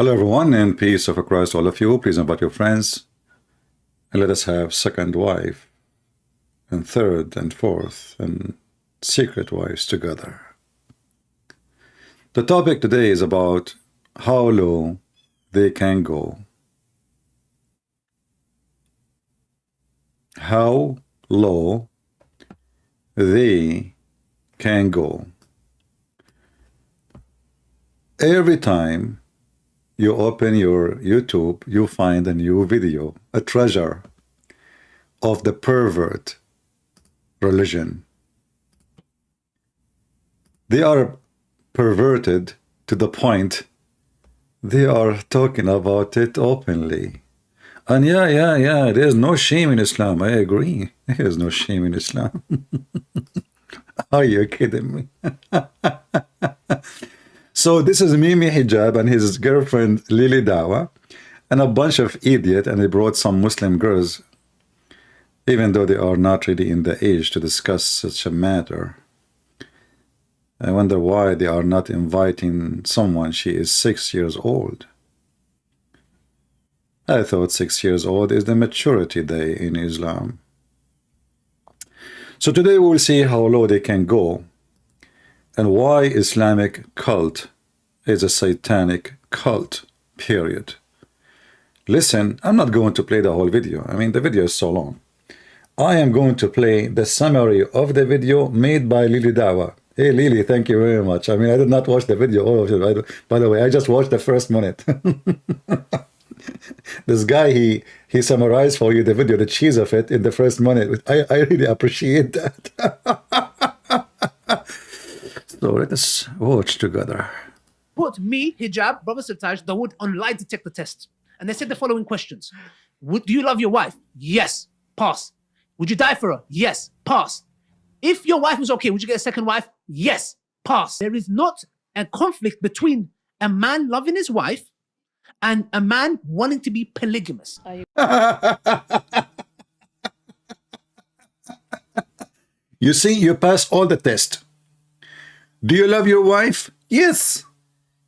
Hello everyone, and peace of Christ all of you. Please invite your friends and let us have second wife and third and fourth and secret wives together. The topic today is about how low they can go. How low they can go. Every time you open your YouTube, you find a new video, a treasure of the pervert religion. They are perverted to the point they are talking about it openly. And yeah, there's no shame in Islam. I agree. There's no shame in Islam. Are you kidding me? So this is Muhammad Hijab and his girlfriend Lily Dawah and a bunch of idiots, and they brought some Muslim girls, even though they are not really in the age to discuss such a matter. I wonder why they are not inviting someone. She is 6 years old. I thought 6 years old is the maturity day in Islam. So today we will see how low they can go and why Islamic cult is a satanic cult, period. Listen, I'm not going to play the whole video. I mean, the video is so long. I am going to play the summary of the video made by Lily Dawah. Hey Lily, thank you very much. I mean, I did not watch the video, all of it. By the way, I just watched the first minute. This guy, he summarized for you the video, the cheese of it in the first minute. I really appreciate that. So let us watch together. Put me, Hijab, Brother Sirtaj, Dawood on lie detector test. And they said the following questions. Do you love your wife? Yes. Pass. Would you die for her? Yes. Pass. If your wife was okay, would you get a second wife? Yes. Pass. There is not a conflict between a man loving his wife and a man wanting to be polygamous. You see, you pass all the tests. Do you love your wife? Yes.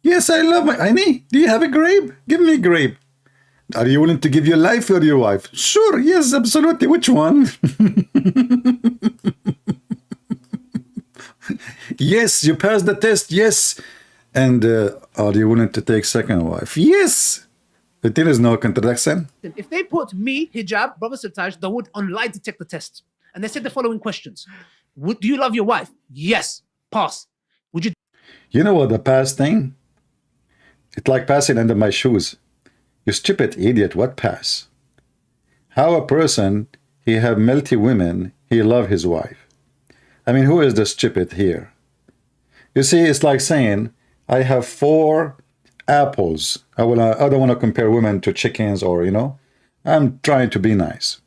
Yes, I love my honey. Do you have a grape? Give me a grape. Are you willing to give your life for your wife? Sure, yes, absolutely. Which one? Yes, you passed the test, yes. And are you willing to take second wife? Yes. There is no contradiction. If they put me, Hijab, Brother Sirtaj, Dawood on lie detector test, and they said the following questions. Do you love your wife? Yes. Pass. Would you? You know what the pass thing? It's like passing under my shoes. You stupid idiot, what pass? How a person, he have multi women, he love his wife. I mean, who is the stupid here? You see, it's like saying, I have 4 apples. I don't want to compare women to chickens or, you know. I'm trying to be nice.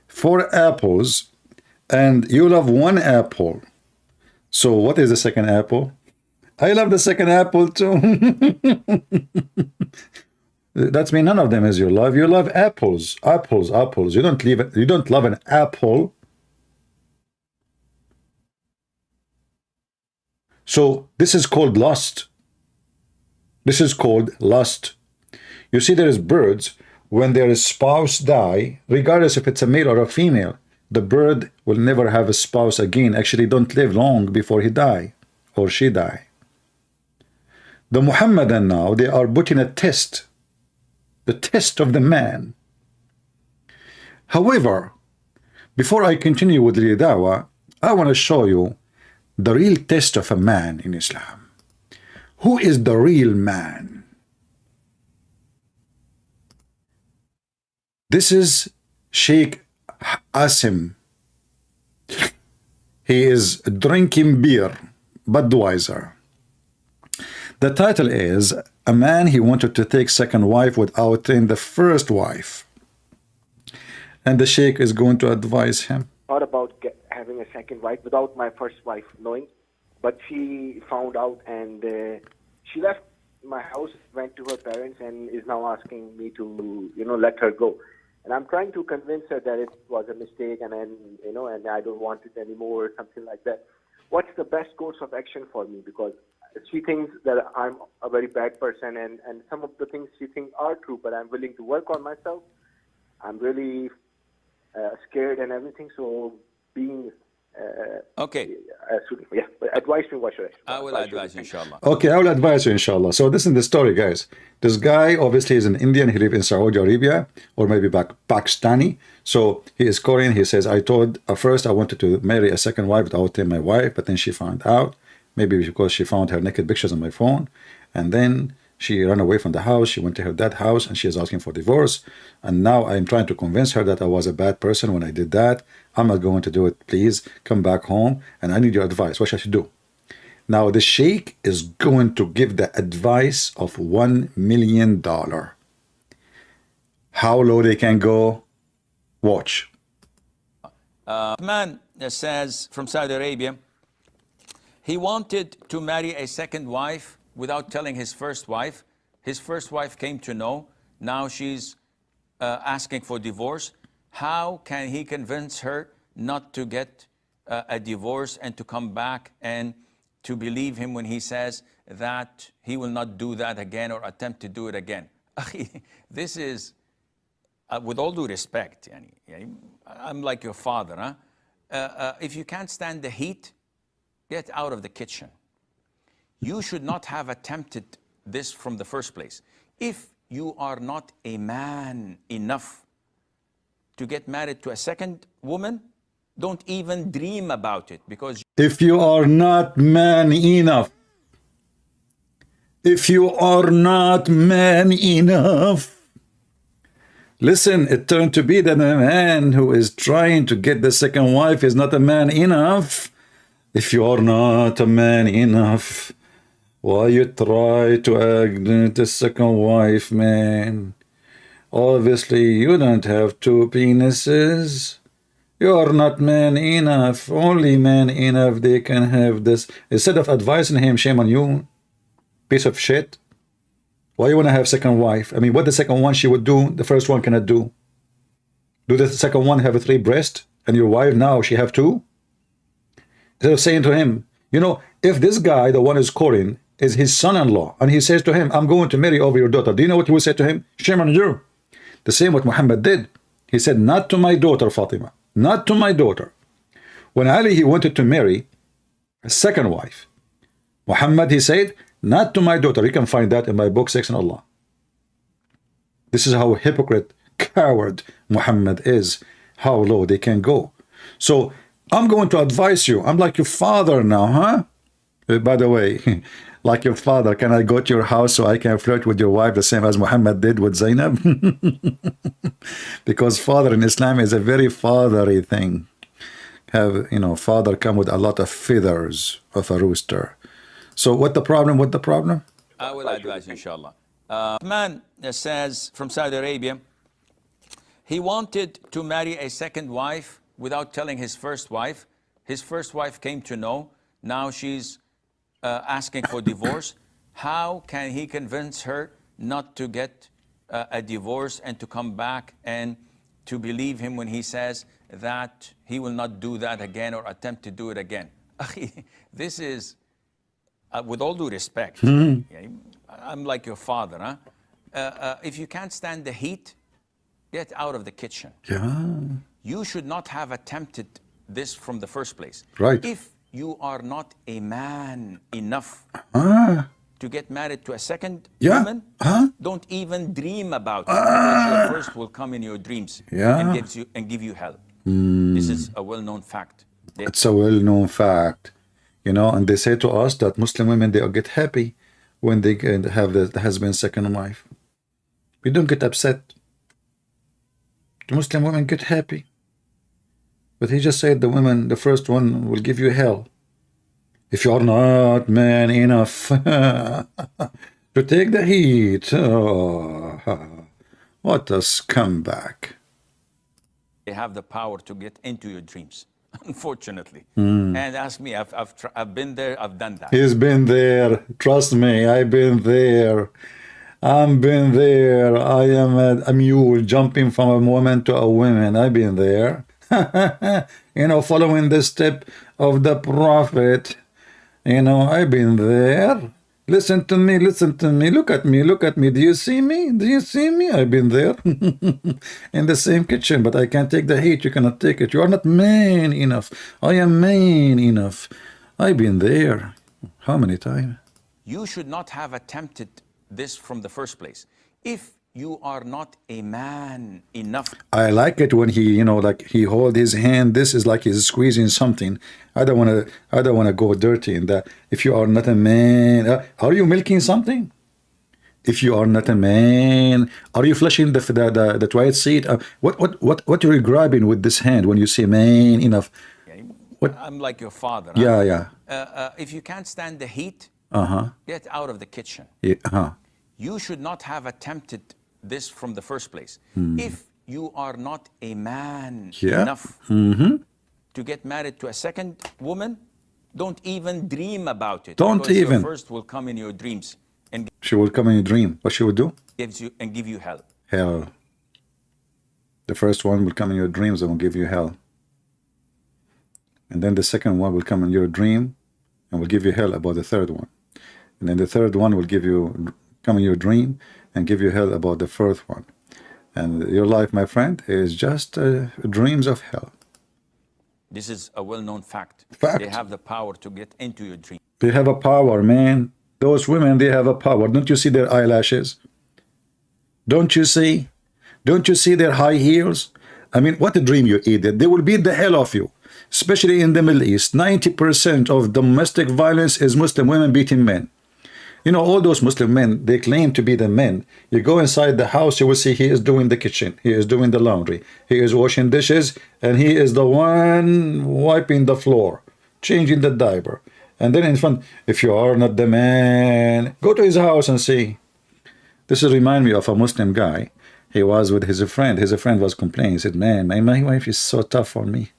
4 apples, and you love 1 apple. So what is the second apple? I love the second apple too. That's mean none of them is your love. You love apples, apples, apples. You don't love an apple. So this is called lust. This is called lust. You see, there is birds, when their spouse die, regardless if it's a male or a female, the bird will never have a spouse again. Actually, don't live long before he die or she die. The Muhammadan now, they are putting a test, the test of the man. However, before I continue with the dawah, I want to show you the real test of a man in Islam. Who is the real man? This is Sheikh Asim. He is drinking beer, Budweiser. The title is A Man He Wanted to Take Second Wife Without Taking the First Wife. And the Sheikh is going to advise him. Thought about having a second wife without my first wife knowing, but she found out and she left my house, went to her parents, and is now asking me to, let her go. And I'm trying to convince her that it was a mistake, and and I don't want it anymore, or something like that. What's the best course of action for me? Because she thinks that I'm a very bad person, and some of the things she thinks are true, but I'm willing to work on myself. I'm really scared and everything, so being Okay, yeah, advise me what should I will advise you, inshallah. Okay, I will advise you, inshallah. So this is the story, guys. This guy obviously is an Indian. He lives in Saudi Arabia or maybe Pakistani. So he is Korean. He says, I told at first I wanted to marry a second wife without telling my wife, but then she found out, maybe because she found her naked pictures on my phone, and then she ran away from the house. She went to her dad's house and she is asking for divorce. And now I'm trying to convince her that I was a bad person when I did that. I'm not going to do it. Please come back home and I need your advice. What should I do? Now the sheikh is going to give the advice of $1 million. How low they can go? Watch. Man says from Saudi Arabia, he wanted to marry a second wife without telling his first wife. His first wife came to know. Now she's asking for divorce. How can he convince her not to get a divorce and to come back and to believe him when he says that he will not do that again or attempt to do it again? This is, with all due respect, I'm like your father. If you can't stand the heat, get out of the kitchen. You should not have attempted this from the first place. If you are not a man enough to get married to a second woman, don't even dream about it, because If you are not man enough, if you are not man enough, listen, it turned to be that a man who is trying to get the second wife is not a man enough. If you are not a man enough, why you try to act the second wife, man? Obviously, you don't have two penises. You are not man enough. Only man enough they can have this. Instead of advising him, shame on you, piece of shit. Why you want to have second wife? I mean, what the second one she would do, the first one cannot do. Do the second one have a 3 breast? And your wife now, she have 2? Instead of saying to him, you know, if this guy, the one is Korean, is his son-in-law, and he says to him, I'm going to marry over your daughter, do you know what he will say to him? Shame on you. The same what Muhammad did. He said, not to my daughter, Fatima. Not to my daughter. When Ali, he wanted to marry a second wife, Muhammad, he said, not to my daughter. You can find that in my book, Sex and Allah. This is how hypocrite, coward Muhammad is, how low they can go. So I'm going to advise you. I'm like your father now, huh? By the way, like your father, can I go to your house so I can flirt with your wife the same as Muhammad did with Zainab? Because father in Islam is a very fatherly thing. Have, you know, father come with a lot of feathers of a rooster. So what the problem? What the problem? I will advise you, inshallah. Man says from Saudi Arabia, he wanted to marry a second wife without telling his first wife. His first wife came to know. Now she's asking for divorce. How can he convince her not to get a divorce and to come back and to believe him when he says that he will not do that again or attempt to do it again? This is, with all due respect, I'm like your father. If you can't stand the heat, get out of the kitchen. Yeah. You should not have attempted this from the first place. Right. If you are not a man enough to get married to a second woman, don't even dream about it, because your first will come in your dreams and give you hell. This is a well-known fact. It's a well-known fact. You know, and they say to us that Muslim women, they get happy when they have the husband's second wife. We don't get upset. The Muslim women get happy. But he just said the women, the first one will give you hell. If you're not man enough to take the heat. Oh, what a scumbag. They have the power to get into your dreams, unfortunately. And ask me, I've been there, I've done that. He's been there. Trust me, I've been there. I've been there. I am a mule jumping from a woman to a woman. I've been there. You know, following the step of the Prophet. You know, I've been there. Listen to me, listen to me. Look at me, look at me. Do you see me? Do you see me? I've been there in the same kitchen, but I can't take the heat. You cannot take it. You are not man enough. I am man enough. I've been there. How many times? You should not have attempted this from the first place. If you are not a man enough. I like it when he, you know, like he hold his hand. This is like he's squeezing something. I don't want to go dirty in that. If you are not a man, are you milking something? If you are not a man, are you flushing the toilet seat? What are you grabbing with this hand when you say man enough? What? I'm like your father. Yeah, huh? yeah. If you can't stand the heat, get out of the kitchen. Yeah, You should not have attempted this from the first place. If you are not a man enough to get married to a second woman, don't even dream about it. Don't because even. Your first will come in your dreams and she will come in your dream. What she will do? give you hell. Hell. The first one will come in your dreams and will give you hell. And then the second one will come in your dream and will give you hell about the third one. And then the third one will come in your dream and give you hell about the fourth one. And your life, my friend, is just dreams of hell. This is a well-known fact. Fact. They have the power to get into your dream. They have a power, man. Those women, they have a power. Don't you see their eyelashes? Don't you see? Don't you see their high heels? I mean, what a dream you idiot. They will beat the hell off you. Especially in the Middle East. 90% of domestic violence is Muslim women beating men. You know, all those Muslim men, they claim to be the men. You go inside the house, you will see he is doing the kitchen. He is doing the laundry. He is washing dishes. And he is the one wiping the floor, changing the diaper. And then in front, if you are not the man, go to his house and see. This reminds me of a Muslim guy. He was with his friend. His friend was complaining. He said, man, my wife is so tough on me.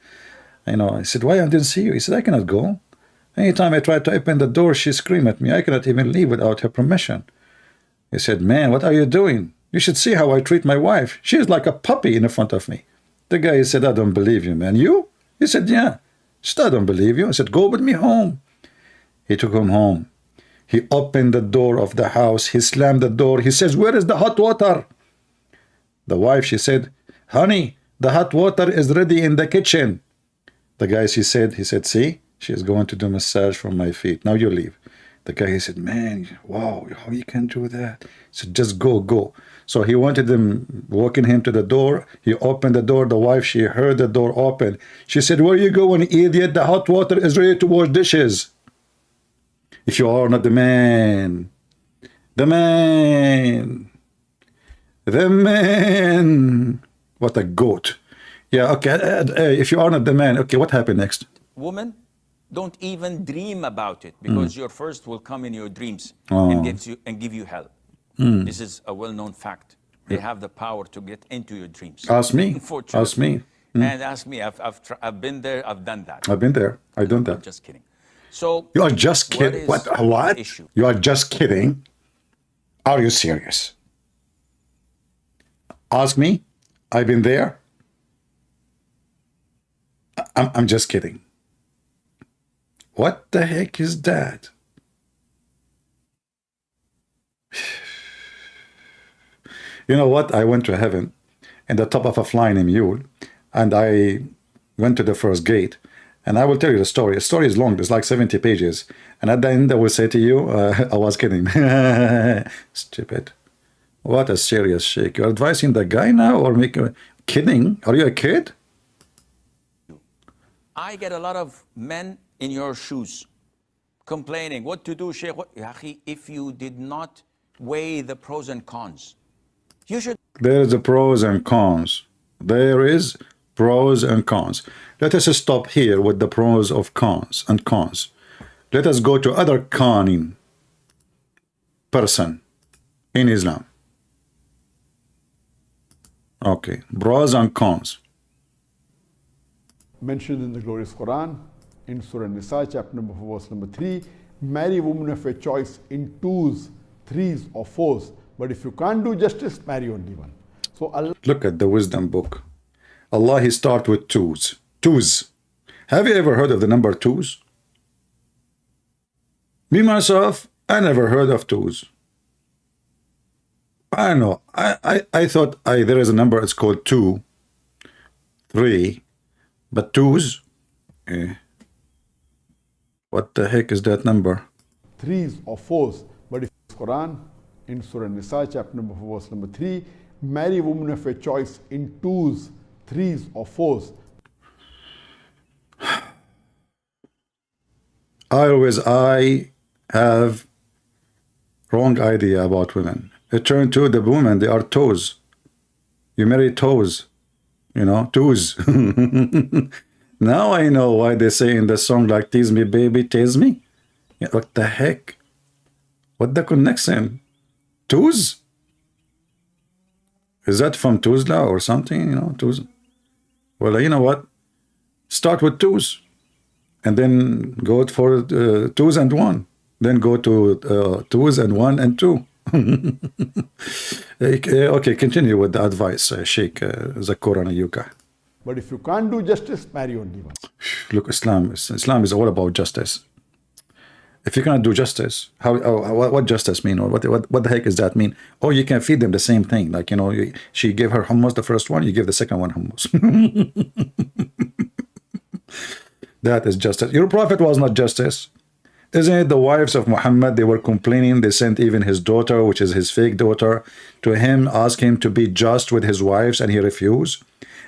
You know, I said, why I didn't see you? He said, I cannot go. Anytime I try to open the door, she screams at me. I cannot even leave without her permission. He said, man, what are you doing? You should see how I treat my wife. She is like a puppy in front of me. The guy said, I don't believe you, man. You? He said, yeah. He said, I don't believe you. I said, go with me home. He took him home. He opened the door of the house. He slammed the door. He says, where is the hot water? The wife, she said, honey, the hot water is ready in the kitchen. The guy, he said, see? She is going to do massage for my feet. Now you leave. The guy, he said, man, wow, how you can do that? He said, just go. So he wanted them, walking him to the door. He opened the door. The wife, she heard the door open. She said, where you going, idiot? The hot water is ready to wash dishes. If you are not the man, what a goat. Yeah, okay, if you are not the man, okay, what happened next? Woman, don't even dream about it because your first will come in your dreams and give you hell. This is a well-known fact. They have the power to get into your dreams. Ask me. Ask me. And ask me. I've been there. I've done that. I've been there. I've done that. I'm just kidding. So you are just kidding. What? Issue? You are just kidding. Are you serious? Ask me. I've been there. I'm just kidding. What the heck is that? You know what? I went to heaven in the top of a flying mule, and I went to the first gate. And I will tell you the story. The story is long. It's like 70 pages. And at the end, I will say to you, I was kidding. Stupid. What a serious sheikh. You're advising the guy now or kidding? Are you a kid? I get a lot of men in your shoes complaining, what to do, Sheikh? If you did not weigh the pros and cons, you should. There is a pros and cons. There is pros and cons. Let us stop here with the pros of cons and cons. Let us go to other conning person in Islam. Okay, pros and cons. Mentioned in the glorious Quran, in Surah Nisa, chapter number 4, verse number 3, marry women of your choice in twos, threes, or fours. But if you can't do justice, marry only one. So Allah. Look at the wisdom book. Allah, he start with twos. Twos. Have you ever heard of the number twos? Me, myself, I never heard of twos. I don't know. I thought there is a number, it's called 2, 3, but twos? Eh. What the heck is that number? 3s or 4s. But if Quran in Surah Nisa chapter number 4 verse number 3, marry a woman of your choice in 2s, 3s or 4s. I have wrong idea about women. It turned to the women, they are toes. You marry toes, you know, twos. Now I know why they say in the song like, tease me, baby, tease me. Yeah, what the heck? What the connection? Twos? Is that from Tuzla or something, you know, twos? Well, you know what? Start with twos. And then go for 2s and 1. Then go to 2s and 1 and 2. Okay, continue with the advice, Sheikh Zakoran Ayuka. But if you can't do justice, marry only one. Look, Islam is all about justice. If you cannot do justice, what justice mean? Or what the heck does that mean? Oh, you can feed them the same thing. Like, you know, she gave her hummus the first one, you give the second one hummus. That is justice. Your prophet was not justice. Isn't it the wives of Muhammad, they were complaining, they sent even his daughter, which is his fake daughter, to him, ask him to be just with his wives, and he refused.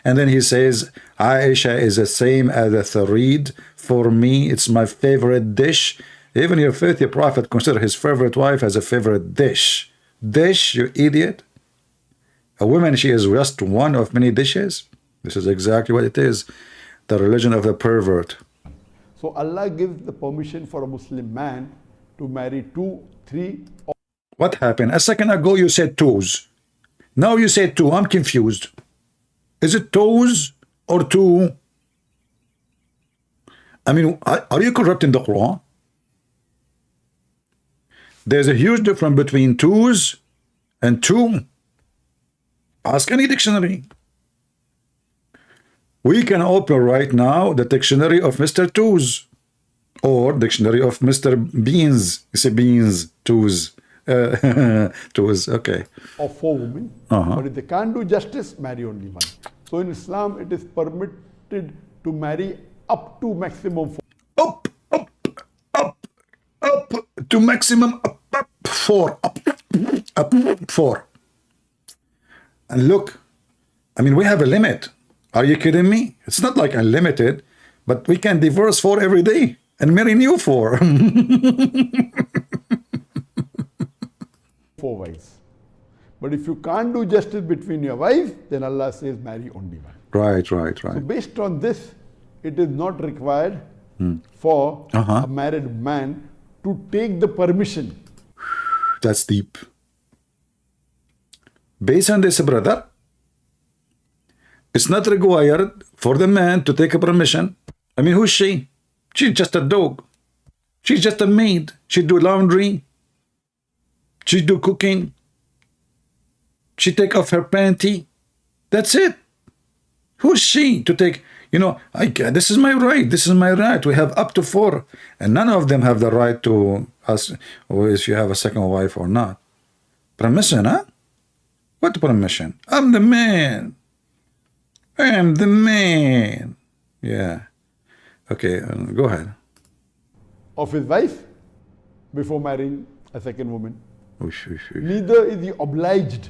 And then he says, Aisha is the same as a tharid. For me, it's my favorite dish. Even your filthy prophet considered his favorite wife as a favorite dish. Dish, you idiot. A woman, she is just one of many dishes. This is exactly what it is. The religion of the pervert. So Allah gives the permission for a Muslim man to marry 2, 3 or What happened? A second ago you said toes. Now you say 2. I'm confused. Is it toes or 2? I mean, are you corrupting the Quran? There's a huge difference between twos and 2. Ask any dictionary. We can open right now the dictionary of Mr. Twos or dictionary of Mr. Beans. You say beans, twos. Twos, okay. or 4 women. But if they can't do justice, marry only one. So in Islam, it is permitted to marry up to maximum 4. Up to maximum up 4. Up 4. And look, I mean, we have a limit. Are you kidding me? It's not like unlimited, but we can divorce 4 every day and marry new 4. 4 wives. But if you can't do justice between your wives, then Allah says marry only one. Right. So based on this, it is not required for a married man to take the permission. That's deep. Based on this, brother, it's not required for the man to take a permission. I mean, who's she? She's just a dog. She's just a maid. She do laundry. She do cooking. She take off her panty. That's it. Who's she to take, you know, this is my right. This is my right. We have up to 4. And none of them have the right to ask if you have a second wife or not. Permission, huh? What permission? I'm the man. I am the man. Yeah. Okay, go ahead. Of his wife before marrying a second woman. Oosh. Neither is he obliged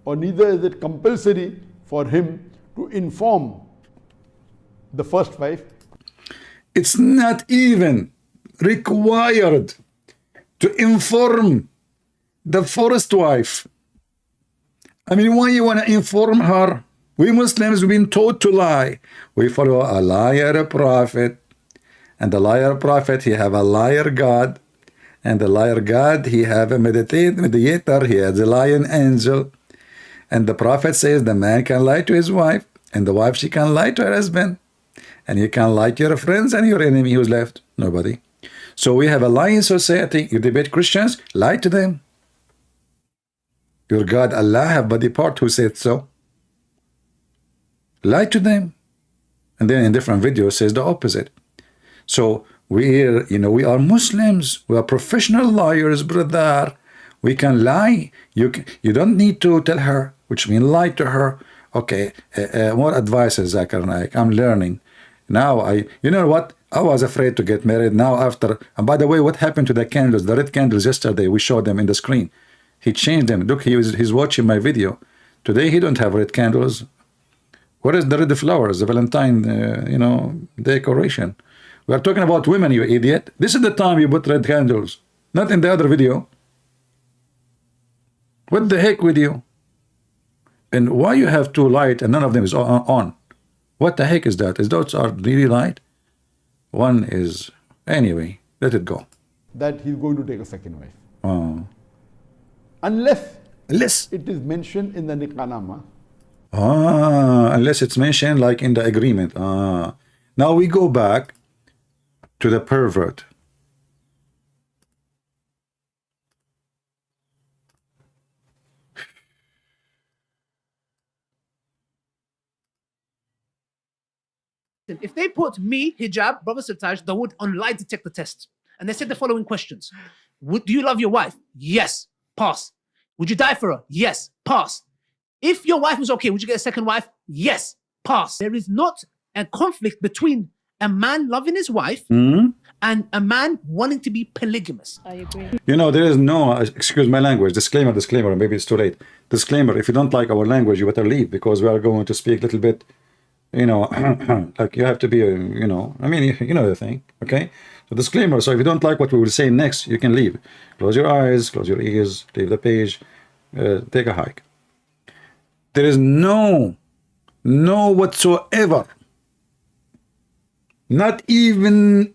or neither is it compulsory for him to inform the first wife. It's not even required to inform the first wife. I mean, why you want to inform her? We Muslims have been taught to lie. We follow a liar prophet. And the liar prophet, he have a liar God. And the liar God, he have a mediator. He has a lion angel. And the prophet says the man can lie to his wife. And the wife, she can lie to her husband. And you can lie to your friends and your enemy. Who's left? Nobody. So we have a lying society. You debate Christians, lie to them. Your God, Allah, have body part who said so. Lie to them. And then in different videos says the opposite. So we are Muslims. We are professional liars, brother. We can lie. You don't need to tell her, which means lie to her. Okay, more advices, Zakir Naik. I'm learning. Now, you know what? I was afraid to get married. Now after, and by the way, what happened to the candles, the red candles yesterday? We showed them in the screen. He changed them. Look, he's watching my video. Today he don't have red candles. What is the red flowers, the Valentine, decoration? We are talking about women, you idiot. This is the time you put red candles, not in the other video. What the heck with you? And why you have two light and none of them is on? What the heck is that? Is those are really light? One is, anyway, let it go. That he's going to take a second wife. Oh. Unless Unless it is mentioned in the Nikah-nama. Unless it's mentioned like in the agreement. Now we go back to the pervert. If they put me, Hijab, Brother Sirtaj, Dawood on lie detector test, and they said the following questions: do you love your wife? Yes. Pass. Would you die for her? Yes. Pass. If your wife was okay, would you get a second wife? Yes. Pass. There is not a conflict between a man loving his wife and a man wanting to be polygamous. I agree. There is no, excuse my language, disclaimer, maybe it's too late. Disclaimer, if you don't like our language, you better leave, because we are going to speak a little bit, like you have to be, you know the thing, okay? So disclaimer, so if you don't like what we will say next, you can leave. Close your eyes, close your ears, leave the page, take a hike. There is no whatsoever, not even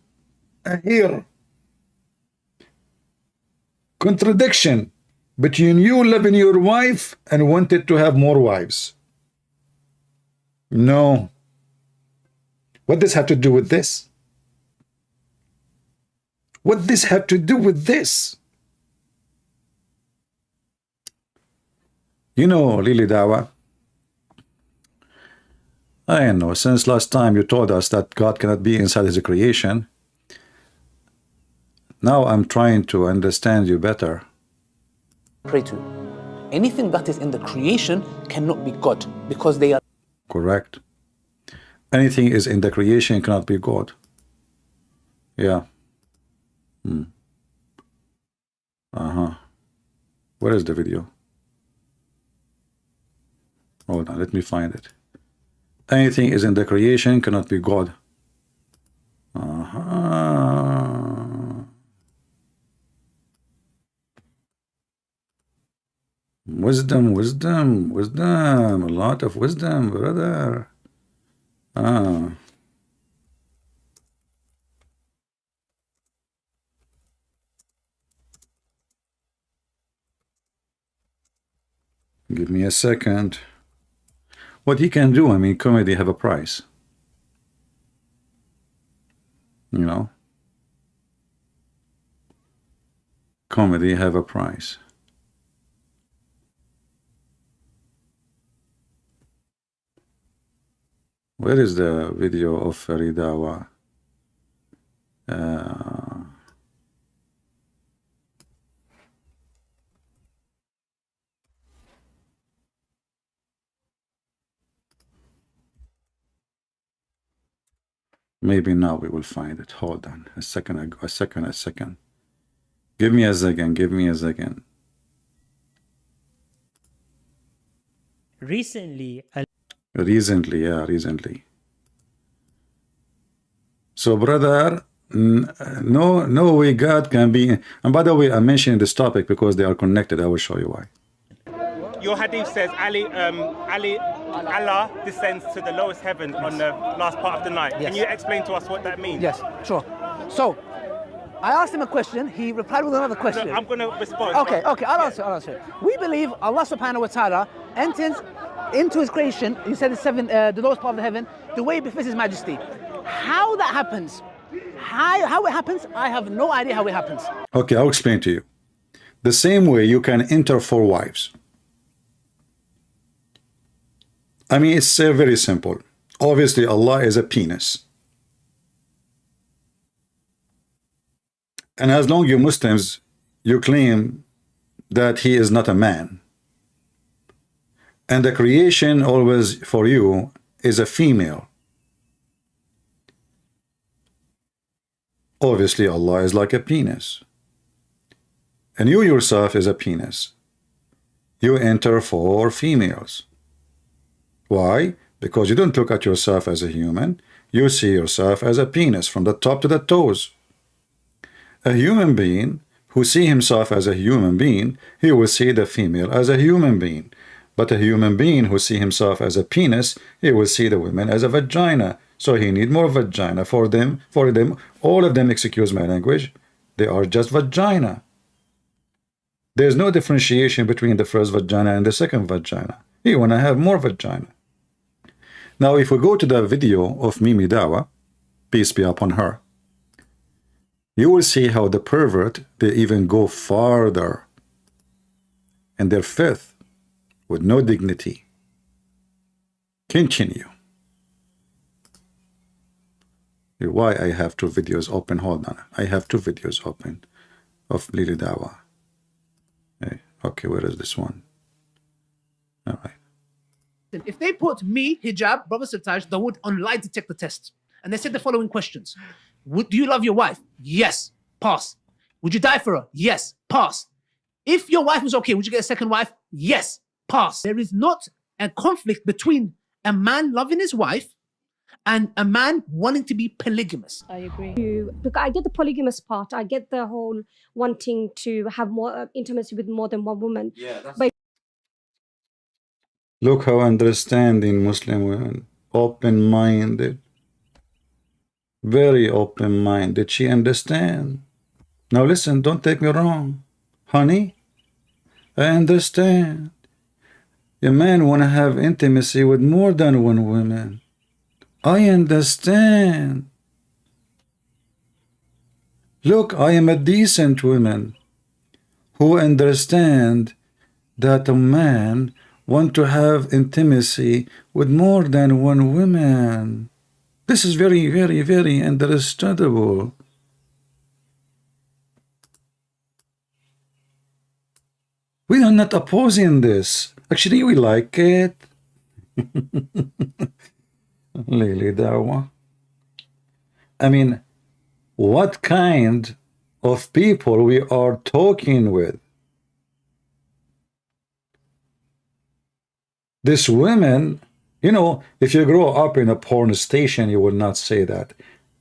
a hair, contradiction between you loving your wife and wanted to have more wives. No. What does have to do with this? What this have to do with this? Lily Dawah, I know, since last time you told us that God cannot be inside his creation, now I'm trying to understand you better. Pray to. Anything that is in the creation cannot be God, because they are. Correct. Anything is in the creation cannot be God. Yeah. Where is the video? Hold on, let me find it. Anything is in the creation cannot be God. Wisdom, a lot of wisdom, brother. Give me a second. What he can do, comedy have a price. Comedy have a price. Where is the video of Dawah? Maybe now we will find it. Hold on a second. Give me a second. Recently, Recently. So, brother, no way God can be. And by the way, I'm mentioning this topic because they are connected. I will show you why. Your hadith says Allah descends to the lowest heaven on the last part of the night. Yes. Can you explain to us what that means? Yes, sure. So, I asked him a question. He replied with another question. No, I'm going to respond. Okay, I'll answer. We believe Allah subhanahu wa ta'ala enters into his creation. He said the lowest part of the heaven, the way it befits his majesty. How that happens, how it happens, I have no idea how it happens. Okay, I'll explain to you. The same way you can enter 4 wives. It's very simple. Obviously, Allah is a penis. And as long you Muslims, you claim that he is not a man. And the creation always for you is a female. Obviously, Allah is like a penis. And you yourself is a penis. You enter for females. Why? Because you don't look at yourself as a human. You see yourself as a penis from the top to the toes. A human being who see himself as a human being, he will see the female as a human being. But a human being who see himself as a penis, he will see the women as a vagina. So he need more vagina for them, all of them, excuse my language, they are just vagina. There's no differentiation between the first vagina and the second vagina. You want to have more vagina. Now, if we go to the video of Mimi Dawah, peace be upon her, you will see how the pervert, they even go farther in their filth with no dignity. Continue. Why I have two videos open? Hold on. I have two videos open of Lily Dawah. Okay, where is this one? All right. If they put me, Hijab, Brother Sirtaj, Dawood on lie detector test, and they said the following questions. Do you love your wife? Yes. Pass. Would you die for her? Yes. Pass. If your wife was okay, would you get a second wife? Yes. Pass. There is not a conflict between a man loving his wife and a man wanting to be polygamous. I agree. Look, I get the polygamous part. I get the whole wanting to have more intimacy with more than one woman. Yeah, that's... But look how understanding Muslim women, open-minded, very open-minded. She understands. Now listen, don't take me wrong, honey. I understand. A man want to have intimacy with more than one woman. I understand. Look, I am a decent woman who understand that a man want to have intimacy with more than one woman. This is very, very, very understandable. We are not opposing this. Actually, we like it. Lily Dawah. I mean, what kind of people we are talking with? This women, you know, if you grow up in a porn station, you will not say that.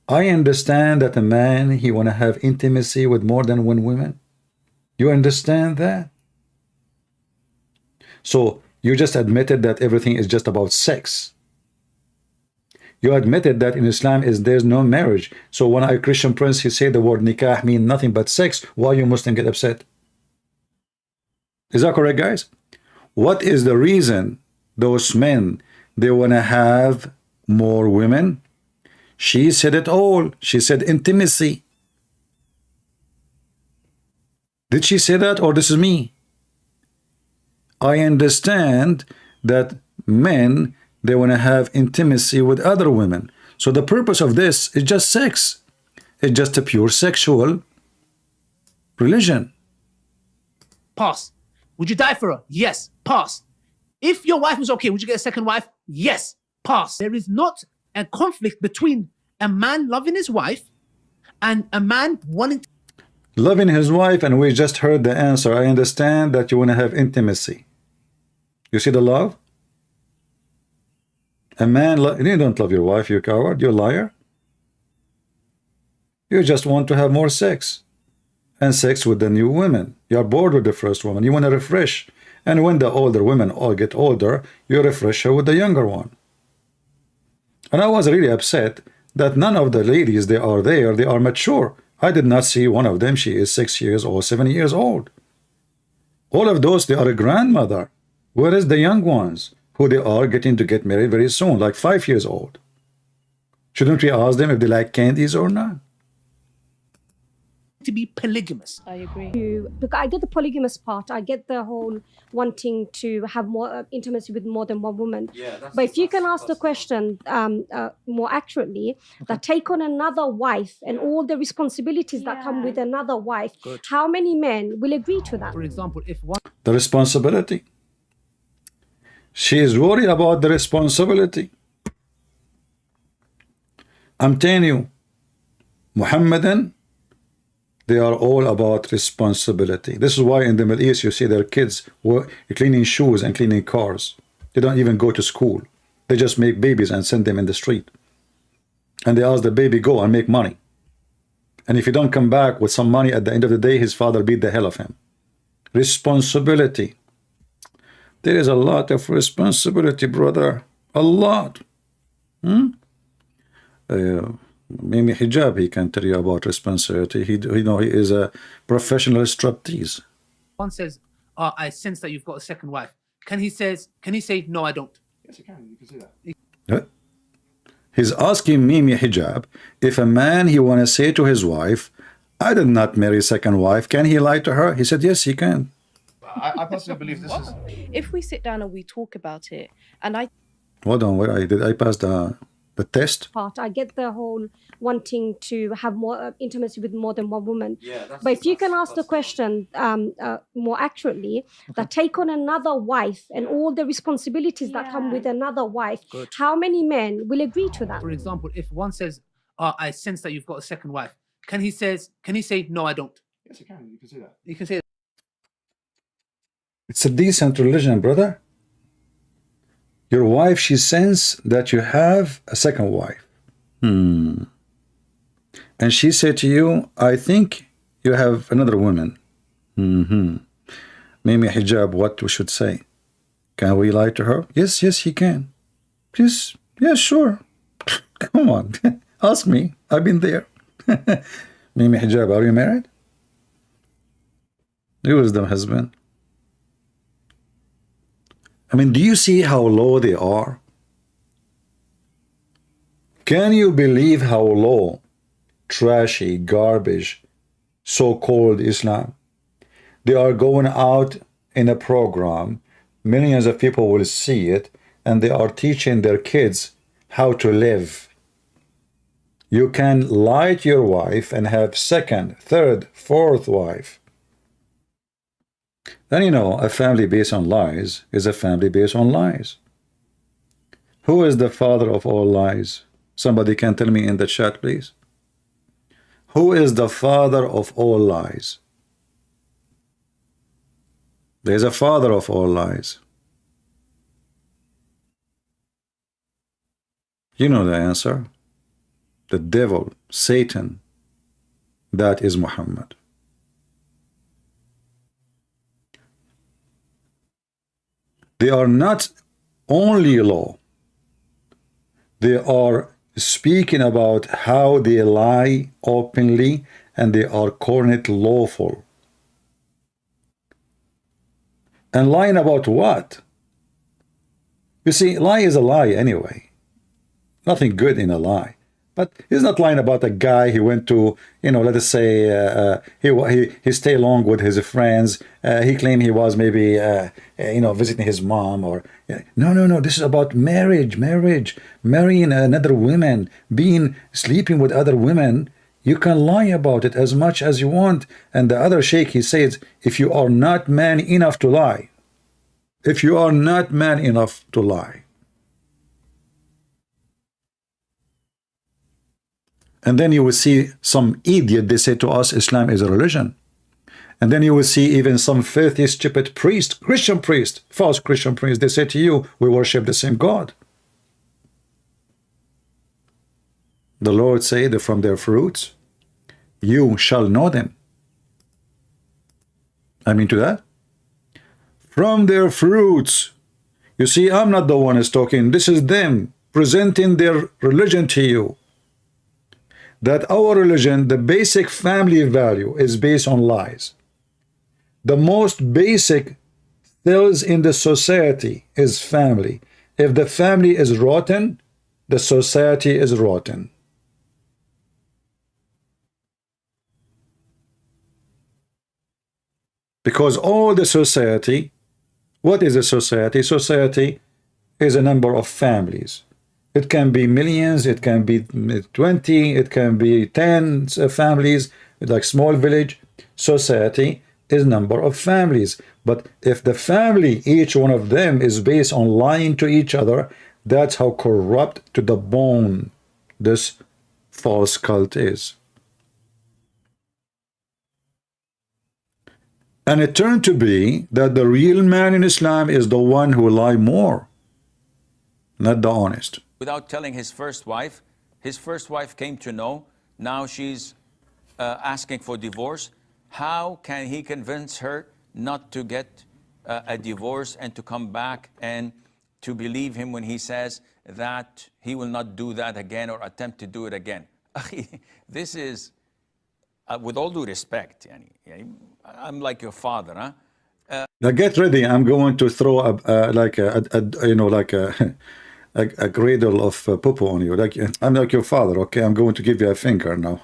I understand that a man, he want to have intimacy with more than one woman. You understand that? So you just admitted that everything is just about sex. You admitted that in Islam there's no marriage. So when a Christian prince, he say the word nikah mean nothing but sex, why you Muslim get upset? Is that correct, guys? What is the reason those men, they want to have more women? She said it all. She said intimacy. Did she say that, or this is me? I understand that men, they want to have intimacy with other women. So the purpose of this is just sex. It's just a pure sexual religion. Pass. Would you die for her? Yes. Pass. If your wife was okay, would you get a second wife? Yes. Pass. There is not a conflict between a man loving his wife and a man wanting to... Loving his wife, and we just heard the answer. I understand that you want to have intimacy. You see the love? A man, you don't love your wife, you coward, you liar. You just want to have more sex. And sex with the new women. You're bored with the first woman. You want to refresh. And when the older women all get older, you refresh her with the younger one. And I was really upset that none of the ladies, they are there, they are mature. I did not see one of them. She is 6 years or 7 years old. All of those, they are a grandmother. Where is the young ones who they are getting to get married very soon, like 5 years old? Shouldn't we ask them if they like candies or not? to be polygamous. I agree. Because I get the polygamous part. I get the whole wanting to have more intimacy with more than one woman. But if you can ask the question more accurately, that take on another wife and all the responsibilities that come with another wife, how many men will agree to that? For example, if one The responsibility. She is worried about the responsibility. I'm telling you, Muhammadan, they are all about responsibility. This is why in the Middle East you see their kids cleaning shoes and cleaning cars. They don't even go to school. They just make babies and send them in the street. And they ask the baby, go and make money. And if you don't come back with some money at the end of the day, his father beat the hell of him. Responsibility. There is a lot of responsibility, brother. A lot. Mimi Hijab, he can tell you about responsibility. He is a professional striptease. one says, "Oh, I sense that you've got a second wife," can he say, "No, I don't"? Yes, you can. You can say that. He's asking Mimi Hijab if a man he want to say to his wife, "I did not marry a second wife," can he lie to her? He said, yes, he can. I personally believe this is. If we sit down and we talk about it, and Hold on, did I pass the test? Part. I get the whole wanting to have more intimacy with more than one woman. But if you can ask the question more accurately, that take on another wife and all the responsibilities that come with another wife, how many men will agree to that? For example, if one says, "Oh, I sense that you've got a second wife," can he say, "No, I don't"? Yes, you can. You can say that. You can say that. It's a decent religion, brother. Your wife, she sense that you have a second wife. And she said to you, I think you have another woman. Mimi Hijab, what we should say? Can we lie to her? Yes, he can. Please, yeah, sure. Come on, ask me. I've been there. Mimi Hijab, are you married? Who is the husband? I mean, do you see how low they are? Can you believe how low, trashy, garbage, so-called Islam? They are going out in a program, millions of people will see it, and they are teaching their kids how to live. You can lie to your wife and have second, third, fourth wife. Then you know, a family based on lies is a family based on lies. Who is the father of all lies? Somebody can tell me in the chat, please. Who is the father of all lies? There's a father of all lies. You know the answer. The devil, Satan, that is Muhammad. They are not only law, they are speaking about how they lie openly, and they are calling it lawful. And lying about what? You see, lie is a lie anyway. Nothing good in a lie. But he's not lying about a guy he went to, let us say, he stayed along with his friends. He claimed he was maybe, visiting his mom or... No. This is about marriage, marrying another woman, sleeping with other women. You can lie about it as much as you want. And the other sheikh, he says, if you are not man enough to lie, and then you will see some idiot, they say to us, Islam is a religion. And then you will see even some filthy, stupid priest, Christian priest, false Christian priest, they say to you, we worship the same God. The Lord said that from their fruits, you shall know them. I mean to that. From their fruits. You see, I'm not the one who's talking. This is them presenting their religion to you. That our religion, the basic family value is based on lies. The most basic things in the society is family. If the family is rotten, the society is rotten. Because all the society, what is a society? Society is a number of families. It can be millions, it can be 20, it can be 10 families, like small village. Society is number of families. But if the family, each one of them is based on lying to each other, that's how corrupt to the bone this false cult is. And it turned to be that the real man in Islam is the one who lie more, not the honest. Without telling his first wife came to know, now she's asking for divorce. How can he convince her not to get a divorce and to come back and to believe him when he says that he will not do that again or attempt to do it again? This is, with all due respect, I'm like your father, huh? Now get ready. I'm going to throw a cradle of poo-poo on you. Like I'm like your father. Okay, I'm going to give you a finger now.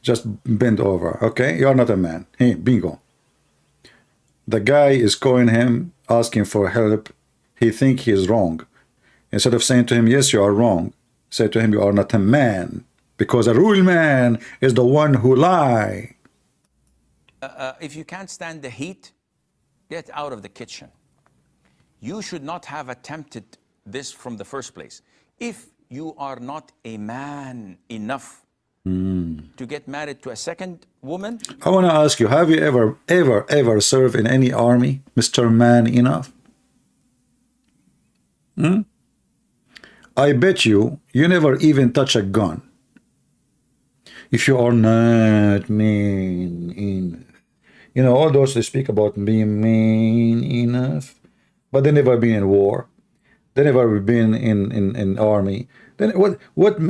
Just bend over. Okay, you're not a man. Hey, bingo. The guy is calling him, asking for help. He think he is wrong. Instead of saying to him, yes, you are wrong, say to him, you are not a man, because a real man is the one who lie. If you can't stand the heat, get out of the kitchen. You should not have attempted this from the first place. If you are not a man enough to get married to a second woman. I want to ask you, have you ever served in any army, Mr. Man Enough? I bet you never even touch a gun. If you are not man enough. You know, all those they speak about being man enough, but they never been in war. They never been in army. Then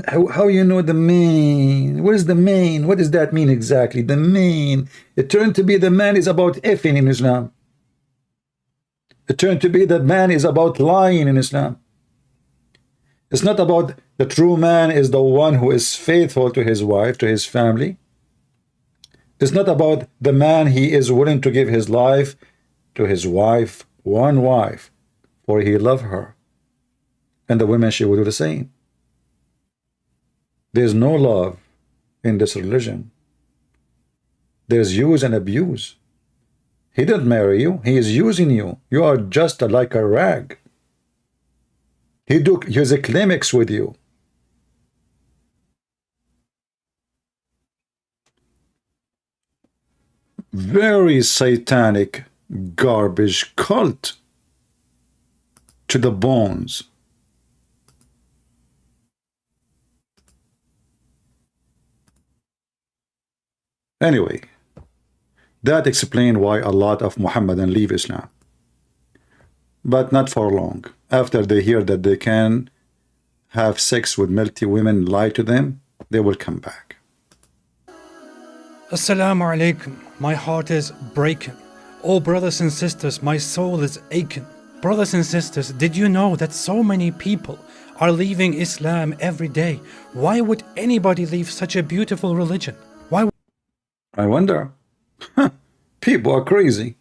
how you know the man? What is the man? What does that mean exactly? The man. It turned to be the man is about effing in Islam. It turned to be that man is about lying in Islam. It's not about the true man is the one who is faithful to his wife, to his family. It's not about the man he is willing to give his life to his wife, one wife, for he loved her. And the women, she will do the same. There's no love in this religion. There's use and abuse. He didn't marry you. He is using you. You are just like a rag. He has a climax with you. Very satanic garbage cult to the bones. Anyway, that explains why a lot of Muhammadan leave Islam. But not for long. After they hear that they can have sex with multi women, lie to them, they will come back. Assalamu alaikum. My heart is breaking. Oh, brothers and sisters, my soul is aching. Brothers and sisters, did you know that so many people are leaving Islam every day? Why would anybody leave such a beautiful religion? Why? I wonder. People are crazy.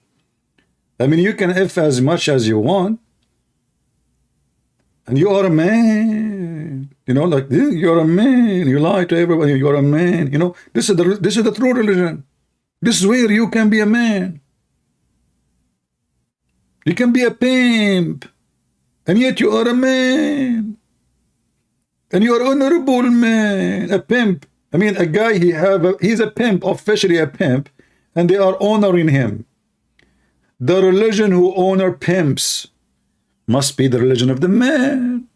I mean, you can F as much as you want. And you are a man. You know, like you're a man. You lie to everybody. You're a man. You know, this is the true religion. This is where you can be a man. You can be a pimp. And yet you are a man. And you are honorable man. A pimp. I mean, a guy, he's a pimp, officially a pimp. And they are honoring him. The religion who honor pimps must be the religion of the man.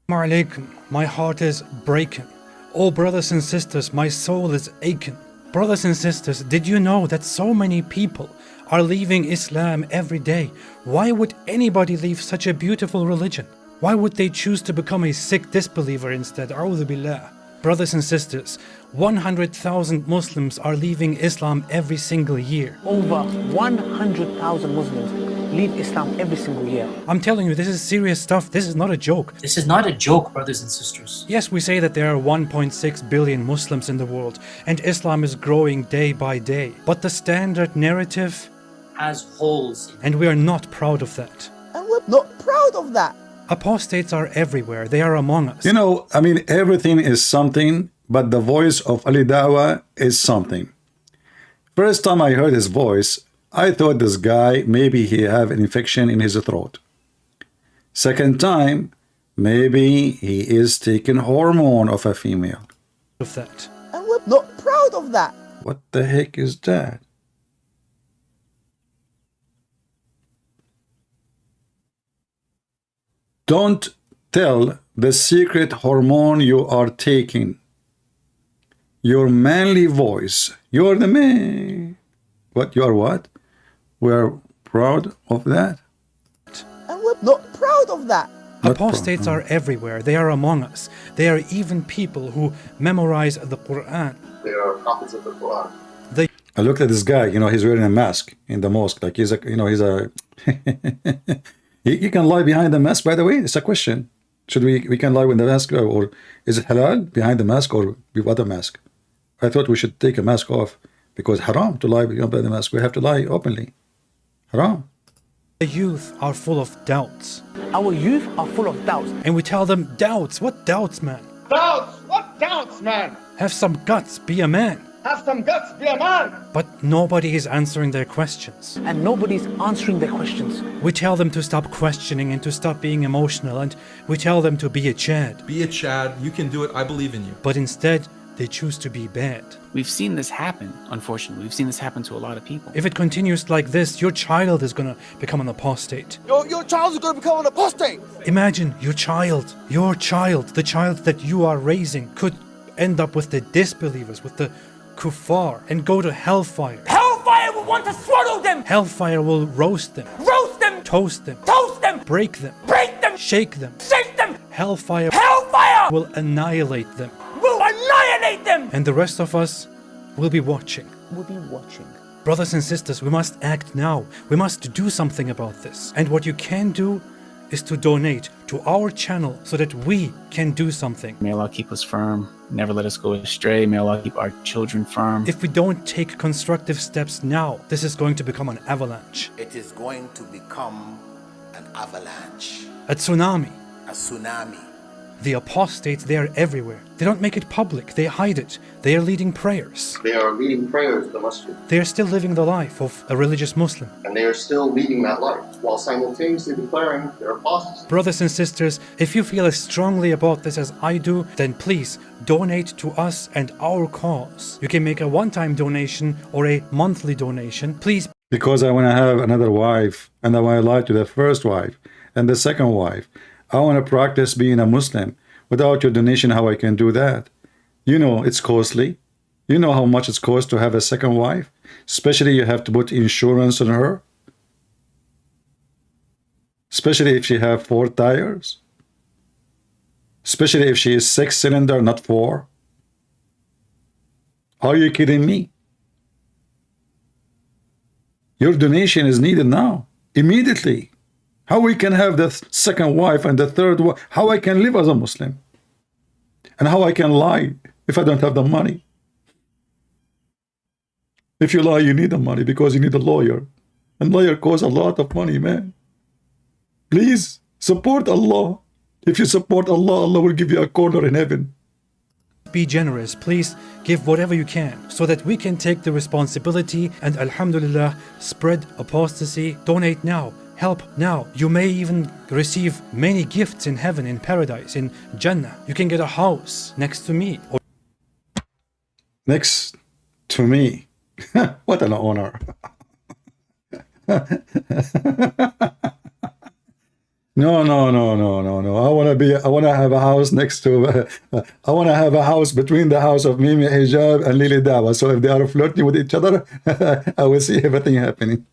Alaikum. My heart is breaking. Oh, brothers and sisters, my soul is aching. Brothers and sisters, did you know that so many people are leaving Islam every day? Why would anybody leave such a beautiful religion? Why would they choose to become a sick disbeliever instead? A'udhu billah. Brothers and sisters, 100,000 Muslims are leaving Islam every single year. Over 100,000 Muslims leave Islam every single year. I'm telling you, this is serious stuff. This is not a joke. This is not a joke, brothers and sisters. Yes, we say that there are 1.6 billion Muslims in the world, and Islam is growing day by day. But the standard narrative Has holes. and we are not proud of that. And we're not proud of that. Apostates are everywhere. They are among us. You know, I mean, everything is something, but the voice of Ali Dawah is something. First time I heard his voice, I thought this guy, maybe he have an infection in his throat. Second time, maybe he is taking hormone of a female. Of that. And we're not proud of that. What the heck is that? Don't tell the secret hormone you are taking. Your manly voice. You're the man. What? You are what? We're proud of that. And we're not proud of that. Apostates are everywhere. They are among us. They are even people who memorize the Quran. They are copies of the Quran. I looked at this guy, you know, he's wearing a mask in the mosque. Like he's a, you know, he's a... You can lie behind the mask, by the way. It's a question. Should we can lie with the mask, or is it halal behind the mask or without the mask? I thought we should take a mask off because haram to lie behind the mask. We have to lie openly. Haram. The youth are full of doubts. Our youth are full of doubts. And we tell them, doubts? What doubts, man? Doubts? What doubts, man? Have some guts, be a man. Have some guts, be a man. But nobody is answering their questions. And nobody's answering their questions. We tell them to stop questioning and to stop being emotional, and we tell them to be a Chad. Be a Chad, you can do it, I believe in you. But instead, they choose to be bad. We've seen this happen, unfortunately. We've seen this happen to a lot of people. If it continues like this, your child is gonna become an apostate. Your child is going to become an apostate. Imagine your child, the child that you are raising, could end up with the disbelievers, with the kuffar, and go to hellfire. Hellfire will want to swallow them! Hellfire will roast them. Roast them! Toast them. Toast them! Break them. Break them! Shake them. Shake them! Hellfire will annihilate them. Will annihilate them! And the rest of us will be watching. We'll be watching. Brothers and sisters, we must act now. We must do something about this. And what you can do is to donate to our channel so that we can do something. May Allah keep us firm, never let us go astray. May Allah keep our children firm. If we don't take constructive steps now, this is going to become an avalanche. It is going to become an avalanche. A tsunami. A tsunami. The apostates, they are everywhere. They don't make it public. They hide it. They are leading prayers. They are leading prayers in the masjid. They are still living the life of a religious Muslim. And they are still leading that life while simultaneously declaring they're apostates. Brothers and sisters, if you feel as strongly about this as I do, then please donate to us and our cause. You can make a one-time donation or a monthly donation. Please. Because I want to have another wife, and I want to lie to the first wife and the second wife. I want to practice being a Muslim. Without your donation, how I can do that? You know it's costly. You know how much it costs to have a second wife? Especially you have to put insurance on her. Especially if she have 4 tires. Especially if she is 6-cylinder, not 4. Are you kidding me? Your donation is needed now, immediately. How we can have the second wife and the third wife? How I can live as a Muslim? And how I can lie if I don't have the money? If you lie, you need the money because you need a lawyer. And lawyer costs a lot of money, man. Please, support Allah. If you support Allah, Allah will give you a corner in heaven. Be generous. Please give whatever you can so that we can take the responsibility and, alhamdulillah, spread apostasy. Donate now. Help now. You may even receive many gifts in heaven, in paradise, in Jannah. You can get a house next to me. Next to me. What an honor. No. I want to have a house next to, I want to have a house between the house of Muhammad Hijab and Lily Dawah. So if they are flirting with each other, I will see everything happening.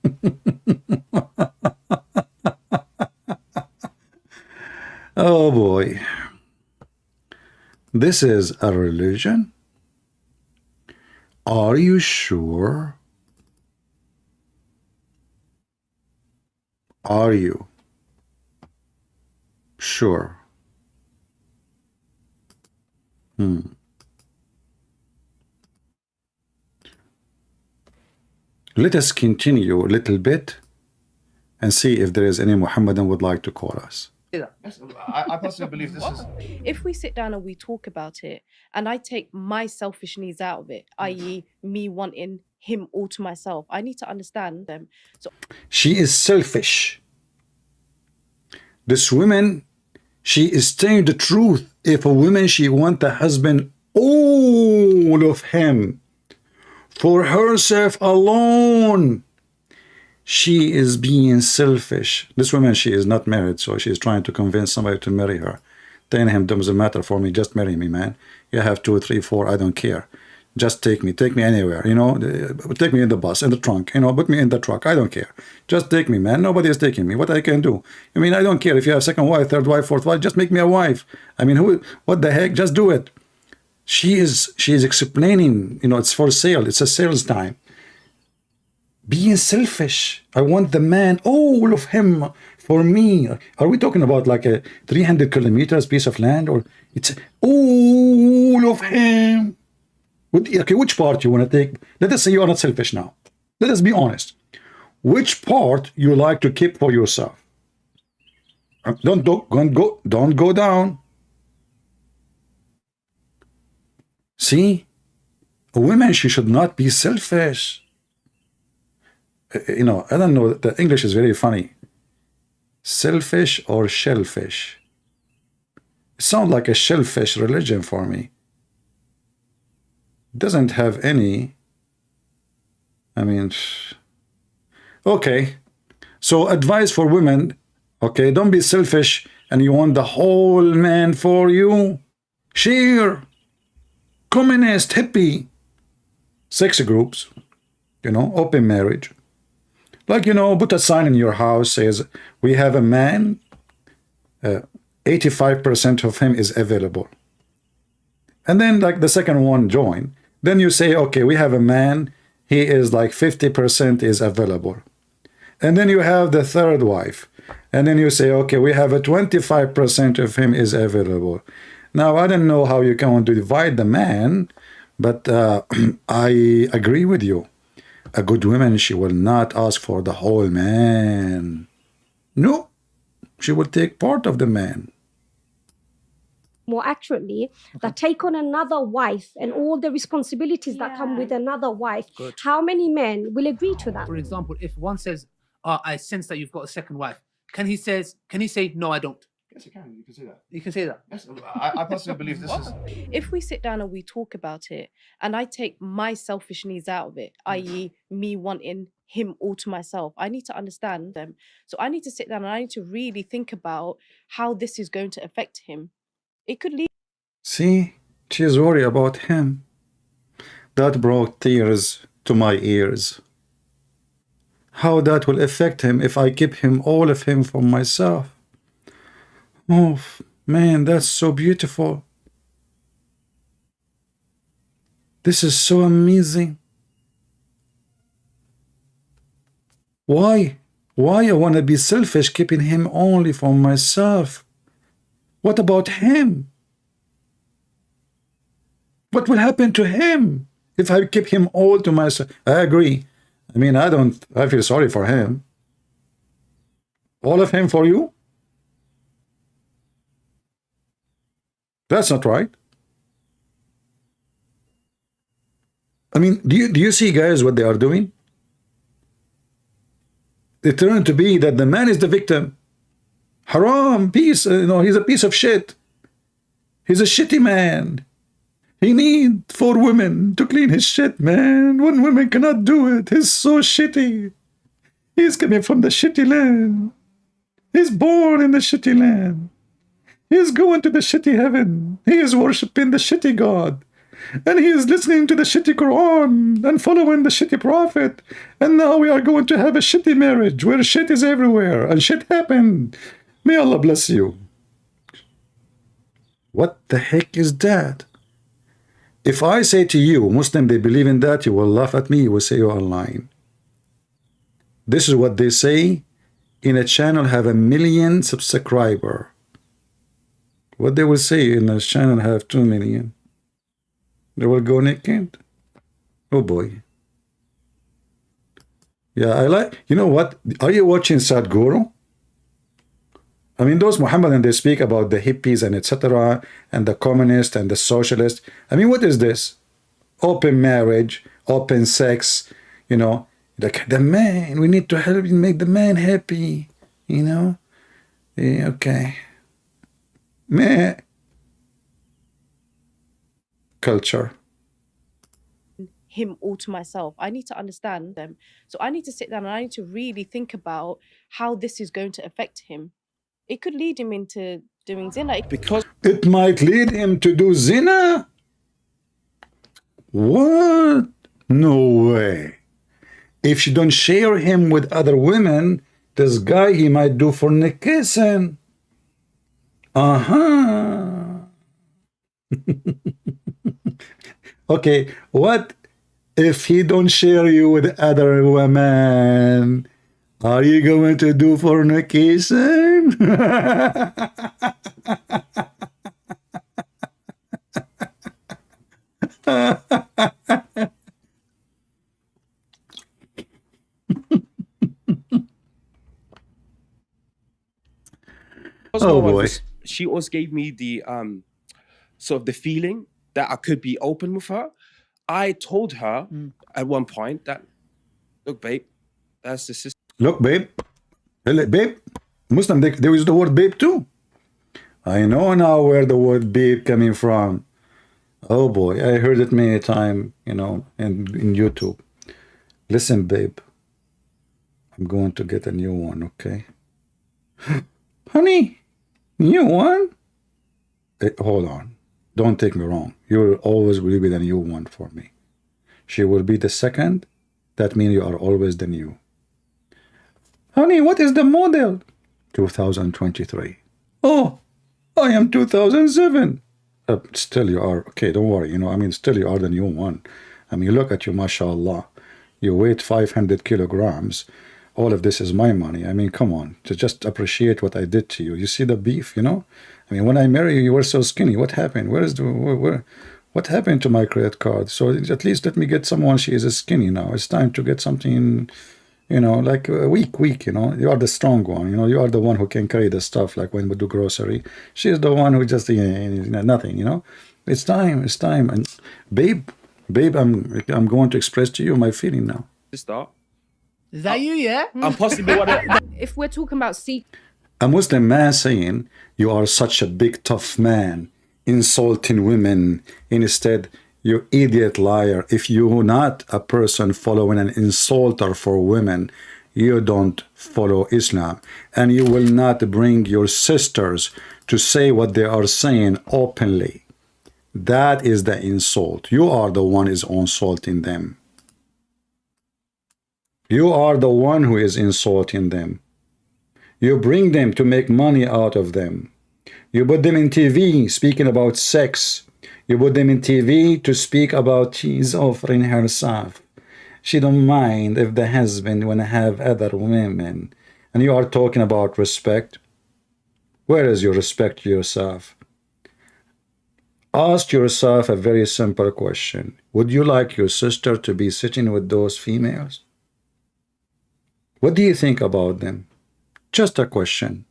Oh boy. This is a religion? Are you sure? Are you sure? Let us continue a little bit and see if there is any Muhammadan would like to call us. Yes, I personally believe this is. If we sit down and we talk about it, and I take my selfish needs out of it, i.e., me wanting him all to myself, I need to understand them. So She is selfish. This woman, she is telling the truth. If a woman, she want the husband, all of him, for herself alone, she is being selfish. This woman, she is not married, so she is trying to convince somebody to marry her. Telling him, doesn't matter for me, just marry me, man. You have 2, 3, 4, I don't care. Just take me anywhere, you know. Take me in the bus, in the trunk, you know, put me in the truck, I don't care. Just take me, man. Nobody is taking me. What I can do? I mean, I don't care if you have second wife, third wife, fourth wife, just make me a wife. I mean, what the heck? Just do it. She is explaining, you know, it's for sale. It's a sales time. Being selfish. I want the man, all of him for me. Are we talking about like a 300 kilometers piece of land, or it's all of him? Okay, which part you want to take? Let us say you are not selfish now. Let us be honest. Which part you like to keep for yourself? Don't go down. See, a woman, she should not be selfish. You know, I don't know, the English is very funny. Selfish or shellfish? It sounds like a shellfish religion for me. Doesn't have any, I mean, okay. So advice for women, okay, don't be selfish and you want the whole man for you. Share. Communist, hippie, sex groups, you know, open marriage. Like, you know, put a sign in your house, says, we have a man, 85% of him is available. And then like the second one join. Then you say, okay, we have a man, he is like 50% is available. And then you have the third wife. And then you say, okay, we have a 25% of him is available. Now, I don't know how you're going to divide the man, but I agree with you. A good woman, she will not ask for the whole man. No, she will take part of the man. More accurately, that take on another wife and all the responsibilities that come with another wife. Good. How many men will agree to that? For example, if one says, I sense that you've got a second wife, can he say, no, I don't? Yes, you can. You can say that. You can say that. Yes, I personally believe this is. if we sit down and we talk about it, and I take my selfish needs out of it, i.e., me wanting him all to myself, I need to understand them. So I need to sit down and I need to really think about how this is going to affect him. It could lead. See, she's worried about him. That brought tears to my ears. How that will affect him if I keep him, all of him, for myself. Oh, man, that's so beautiful. This is so amazing. Why? Why I want to be selfish, keeping him only for myself? What about him? What will happen to him if I keep him all to myself? I agree. I mean, I feel sorry for him. All of him for you? That's not right. I mean, do you see, guys, what they are doing? They turn to be that the man is the victim. Haram, piece, he's a piece of shit. He's a shitty man. He needs 4 women to clean his shit, man. 1 woman cannot do it. He's so shitty. He's coming from the shitty land. He's born in the shitty land. He's going to the shitty heaven. He is worshipping the shitty God. And he is listening to the shitty Quran and following the shitty prophet. And now we are going to have a shitty marriage where shit is everywhere and shit happened. May Allah bless you. What the heck is that? If I say to you, Muslim, they believe in that, you will laugh at me. You will say you are lying. This is what they say in a channel have 1 million subscriber, what they will say in a channel have 2 million? They will go naked. Oh boy. Yeah, I like, you know what? Are you watching Sadhguru? I mean, those Muhammadan, they speak about the hippies and etc. and the communists and the socialists. I mean, what is this? Open marriage, open sex, you know, like the man, we need to help you make the man happy, you know? Yeah, okay. Meh. Culture. Him all to myself. I need to understand them. So I need to sit down and I need to really think about how this is going to affect him. It could lead him into doing zina. Because it might lead him to do zina? What? No way. If you don't share him with other women, this guy, he might do fornication. Okay, what if he don't share you with other women? Are you going to do fornication? Oh boy. She also gave me the sort of the feeling that I could be open with her. I told her at one point that, look, babe, that's the sister. Look, babe. Babe. Muslim, they use the word babe too. I know now where the word babe coming from. Oh boy, I heard it many times, you know, in YouTube. Listen, babe. I'm going to get a new one, okay? Honey, new one? Hold on. Don't take me wrong. You will always be the new one for me. She will be the second. That means you are always the new. Honey, what is the model? 2023. Oh, I am 2007. Still you are. Okay, don't worry. You know, I mean, still you are the new one. I mean, look at you, mashallah. You weigh 500 kilograms. All of this is my money. I mean, come on. To just appreciate what I did to you. You see the beef, you know? I mean, when I married you, you were so skinny. What happened? What happened to my credit card? So at least let me get someone. She is skinny now. It's time to get something, you know, like weak, you know. You are the strong one, you know. You are the one who can carry the stuff, like when we do grocery. She is the one who just, nothing, you know. It's time. And babe, I'm going to express to you my feeling now. Sister. Is that you, yeah? I'm possibly one of... If we're talking about a Muslim man saying, you are such a big tough man, insulting women. Instead, you idiot liar. If you're not a person following an insulter for women, you don't follow Islam. And you will not bring your sisters to say what they are saying openly. That is the insult. You are the one is insulting them. You are the one who is insulting them. You bring them to make money out of them. You put them in TV speaking about sex. You put them in TV to speak about she's offering herself. She don't mind if the husband wanna have other women. And you are talking about respect. Where is your respect to yourself? Ask yourself a very simple question. Would you like your sister to be sitting with those females? What do you think about them? Just a question.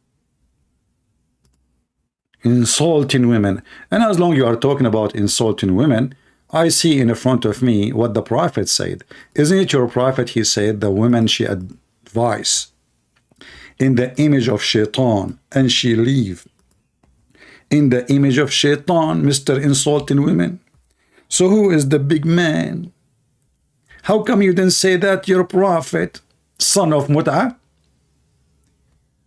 Insulting women. And as long as you are talking about insulting women, I see in front of me what the Prophet said. Isn't it your Prophet? He said the women she advise in the image of shaitan and she leave in the image of shaitan, Mr. Insulting women. So who is the big man? How come you didn't say that your Prophet, son of Mut'ah?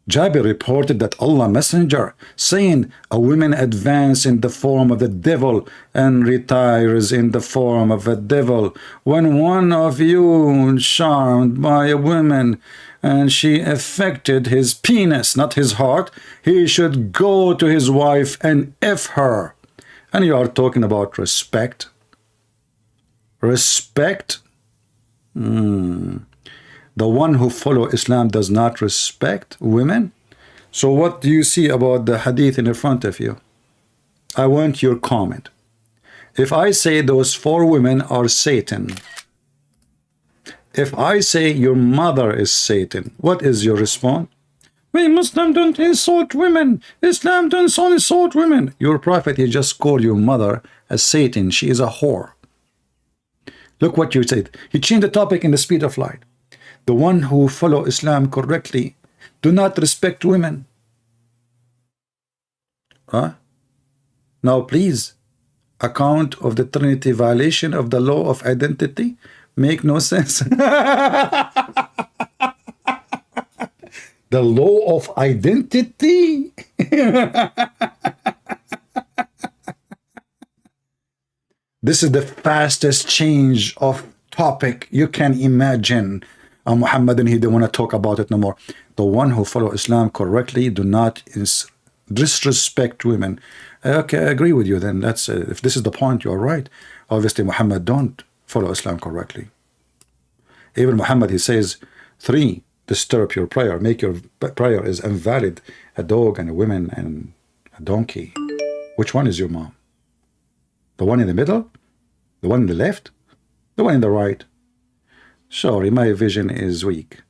Jabir reported that Allah Messenger saying a woman advances in the form of the devil and retires in the form of a devil. When one of you charmed by a woman and she affected his penis, not his heart, he should go to his wife and F her. And you are talking about respect. Respect? The one who follow Islam does not respect women. So what do you see about the hadith in front of you? I want your comment. If I say those 4 women are Satan, if I say your mother is Satan, what is your response? We Muslim don't insult women. Islam don't insult women. Your prophet, he just called your mother as Satan. She is a whore. Look what you said. He changed the topic in the speed of light. The one who follow Islam correctly do not respect women. Huh? Now please, account of the Trinity violation of the law of identity make no sense. The law of identity. This is the fastest change of topic you can imagine. Muhammad and he don't want to talk about it no more. The one who follow Islam correctly do not disrespect women. Okay, I agree with you then. That's if this is the point, you're right. Obviously, Muhammad don't follow Islam correctly. Even Muhammad, he says, 3, disturb your prayer. Make your prayer is invalid. A dog and a woman and a donkey. Which one is your mom? The one in the middle? The one in the left? The one in the right? Sorry, my vision is weak.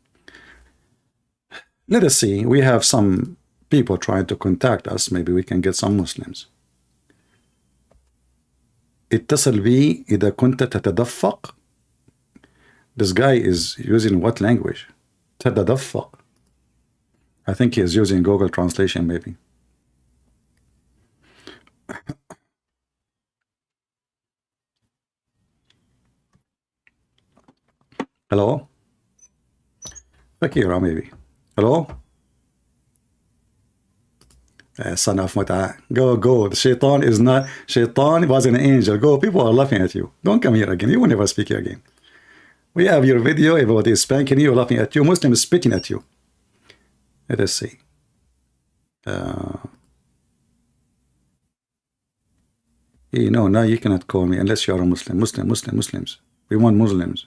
Let us see. We have some people trying to contact us. Maybe we can get some Muslims. اتصل بي إذا كنت تتدفق. This guy is using what language? تتدفق. I think he is using Google Translation maybe. Hello? Fakira maybe. Hello? Son of Mut'a. Go. The shaitan is not, shaitan was an angel. Go, people are laughing at you. Don't come here again. You will never speak here again. We have your video, everybody is spanking you, laughing at you. Muslim is spitting at you. Let us see. No, now you cannot call me unless you are a Muslim. Muslims. We want Muslims.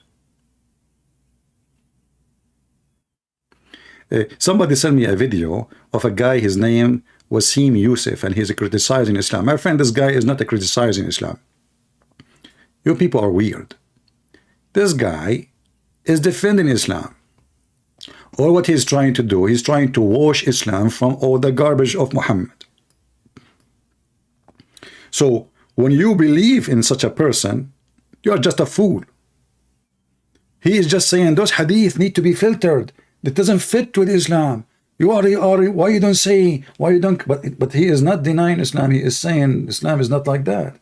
Somebody sent me a video of a guy, his name Wasim Yusuf, and he's criticizing Islam. My friend, this guy is not criticizing Islam. You people are weird. This guy is defending Islam. All what he's trying to do, he's trying to wash Islam from all the garbage of Muhammad. So when you believe in such a person, you are just a fool. He is just saying those hadith need to be filtered. That doesn't fit with Islam. You are why you don't say, why you don't, but he is not denying Islam. He is saying Islam is not like that.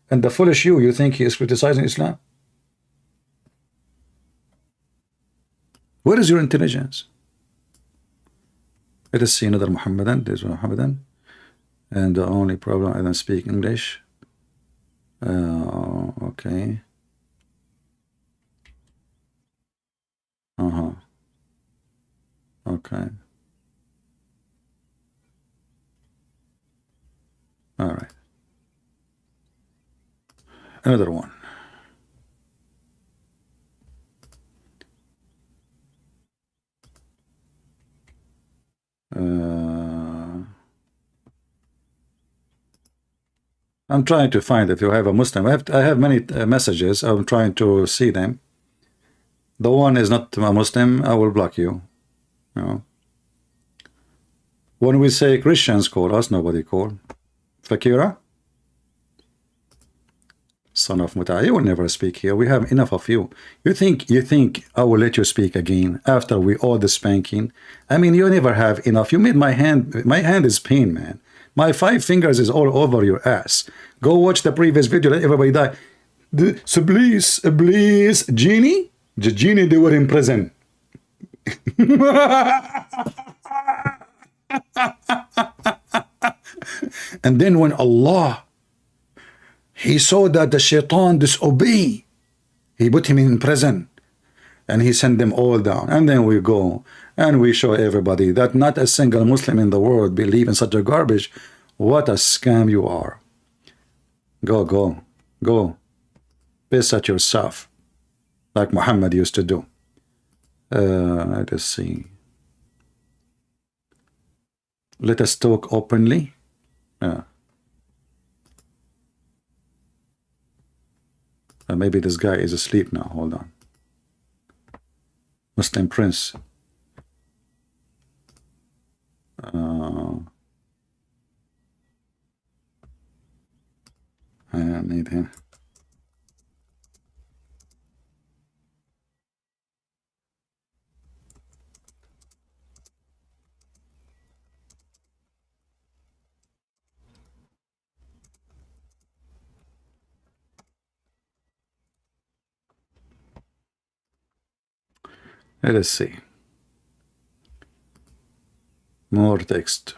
And the foolish you think he is criticizing Islam? Where is your intelligence? Let us see another Muhammadan. There's Muhammadan. And the only problem, I don't speak English. Okay. Okay. All right. Another one. I'm trying to find if you have a Muslim. I have many messages. I'm trying to see them. The one is not a Muslim, I will block you. No. When we say Christians call us, nobody call. Fakira? Son of Mut'a, you will never speak here. We have enough of you. You think I will let you speak again after we all the spanking? I mean, you never have enough. You made my hand is pain, man. My 5 fingers is all over your ass. Go watch the previous video, let everybody die. So please, Genie? The Genie, they were in prison. And then when Allah, he saw that the shaitan disobey, he put him in prison and he sent them all down. And then we go and we show everybody that not a single Muslim in the world believe in such a garbage. What a scam you are. Go piss at yourself like Muhammad used to do. Let us see. Let us talk openly. Maybe this guy is asleep now. Hold on. Muslim Prince. I need him. Let us see. More text.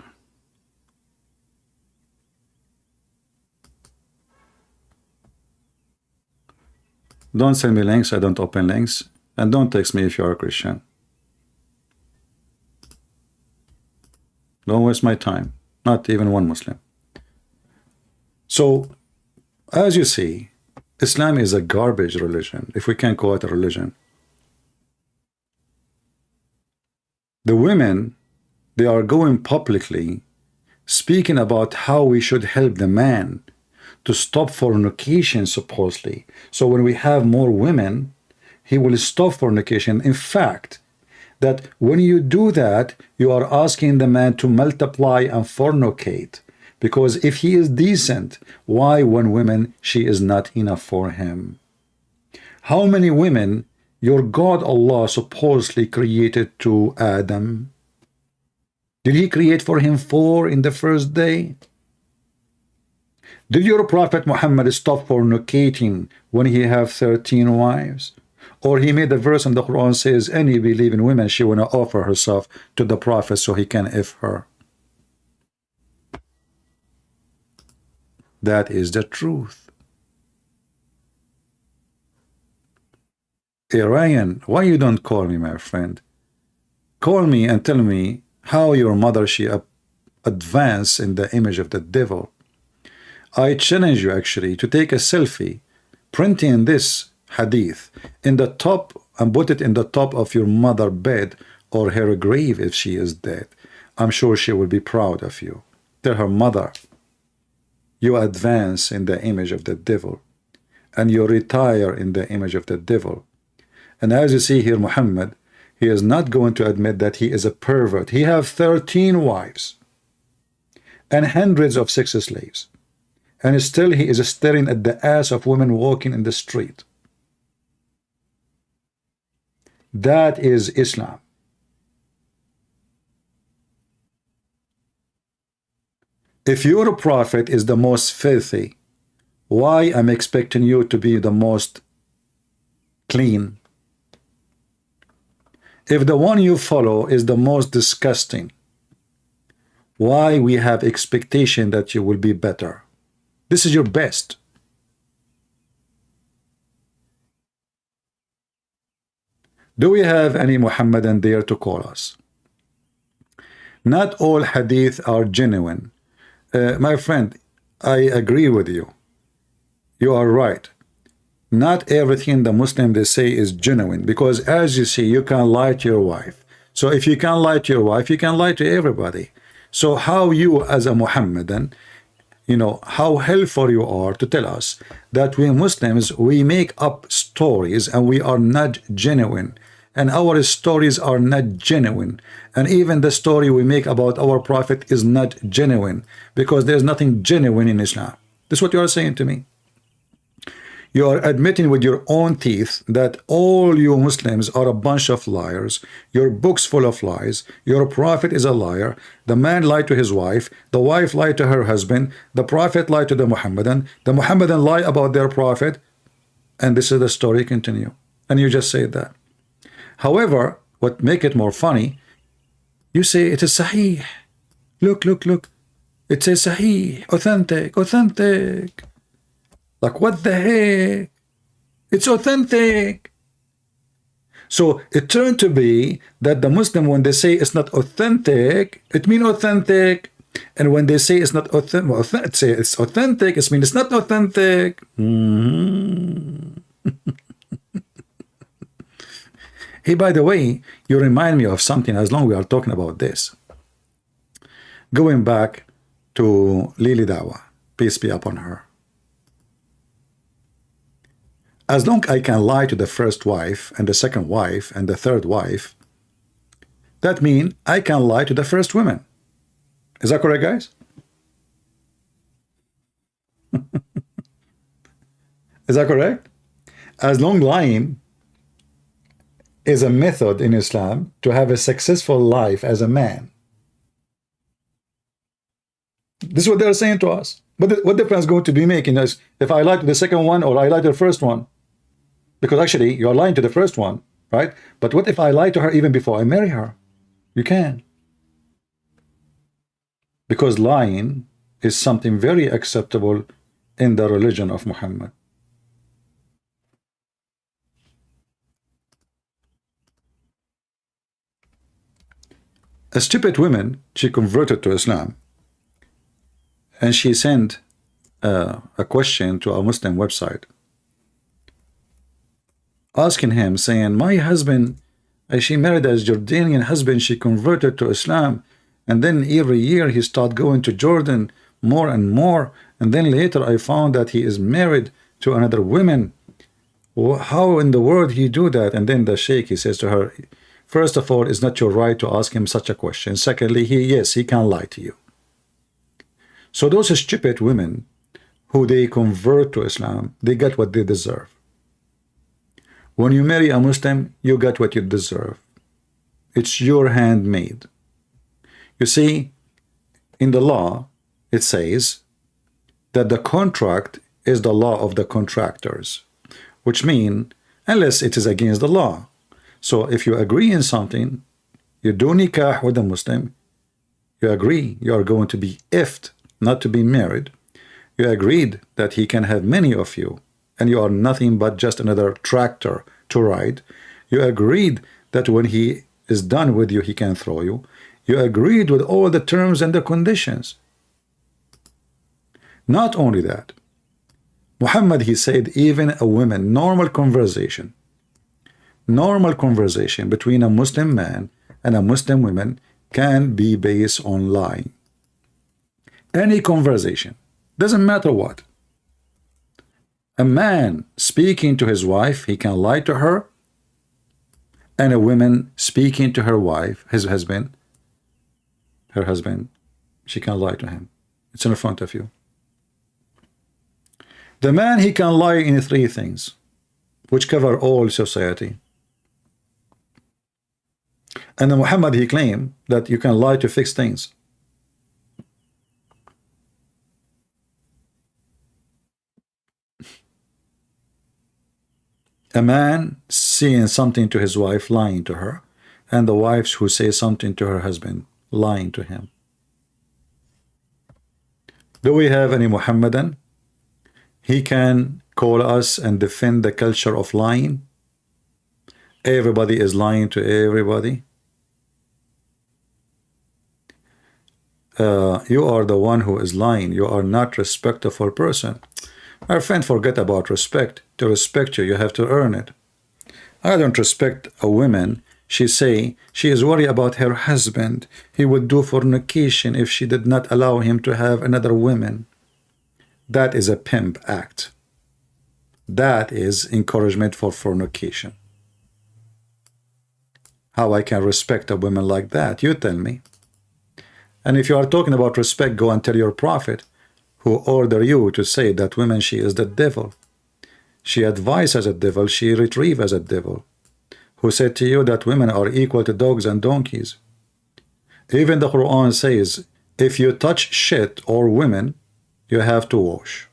Don't send me links. I don't open links. And don't text me if you are a Christian. Don't waste my time. Not even one Muslim. So, as you see, Islam is a garbage religion, if we can call it a religion. The women, they are going publicly speaking about how we should help the man to stop fornication, supposedly. So when we have more women, he will stop fornication. In fact, that when you do that, you are asking the man to multiply and fornicate. Because if he is decent, why one woman, she is not enough for him? How many women your God Allah supposedly created to Adam? Did he create for him 4 in the first day? Did your Prophet Muhammad stop fornicating when he have 13 wives? Or he made a verse in the Quran says, any believing woman, she want to offer herself to the Prophet so he can if her. That is the truth. Hey, Ryan, why you don't call me, my friend? Call me and tell me how your mother, she advanced in the image of the devil. I challenge you actually to take a selfie, printing this hadith in the top and put it in the top of your mother bed or her grave if she is dead. I'm sure she will be proud of you. Tell her, mother, you advance in the image of the devil and you retire in the image of the devil. And as you see here, Muhammad, he is not going to admit that he is a pervert. He have 13 wives and hundreds of sex slaves. And still he is staring at the ass of women walking in the street. That is Islam. If your prophet is the most filthy, why am I expecting you to be the most clean? If the one you follow is the most disgusting, why we have expectation that you will be better? This is your best. Do we have any Muhammadan there to call us? Not all hadith are genuine. My friend, I agree with you. You are right. Not everything the Muslim they say is genuine, because as you see, you can lie to your wife. So if you can lie to your wife, you can lie to everybody. So how you as a Muhammadan, you know, how helpful you are to tell us that we Muslims, we make up stories and we are not genuine. And our stories are not genuine. And even the story we make about our prophet is not genuine, because there's nothing genuine in Islam. This is what you are saying to me. You are admitting with your own teeth that all you Muslims are a bunch of liars. Your book's full of lies. Your prophet is a liar. The man lied to his wife. The wife lied to her husband. The prophet lied to the Muhammadan. The Muhammadan lie about their prophet. And this is the story continue. And you just say that. However, what make it more funny, you say it is sahih. Look, look, look. It says sahih, authentic, authentic. Like, what the heck? It's authentic. So it turned to be that the Muslim, when they say it's not authentic, it means authentic. And when they say it's not authentic, well, say it's authentic, it means it's not authentic. Hey, by the way, you remind me of something as long as we are talking about this. Going back to Lily Dawah, peace be upon her. As long as I can lie to the first wife and the second wife and the third wife, that means I can lie to the first women. Is that correct, guys? Is that correct? As long lying is a method in Islam to have a successful life as a man. This is what they're saying to us. But what difference going to be making us if I lie to the second one or I lie to the first one? Because actually, you're lying to the first one, right? But what if I lie to her even before I marry her? You can. Because lying is something very acceptable in the religion of Muhammad. A stupid woman, she converted to Islam, and she sent a question to a Muslim website, asking him, saying, my husband, she married a Jordanian husband, she converted to Islam, and then every year he started going to Jordan more and more, and then later I found that he is married to another woman. How in the world he do that? And then the sheikh, he says to her, first of all, it's not your right to ask him such a question. Secondly, yes, he can lie to you. So those stupid women who they convert to Islam, they get what they deserve. When you marry a Muslim, you get what you deserve. It's your handmade. You see, in the law, it says that the contract is the law of the contractors, which means unless it is against the law. So if you agree in something, you do nikah with a Muslim, you agree you are going to be ifed, not to be married. You agreed that he can have many of you, and you are nothing but just another tractor to ride. You agreed that when he is done with you, he can throw you. You agreed with all the terms and the conditions. Not only that, Muhammad, he said, even a woman, normal conversation between a Muslim man and a Muslim woman can be based on lying. Any conversation, doesn't matter what. A man speaking to his wife, he can lie to her, and a woman speaking to her wife, her husband, she can lie to him. It's in front of you. The man, he can lie in 3 things, which cover all society. And then Muhammad, he claimed that you can lie to fix things. A man saying something to his wife, lying to her, and the wives who say something to her husband, lying to him. Do we have any Muhammadan? He can call us and defend the culture of lying. Everybody is lying to everybody. You are the one who is lying. You are not a respectful person. Our friend, forget about respect. To respect you, you have to earn it. I don't respect a woman. She say she is worried about her husband. He would do fornication if she did not allow him to have another woman. That is a pimp act. That is encouragement for fornication. How I can respect a woman like that? You tell me. And if you are talking about respect, go and tell your prophet, who order you to say that woman, she is the devil. She advised as a devil, she retrieved as a devil. Who said to you that women are equal to dogs and donkeys. Even the Quran says, if you touch shit or women, you have to wash.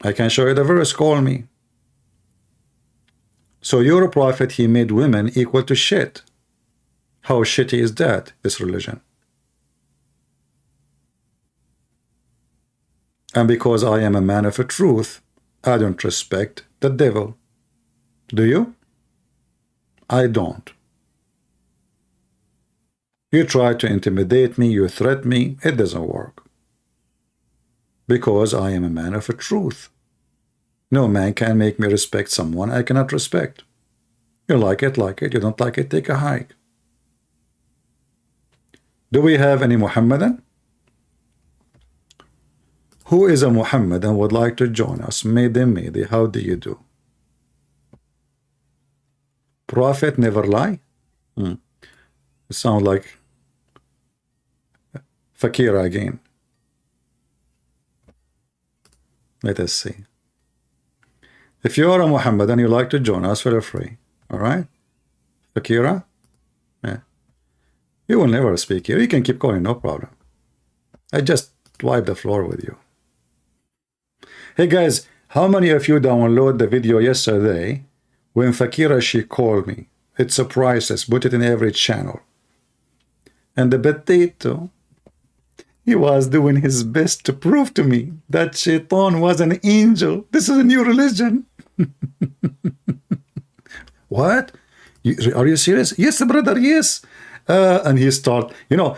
I can show you the verse, call me. So your prophet, he made women equal to shit. How shitty is that, this religion? And because I am a man of a truth, I don't respect the devil. Do you? I don't. You try to intimidate me, you threaten me, it doesn't work. Because I am a man of a truth. No man can make me respect someone I cannot respect. You like it, like it. You don't like it, take a hike. Do we have any Muhammadan? Who is a Muhammadan would like to join us? Mayday, how do you do? Prophet never lie? It sounds like Fakira again. Let us see. If you are a Muhammadan, you like to join us, feel free. All right? Fakira? Yeah. You will never speak here. You can keep calling, no problem. I just wipe the floor with you. Hey guys, how many of you downloaded the video yesterday when Fakira, she called me? It's a priceless. Put it in every channel. And the potato, he was doing his best to prove to me that Shaitan was an angel. This is a new religion. What? Are you serious? Yes, brother, yes. And he started, you know,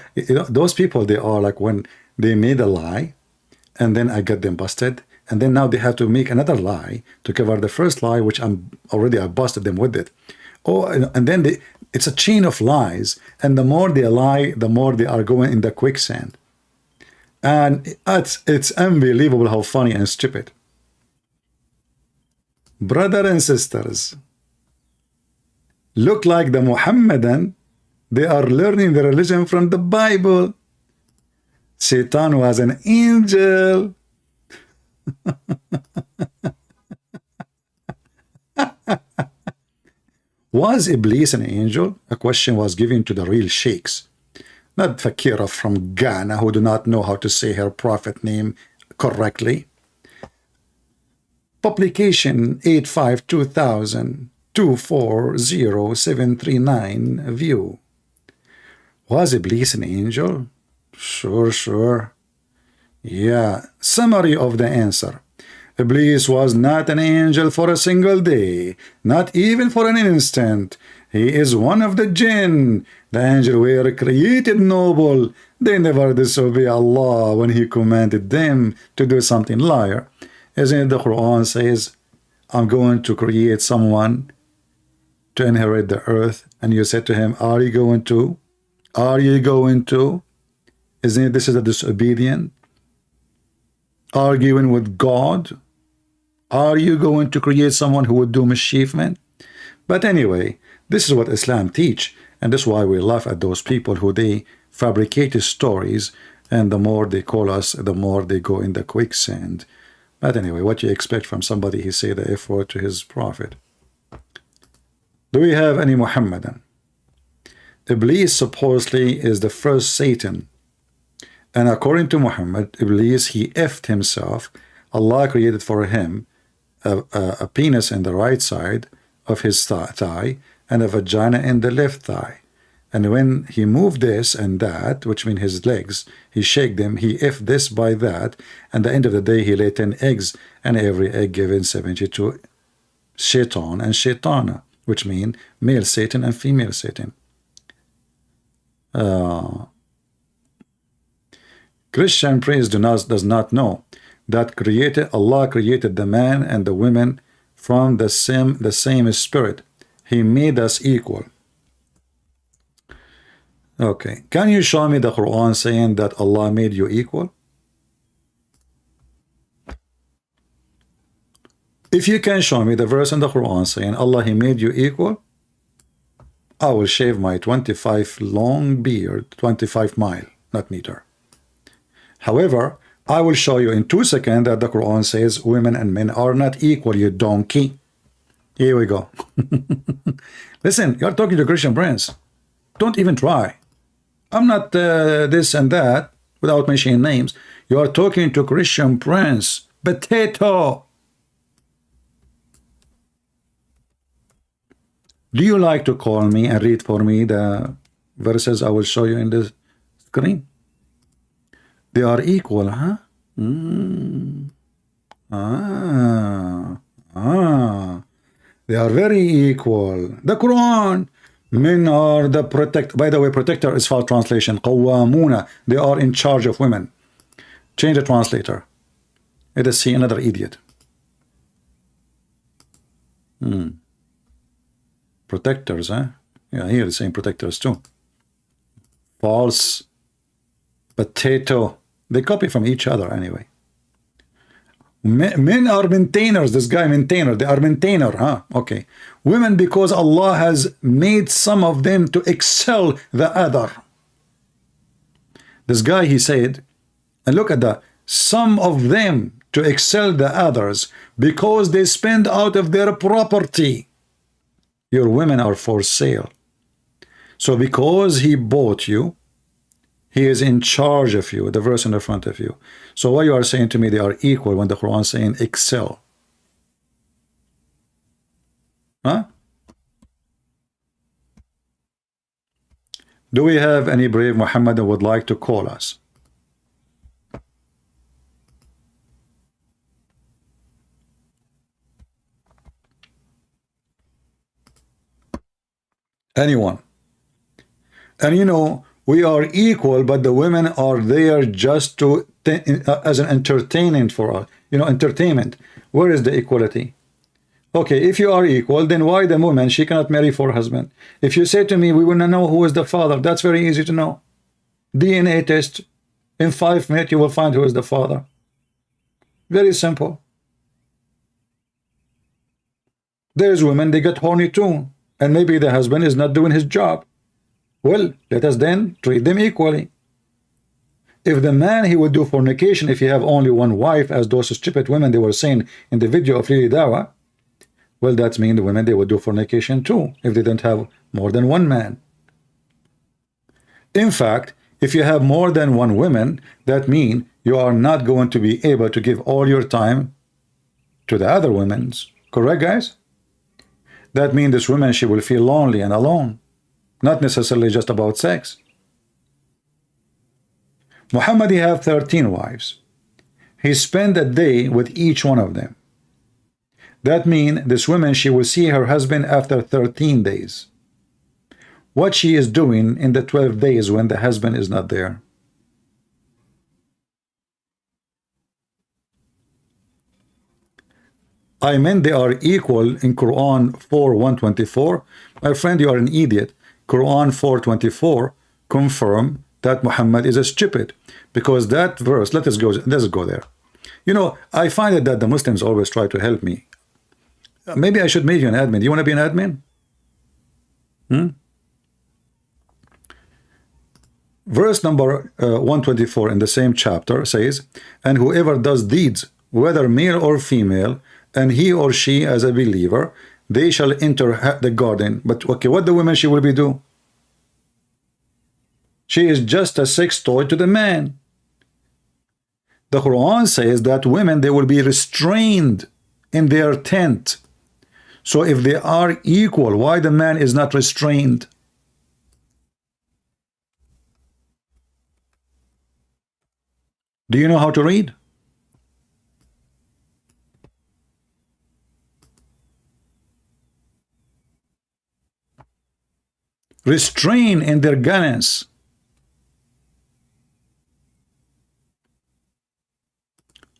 those people, they are like when they made a lie and then I get them busted. And then now they have to make another lie to cover the first lie, which I busted them with it. Oh, and then it's a chain of lies. And the more they lie, the more they are going in the quicksand. And it's unbelievable how funny and stupid. Brother and sisters, look like the Muhammadan, they are learning the religion from the Bible. Satan was an angel. Was Iblis an angel? A question was given to the real sheiks, not Fakira from Ghana who do not know how to say her prophet name correctly. Publication 85-2000-240739 view. Was Iblis an angel? Sure. Yeah. Summary of the answer. Iblis was not an angel for a single day, not even for an instant. He is one of the jinn. The angels were created noble. They never disobey Allah when He commanded them to do something liar. Isn't it the Quran says, I'm going to create someone to inherit the earth, and you said to him, are you going to? Are you going to? Isn't it this is a disobedient? Arguing with God? Are you going to create someone who would do mischievement? But anyway, this is what Islam teach, and this is why we laugh at those people who they fabricate stories, and the more they call us, the more they go in the quicksand. But anyway, what you expect from somebody he say the F word to his prophet? Do we have any Muhammadan? Iblis supposedly is the first Satan. And according to Muhammad, Iblis, he effed himself. Allah created for him a penis in the right side of his thigh and a vagina in the left thigh. And when he moved this and that, which means his legs, he shake them, he effed this by that, and at the end of the day, he laid 10 eggs, and every egg given 72 shaitan and shaitana, which mean male Satan and female Satan. Christian priest does not know that Allah created the man and the women from the same spirit. He made us equal. Okay, can you show me the Quran saying that Allah made you equal? If you can show me the verse in the Quran saying Allah, He made you equal, I will shave my 25 long beard, 25 mile, not meter. However, I will show you in 2 seconds that the Quran says women and men are not equal, you donkey. Here we go. Listen, you're talking to Christian friends. Don't even try. I'm not this and that without mentioning names. You are talking to Christian prince. Potato. Do you like to call me and read for me the verses I will show you in the screen? They are equal, huh? They are very equal. The Quran, men are the protect. By the way, protector is false translation. Qawwamuna. They are in charge of women. Change the translator. Let us see another idiot. Protectors, huh? Yeah, here the same protectors too. False. Potato. They copy from each other anyway. Men are maintainers. This guy maintainer. They are maintainer, huh? Okay. Women, because Allah has made some of them to excel the other. This guy, he said, and look at that, some of them to excel the others because they spend out of their property. Your women are for sale. So because he bought you, he is in charge of you, the verse in the front of you. So why you are saying to me they are equal when the Quran is saying excel? Huh? Do we have any brave Muhammad that would like to call us? Anyone? And you know, we are equal, but the women are there just to as an entertainment for us. You know, entertainment. Where is the equality? Okay, if you are equal, then why the woman, she cannot marry for husband? If you say to me, we want to know who is the father, that's very easy to know. DNA test. In 5 minutes, you will find who is the father. Very simple. There's women, they get horny too. And maybe the husband is not doing his job. Well, let us then treat them equally. If the man, he would do fornication if he have only one wife, as those stupid women they were saying in the video of Lily Dawah, well, that means the women, they would do fornication too if they don't have more than one man. In fact, if you have more than one woman, that means you are not going to be able to give all your time to the other women's. Correct, guys? That means this woman, she will feel lonely and alone. Not necessarily just about sex. Muhammad, he have 13 wives. He spent a day with each one of them. That means this woman, she will see her husband after 13 days. What she is doing in the 12 days when the husband is not there? I meant they are equal in Quran 4:124. My friend, you are an idiot. Quran 4:24 confirm that Muhammad is a stupid, because that verse, let's go there. You know, I find it that the Muslims always try to help me. Maybe I should make you an admin. Do you want to be an admin? Verse number 124 in the same chapter says, and whoever does deeds, whether male or female, and he or she as a believer, they shall enter the garden. But okay, what the woman she will be do? She is just a sex toy to the man. The Quran says that women, they will be restrained in their tent. So if they are equal, why the man is not restrained? Do you know how to read? Restrain in their guidance.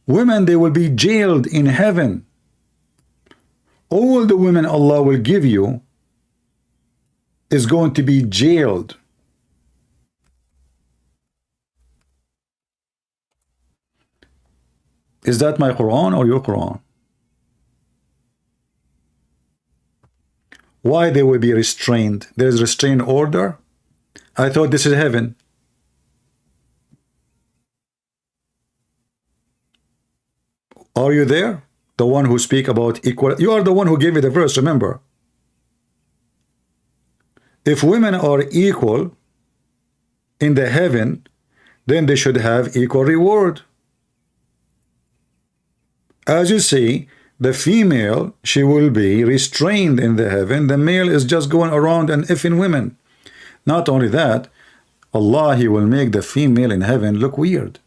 Women, they will be jailed in heaven. All the women Allah will give you is going to be jailed. Is that my Quran or your Quran? Why they will be restrained? There is restraint order. I thought this is heaven. Are you there? The one who speak about equal. You are the one who gave me the verse, remember. If women are equal in the heaven, then they should have equal reward. As you see, the female, she will be restrained in the heaven. The male is just going around and effing women. Not only that, Allah, he will make the female in heaven look weird.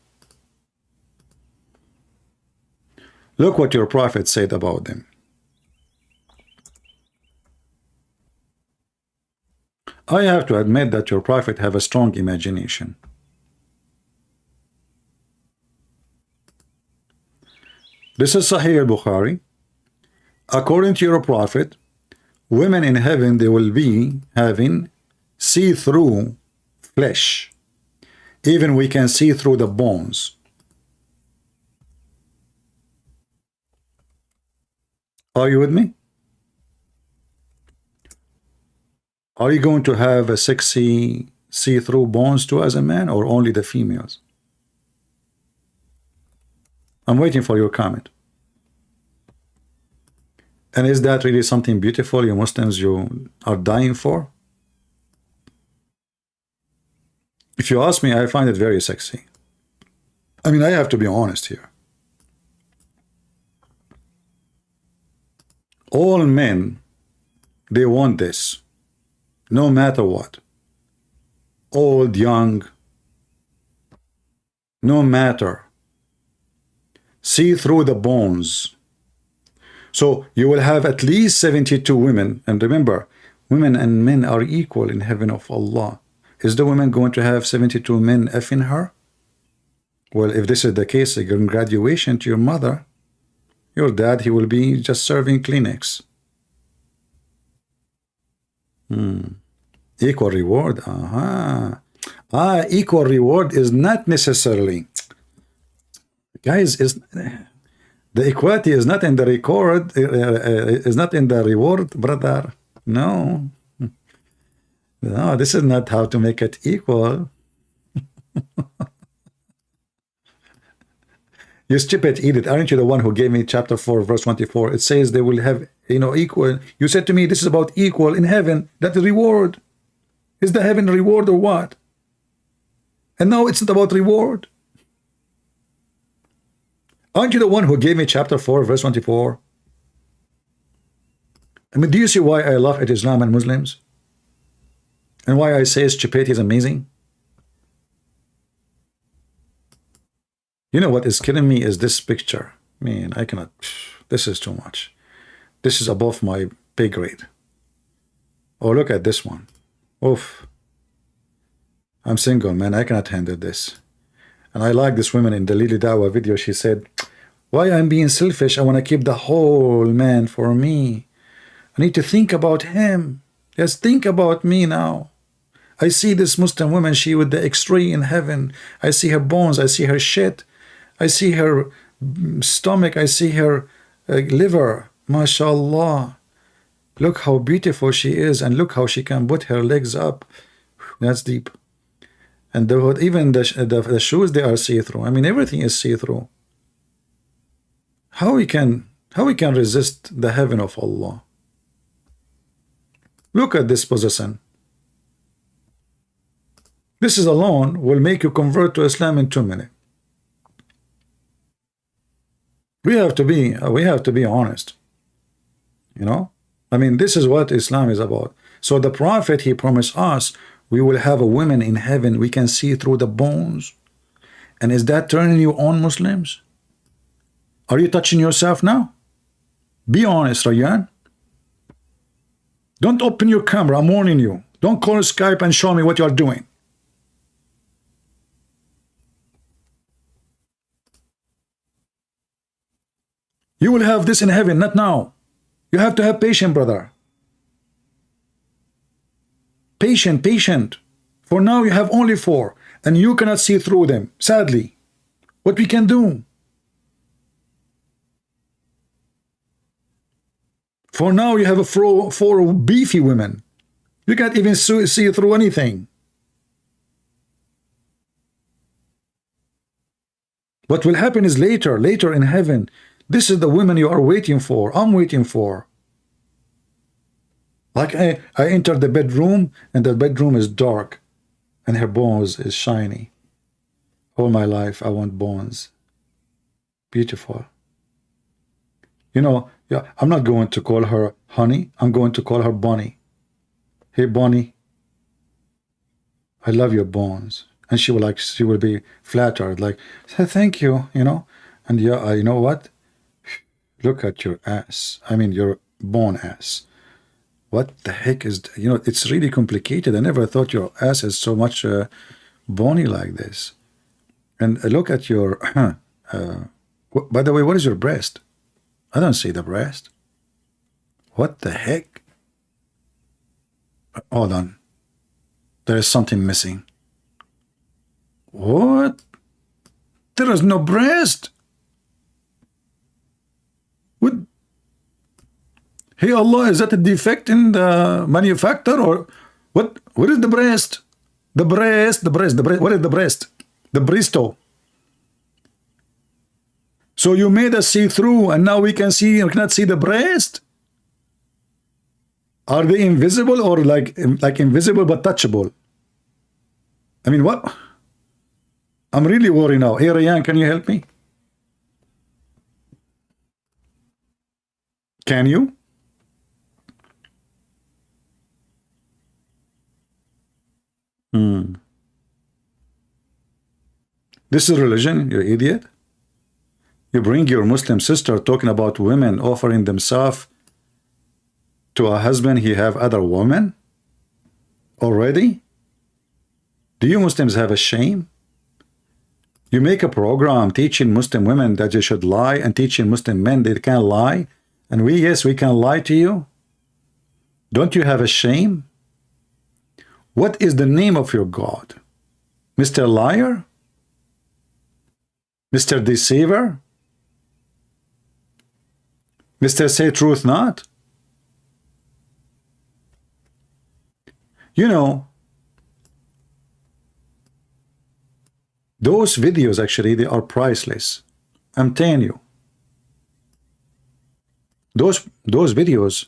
Look what your prophet said about them. I have to admit that your prophet have a strong imagination. This is Sahih al-Bukhari. According to your prophet, women in heaven, they will be having see-through flesh. Even we can see through the bones. Are you with me? Are you going to have a sexy see-through bones too as a man, or only the females? I'm waiting for your comment. And is that really something beautiful, you Muslims, you are dying for? If you ask me, I find it very sexy. I mean, I have to be honest here. All men, they want this, no matter what. Old, young, no matter. See through the bones. So you will have at least 72 women. And remember, women and men are equal in heaven of Allah. Is the woman going to have 72 men effing her? Well, if this is the case, a graduation to your mother. Your dad, he will be just serving Kleenex. Equal reward. Equal reward is not necessarily. Guys, the equality is not in the record, is not in the reward, brother. No. No, this is not how to make it equal. You stupid idiot, aren't you the one who gave me chapter 4, verse 24? It says they will have, equal. You said to me, this is about equal in heaven. That is reward. Is the heaven reward or what? And now it's not about reward. Aren't you the one who gave me chapter 4, verse 24? I mean, do you see why I laugh at Islam and Muslims? And why I say stupidity is amazing? You know what is killing me is this picture. Man, I cannot. This is too much. This is above my pay grade. Oh, look at this one. Oof. I'm single, man. I cannot handle this. And I like this woman in the Lily Dawah video. She said, why I'm being selfish? I want to keep the whole man for me. I need to think about him. Yes, think about me now. I see this Muslim woman, she with the X-ray in heaven. I see her bones. I see her shit. I see her stomach. I see her liver. MashaAllah. Look how beautiful she is. And look how she can put her legs up. That's deep. And even the shoes, they are see-through. I mean, everything is see-through. How we can resist the heaven of Allah? Look at this position. This is alone will make you convert to Islam in 2 minutes. We have to be honest. I mean, this is what Islam is about. So the Prophet, he promised us, we will have a woman in heaven. We can see through the bones. And is that turning you on, Muslims? Are you touching yourself now? Be honest, Rayyan. Don't open your camera. I'm warning you. Don't call Skype and show me what you're doing. You will have this in heaven, not now. You have to have patience, brother. Patient. For now, you have only 4, and you cannot see through them, sadly. What we can do? For now, you have 4 beefy women. You can't even see through anything. What will happen is later in heaven. This is the women you are waiting for. I'm waiting for. Like I entered the bedroom, and the bedroom is dark, and her bones is shiny. All my life, I want bones. Beautiful. Yeah, I'm not going to call her honey. I'm going to call her Bonnie. Hey, Bonnie, I love your bones. And she will be flattered, like, thank you, And yeah, you know what? Look at your ass. I mean, your bone ass. What the heck is, it's really complicated. I never thought your ass is so much bony like this. And look at your, by the way, what is your breast? I don't see the breast. What the heck? Hold on. There is something missing. What? There is no breast. What? Hey Allah, is that a defect in the manufacturer or what? What is the breast? The breast. What is the breast? The breasto. So you made us see through, and now we cannot see the breast. Are they invisible or like invisible but touchable? I mean, what? I'm really worried now. Hey, Ryan, can you help me? Can you? This is religion, you idiot. You bring your Muslim sister talking about women offering themselves to a husband he have other women already? Do you Muslims have a shame? You make a program teaching Muslim women that they should lie and teaching Muslim men they can't lie, and yes, we can lie to you. Don't you have a shame? What is the name of your God? Mr. Liar? Mr. Deceiver? Mr. Say Truth Not? You know, those videos actually, they are priceless. I'm telling you. Those videos,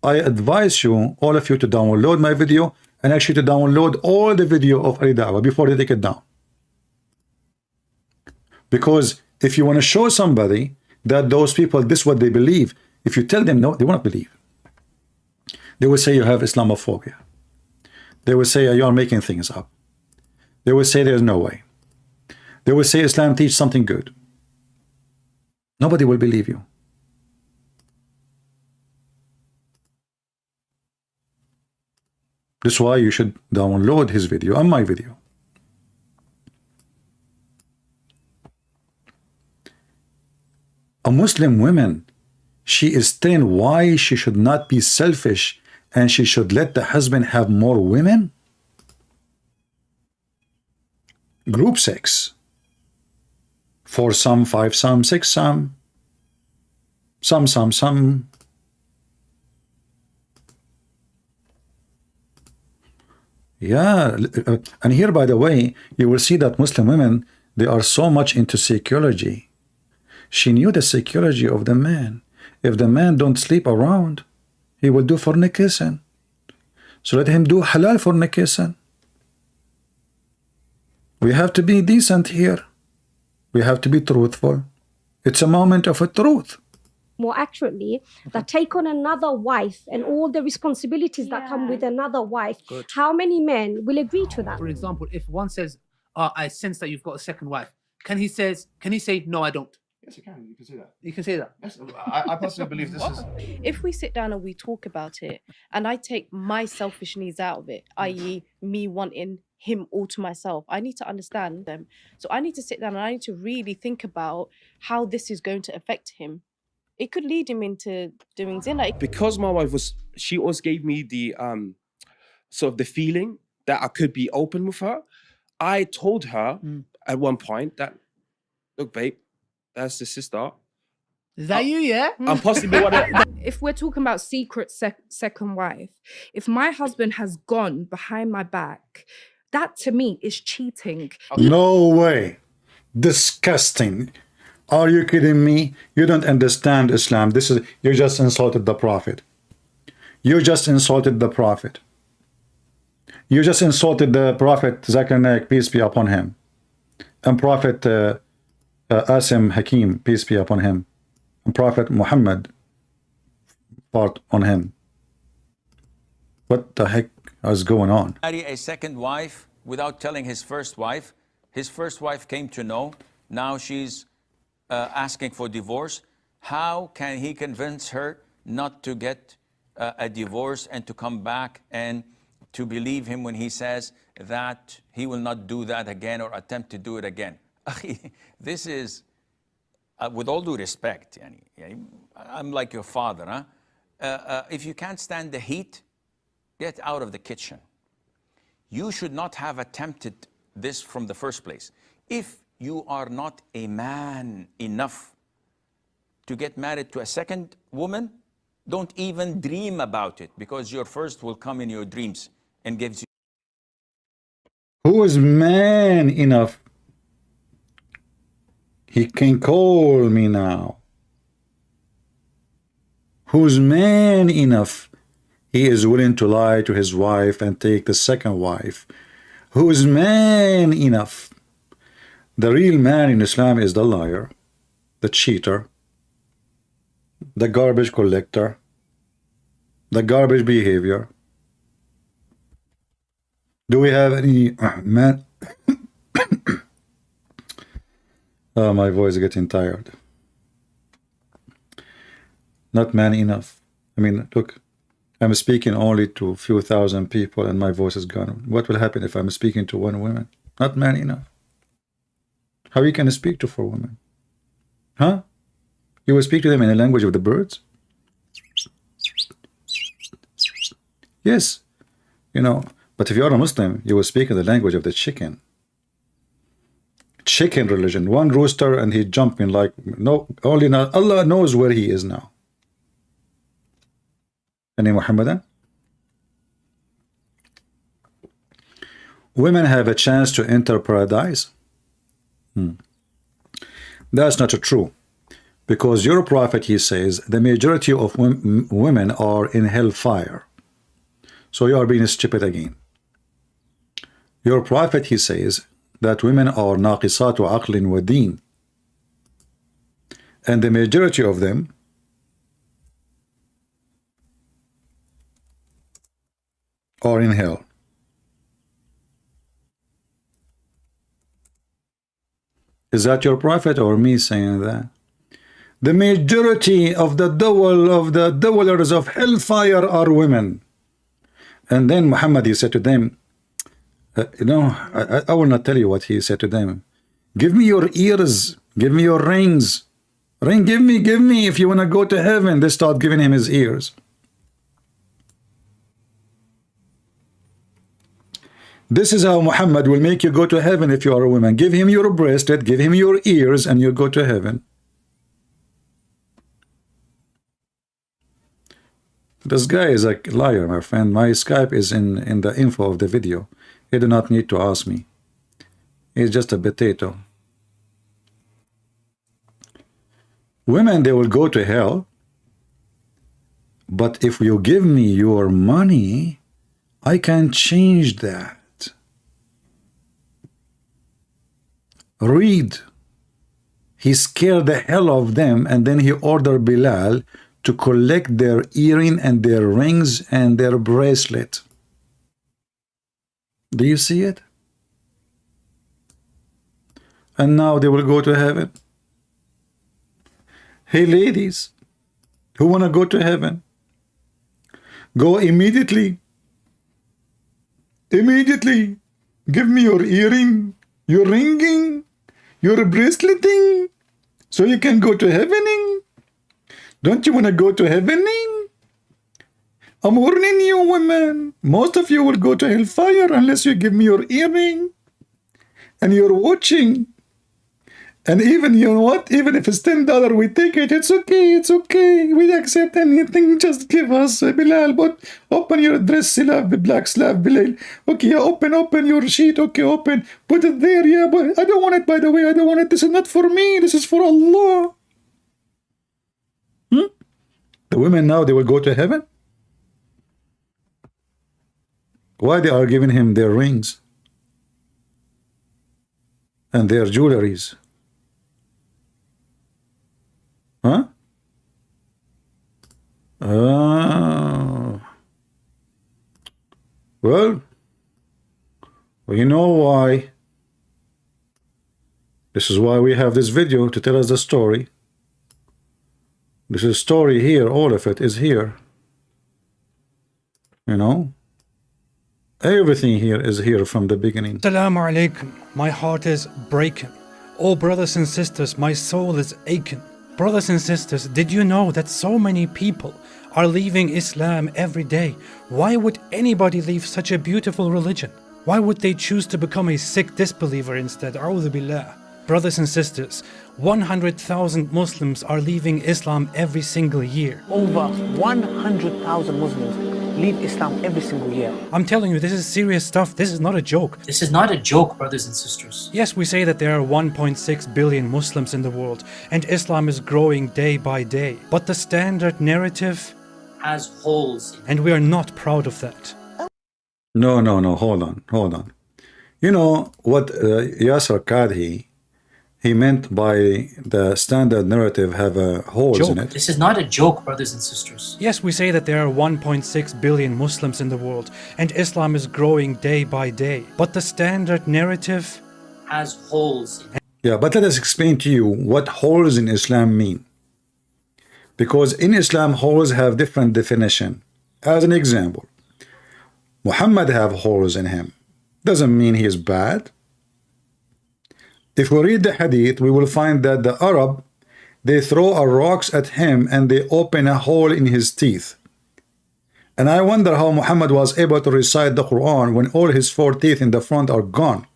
I advise you, all of you, to download my video and actually to download all the video of Ali Dawah before they take it down. Because if you want to show somebody that those people, this is what they believe, if you tell them no, they won't believe. They will say you have Islamophobia. They will say you are making things up. They will say there's no way. They will say Islam teaches something good. Nobody will believe you. That's why you should download his video and my video. A Muslim woman, she is telling why she should not be selfish and she should let the husband have more women? Group sex. 4 some, 5 some, 6 some. Some. Yeah, and here, by the way, you will see that Muslim women, they are so much into psychology. She knew the psychology of the man. If the man don't sleep around, he will do fornication. So let him do halal fornication. We have to be decent here. We have to be truthful. It's a moment of a truth. More accurately, that take on another wife and all the responsibilities that come with another wife. Good. How many men will agree to that? For example, if one says, I sense that you've got a second wife, can he say, no, I don't? Yes, you can. You can say that. You can say that. Yes, I personally believe this is. If we sit down and we talk about it, and I take my selfish needs out of it, i.e., me wanting him all to myself, I need to understand them. So I need to sit down and I need to really think about how this is going to affect him. It could lead him into doing zina. Because my wife she always gave me the sort of the feeling that I could be open with her. I told her at one point that, look, babe, that's the sister. Is that you, yeah? I'm possibly one of... If we're talking about secret second wife, if my husband has gone behind my back, that to me is cheating. No way. Disgusting. Are you kidding me? You don't understand Islam. You just insulted the Prophet. You just insulted the Prophet. You just insulted the Prophet Zakaria, peace be upon him. And Prophet Asim Hakim, peace be upon him. And Prophet Muhammad, part on him. What the heck is going on? Marry a second wife without telling his first wife. His first wife came to know. Now she's asking for divorce. How can he convince her not to get a divorce and to come back and to believe him when he says that he will not do that again or attempt to do it again? This is, with all due respect, I'm like your father. Huh? If you can't stand the heat, get out of the kitchen. You should not have attempted this from the first place. If you are not a man enough to get married to a second woman, don't even dream about it, because your first will come in your dreams and gives you. Who is man enough? He can call me now. Who's man enough? He is willing to lie to his wife and take the second wife. Who is man enough? The real man in Islam is the liar, the cheater, the garbage collector, the garbage behavior. Do we have any man? Oh, my voice is getting tired. Not man enough. I mean, look, I'm speaking only to a few thousand people and my voice is gone. What will happen if I'm speaking to one woman? Not man enough. How you can speak to 4 women? Huh? You will speak to them in the language of the birds? Yes. You know, but if you are a Muslim, you will speak in the language of the chicken. Chicken religion. One rooster and he jumping like, no, only not, Allah knows where he is now. Any Muhammadan? Women have a chance to enter paradise? That's not true. Because your prophet, he says, the majority of women are in hellfire. So you are being stupid again. Your prophet, he says, that women are naqisatu aqlin wa deen. And the majority of them are in hell. Is that your prophet or me saying that? The majority of the dwellers of hellfire are women. And then Muhammad, he said to them, you know, I will not tell you what he said to them. Give me your ears, give me your rings. Ring, give me if you want to go to heaven. They start giving him his ears. This is how Muhammad will make you go to heaven if you are a woman. Give him your bracelet, give him your ears, and you go to heaven. This guy is a liar, my friend. My Skype is in the info of the video. He do not need to ask me. He's just a potato. Women, they will go to hell. But if you give me your money, I can change that. Read. He scared the hell of them, and then he ordered Bilal to collect their earring and their rings and their bracelet. Do you see it? And now they will go to heaven. Hey ladies, who want to go to heaven? Go immediately. Immediately. Give me your earring, your ringing, your braceleting, so you can go to heavening. Don't you want to go to heavening? I'm warning you, women. Most of you will go to hellfire unless you give me your earring and your watching. And even, you know what? Even if it's $10, we take it. It's okay. It's okay. We accept anything. Just give us, Bilal. But open your dress, slave, black slave, Bilal. Okay, yeah, open your sheet. Okay, open. Put it there. Yeah, but I don't want it, by the way. I don't want it. This is not for me. This is for Allah. The women now, they will go to heaven? Why they are giving him their rings and their jewelries? Huh? Well, you know why. This is why we have this video, to tell us the story. This is story here, all of it is here. You know? Everything here is here from the beginning. Assalamu alaikum. My heart is breaking. Oh, brothers and sisters, my soul is aching. Brothers and sisters, did you know that so many people are leaving Islam every day. Why would anybody leave such a beautiful religion? Why would they choose to become a Sikh disbeliever instead? A'udhu billah. Brothers and sisters, 100,000 Muslims are leaving Islam every single year. Over 100,000 Muslims leave Islam every single year. I'm telling you, this is serious stuff. This is not a joke. This is not a joke, brothers and sisters. Yes, we say that there are 1.6 billion Muslims in the world, and Islam is growing day by day. But the standard narrative has holes. And we are not proud of that. No, hold on. You know what Yasser Qadhi, he meant by the standard narrative have holes in it. This is not a joke, brothers and sisters. Yes, we say that there are 1.6 billion Muslims in the world, and Islam is growing day by day. But the standard narrative has holes. Yeah, but let us explain to you what holes in Islam mean. Because in Islam, holes have different definition. As an example, Muhammad have holes in him. Doesn't mean he is bad. If we read the hadith, we will find that the Arab, they throw rocks at him and they open a hole in his teeth. And I wonder how Muhammad was able to recite the Quran when all his 4 teeth in the front are gone.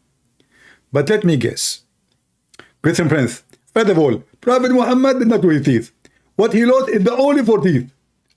But let me guess. Christian Prince, first of all, Prophet Muhammad did not lose teeth. What he lost is the only 4 teeth.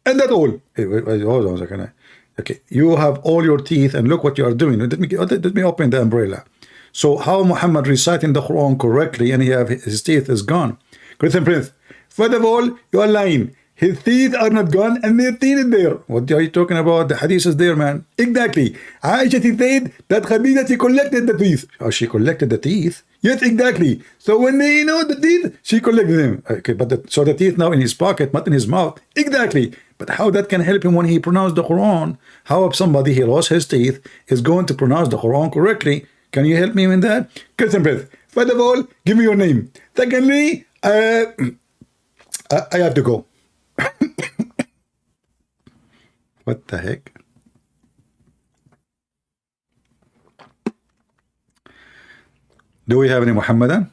And that's all. Hey, wait, hold on a second. Okay, you have all your teeth and look what you are doing. Let me open the umbrella. So how Muhammad reciting the Quran correctly and his teeth is gone? Christian Prince, first of all, you are lying. His teeth are not gone and their teeth is there. What are you talking about? The hadith is there, man. Exactly. Aisha said that Khadija, she collected the teeth. Oh, she collected the teeth? Yes, exactly. So when they know the teeth, she collected them. Okay, but so the teeth now in his pocket, not in his mouth. Exactly. But how that can help him when he pronounced the Quran? How if somebody he lost his teeth is going to pronounce the Quran correctly? Can you help me with that? Christian Prince, first of all, give me your name. Secondly, I have to go. What the heck? Do we have any Muhammadan?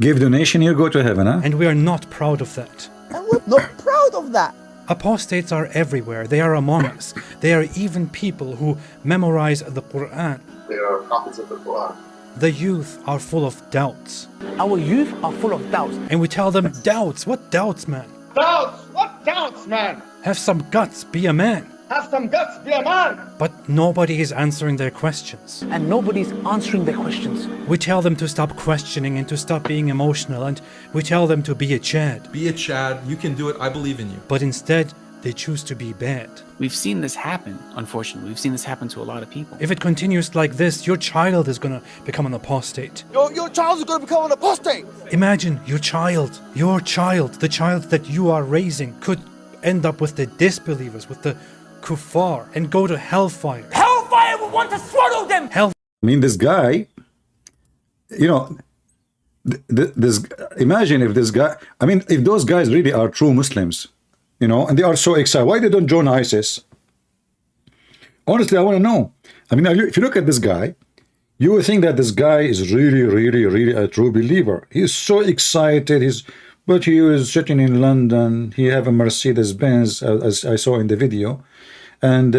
Give donation, you go to heaven, huh? And we are not proud of that. And we're not proud of that. Apostates are everywhere. They are among us. There are even people who memorize the Quran. There are copies of the Quran. The youth are full of doubts. Our youth are full of doubts. And we tell them, doubts? What doubts, man? Doubts? What doubts, man? Have some guts, be a man. Have some guts, be a man. But nobody is answering their questions. And nobody's answering their questions. We tell them to stop questioning and to stop being emotional, and we tell them to be a Chad. Be a Chad, you can do it, I believe in you. But instead, they choose to be bad. We've seen this happen, unfortunately. We've seen this happen to a lot of people. If it continues like this, your child is going to become an apostate. Your child is going to become an apostate. Imagine your child, the child that you are raising could end up with the disbelievers, with the kuffar, and go to hellfire. Hellfire will want to swallow them! I mean, this guy, you know, imagine if this guy, I mean, if those guys really are true Muslims, you know, and they are so excited, why they don't join ISIS? Honestly, I want to know. I mean, if you look at this guy, you would think that this guy is really a true believer. He's so excited. But he was sitting in London. He have a Mercedes Benz, as I saw in the video, and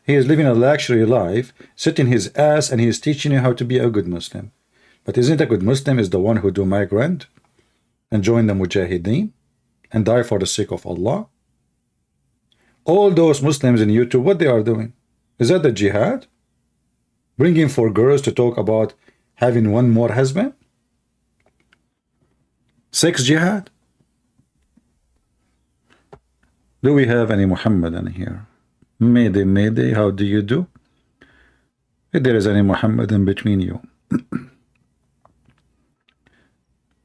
he is living a luxury life, sitting his ass, and he is teaching you how to be a good Muslim. But isn't a good Muslim is the one who do migrant and join the Mujahideen and die for the sake of Allah? All those Muslims in YouTube, what they are doing? Is that the jihad? Bringing 4 girls to talk about having 1 more husband? Sex jihad? Do we have any Muhammadan here? Mayday, how do you do? If there is any Muhammadan between you.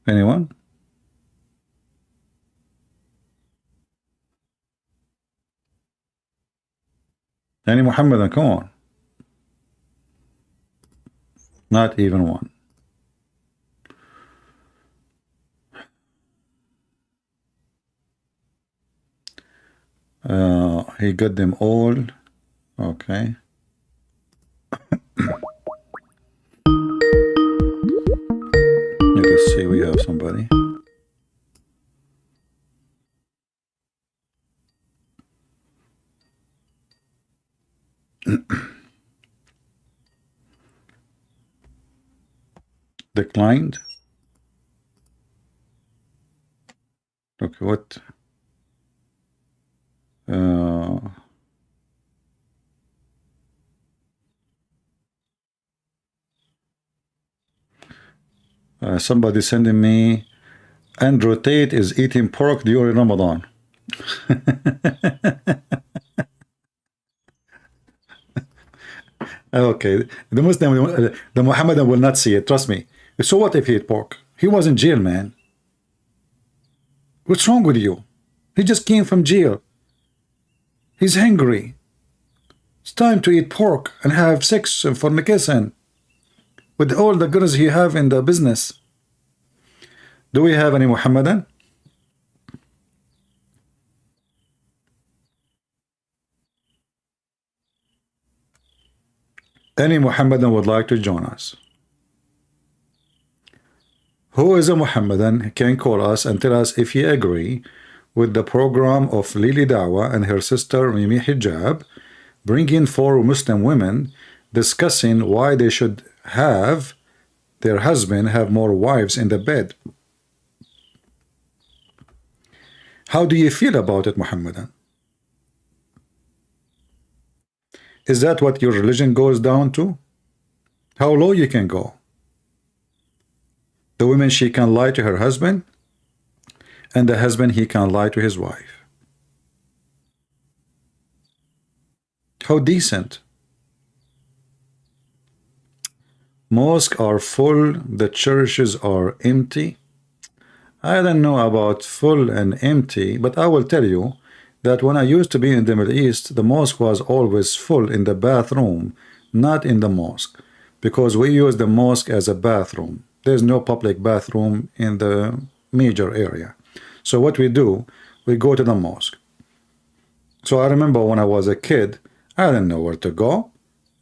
Anyone? Any Muhammadan, come on. Not even one. He got them all. Okay. Let us see, we have somebody. Declined. Okay, what? Somebody sending me, Andrew Tate is eating pork during Ramadan. Okay, the Muslim, the Muhammadan will not see it, trust me. So what if he ate pork? He was in jail, man. What's wrong with you? He just came from jail. He's hungry. It's time to eat pork and have sex and fornication with all the girls he have in the business. Do we have any Muhammadan? Any Muhammadan would like to join us? Who is a Muhammadan can call us and tell us if he agree with the program of Lili Dawah and her sister Mimi Hijab, bringing 4 Muslim women discussing why they should have their husband have more wives in the bed. How do you feel about it, Muhammadan? Is that what your religion goes down to? How low you can go? The woman, she can lie to her husband, and the husband, he can lie to his wife. How decent. Mosques are full, the churches are empty. I don't know about full and empty, but I will tell you that when I used to be in the Middle East, the mosque was always full in the bathroom, not in the mosque, because we use the mosque as a bathroom. There's no public bathroom in the major area. So what we do, we go to the mosque. So I remember when I was a kid, I didn't know where to go.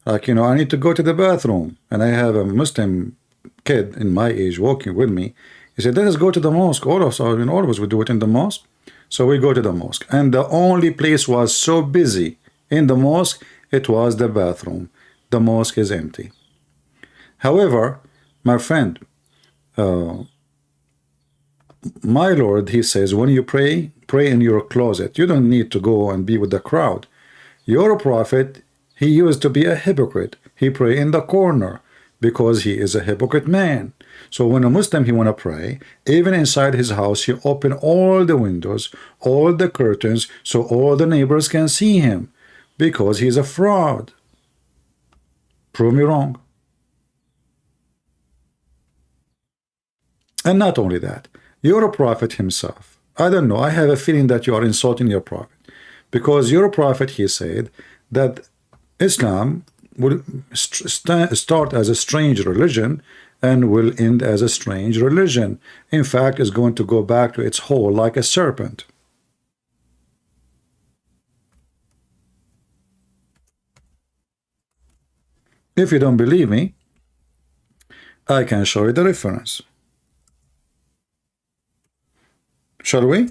Like, you know, I need to go to the bathroom. And I have a Muslim kid in my age walking with me. He said, let us go to the mosque. All of us would do it in the mosque. So we go to the mosque. And the only place was so busy in the mosque, it was the bathroom. The mosque is empty. However, my friend, my Lord, he says, when you pray, pray in your closet. You don't need to go and be with the crowd. Your prophet, he used to be a hypocrite. He pray in the corner because he is a hypocrite man. So when a Muslim, he want to pray, even inside his house, he open all the windows, all the curtains, so all the neighbors can see him, because he's a fraud. Prove me wrong. And not only that, your prophet himself, I don't know, I have a feeling that you are insulting your prophet, because your prophet, he said that Islam will start as a strange religion and will end as a strange religion. In fact, it's going to go back to its hole like a serpent. If you don't believe me, I can show you the reference. Shall we?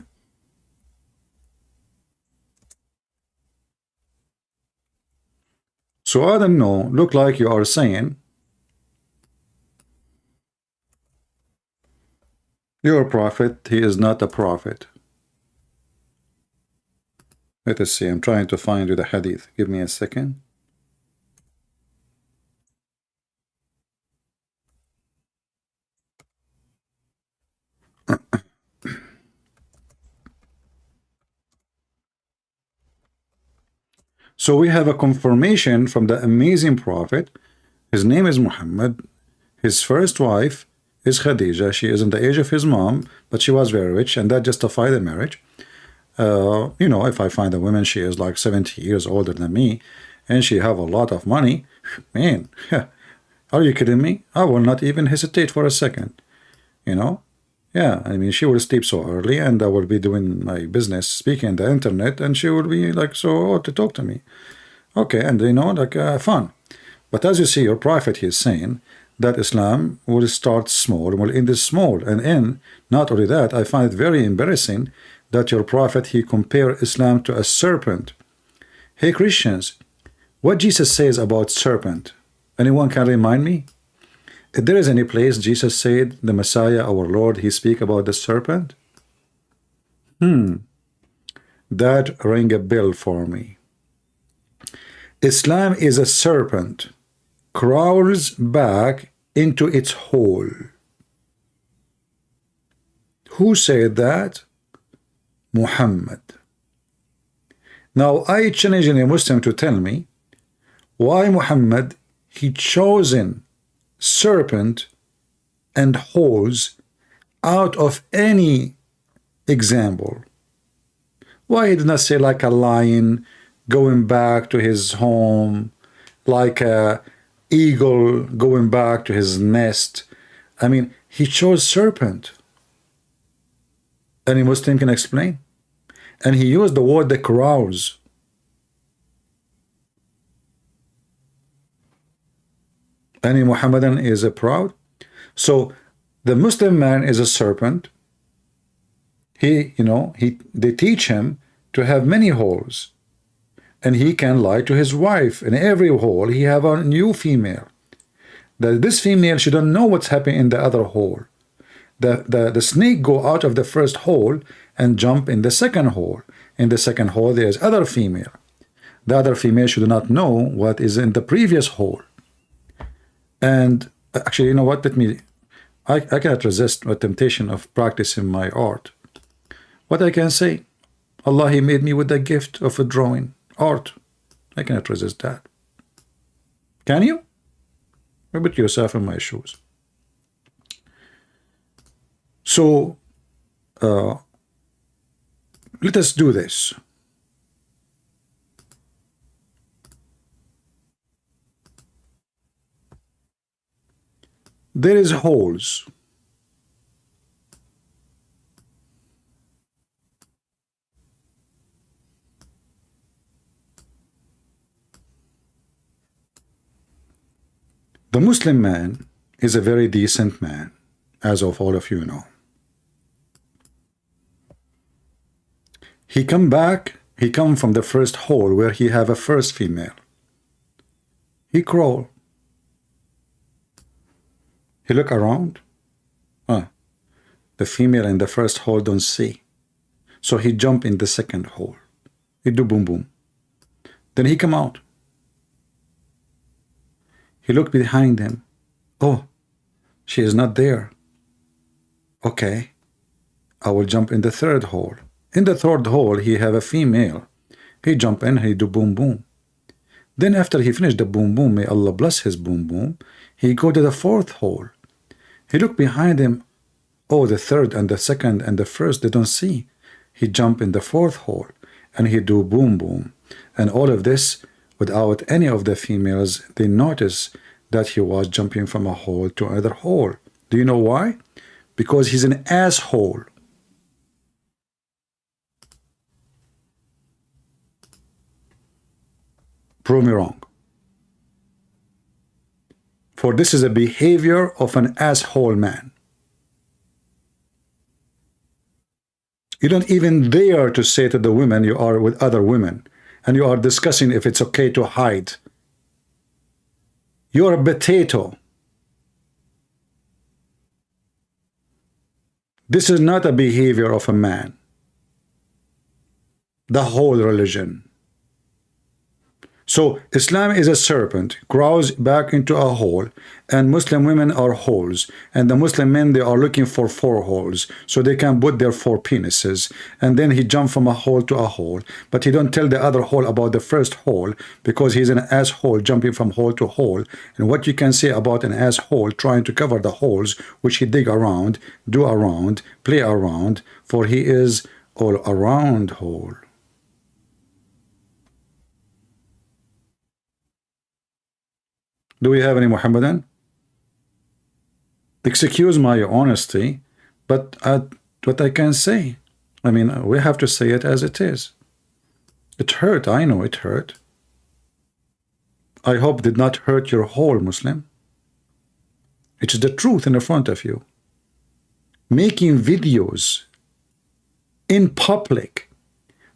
So I don't know, look like you are saying your prophet, he is not a prophet. Let us see, I'm trying to find you the hadith. Give me a second. So we have a confirmation from the amazing prophet. His name is Muhammad. His first wife is Khadija. She is in the age of his mom, but she was very rich, and that justified the marriage. You know, if I find a woman, she is like 70 years older than me, and she have a lot of money, man, are you kidding me? I will not even hesitate for a second, you know? Yeah, I mean, she will sleep so early, and I will be doing my business, speaking on the internet, and she will be like so odd to talk to me. Okay, and you know, like fun. But as you see, your prophet, he is saying that Islam will start small and will end small. And in not only that, I find it very embarrassing that your prophet, he compared Islam to a serpent. Hey Christians, what Jesus says about serpent. Anyone can remind me? If there is any place Jesus said, the Messiah, our Lord, he speak about the serpent? That ring a bell for me. Islam is a serpent, crawls back into its hole. Who said that? Muhammad. Now I challenge any Muslim to tell me why Muhammad, he chosen serpent and holes out of any example. Why he did not say like a lion going back to his home, like a eagle going back to his nest? I mean, he chose serpent. Any Muslim can explain? And he used the word that crawls. Any Muhammadan is a proud? So the Muslim man is a serpent. They teach him to have many holes, and he can lie to his wife. In every hole, he have a new female. That this female, she don't know what's happening in the other hole. The snake go out of the first hole and jump in the second hole. In the second hole, there is other female. The other female should not know what is in the previous hole. And actually, you know what? I cannot resist the temptation of practicing my art. What I can say, Allah, he made me with the gift of a drawing, art. I cannot resist that. Can you? Put yourself in my shoes. So, let us do this. There is holes. The Muslim man is a very decent man, as of all of you know. He come from the first hole where he have a first female. He crawl. He look around. The female in the first hole don't see. So he jump in the second hole. He do boom boom. Then he come out. He look behind him. Oh, she is not there. Okay, I will jump in the third hole. In the third hole, he have a female. He jump in, he do boom boom. Then after he finish the boom boom, may Allah bless his boom boom, he go to the fourth hole. He look behind him. Oh, the third and the second and the first, they don't see. He jump in the fourth hole and he do boom boom. And all of this without any of the females, they notice that he was jumping from a hole to another hole. Do you know why? Because he's an asshole. Prove me wrong. For this is a behavior of an asshole man. You don't even dare to say to the women you are with other women, and you are discussing if it's okay to hide. You're a potato. This is not a behavior of a man. The whole religion. So Islam is a serpent, crawls back into a hole, and Muslim women are holes, and the Muslim men, they are looking for 4 holes so they can put their 4 penises, and then he jump from a hole to a hole, but he don't tell the other hole about the first hole because he's an asshole jumping from hole to hole. And what you can say about an asshole trying to cover the holes which he dig around, do around, play around, for he is all around hole. Do we have any Muhammadan? Excuse my honesty, but what I can say, I mean, we have to say it as it is. It hurt, I know it hurt. I hope it did not hurt your whole Muslim. It is the truth in the front of you. Making videos in public,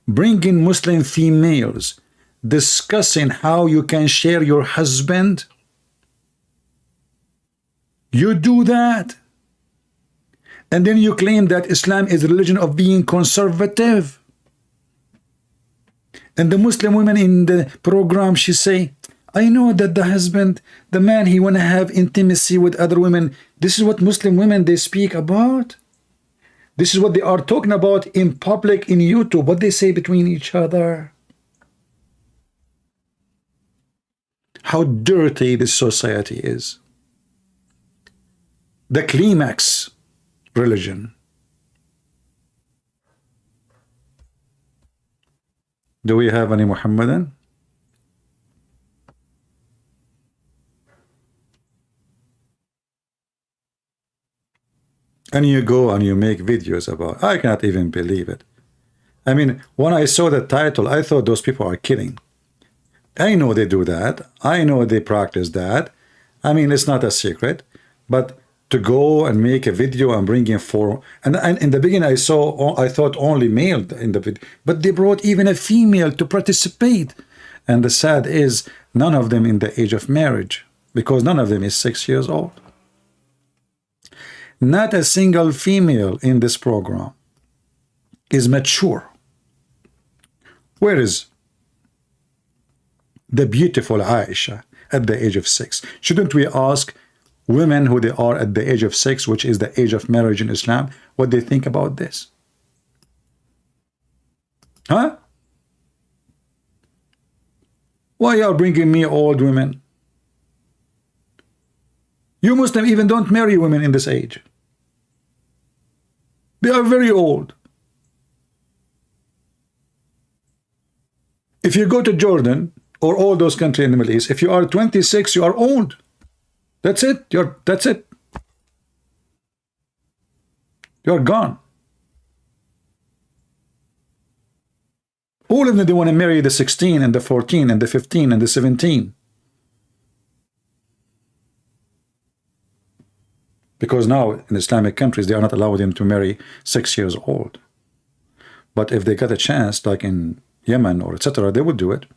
bringing Muslim females, discussing how you can share your husband? You do that. And then you claim that Islam is a religion of being conservative. And the Muslim woman in the program, she say, I know that the husband, the man, he want to have intimacy with other women. This is what Muslim women, they speak about. This is what they are talking about in public, in YouTube, what they say between each other. How dirty this society is. The climax religion. Do we have any Muhammadan? And you go and you make videos about, I cannot even believe it. I mean, when I saw the title, I thought those people are kidding. I know they do that. I know they practice that. I mean, it's not a secret. But to go and make a video and bring in four, and in the beginning I thought only male in the video, but they brought even a female to participate. And the sad is, none of them in the age of marriage, because none of them is 6 years old. Not a single female in this program is mature. Where is the beautiful Aisha at the age of 6? Shouldn't we ask women who they are at the age of 6, which is the age of marriage in Islam, what they think about this? Huh? Why are you bringing me old women? You Muslim even don't marry women in this age. They are very old. If you go to Jordan or all those countries in the Middle East, if you are 26, you are old. That's it. That's it. You're gone. All of them, they want to marry the 16 and the 14 and the 15 and the 17. Because now in Islamic countries, they are not allowing them to marry 6 years old. But if they got a chance, like in Yemen or etc., they would do it.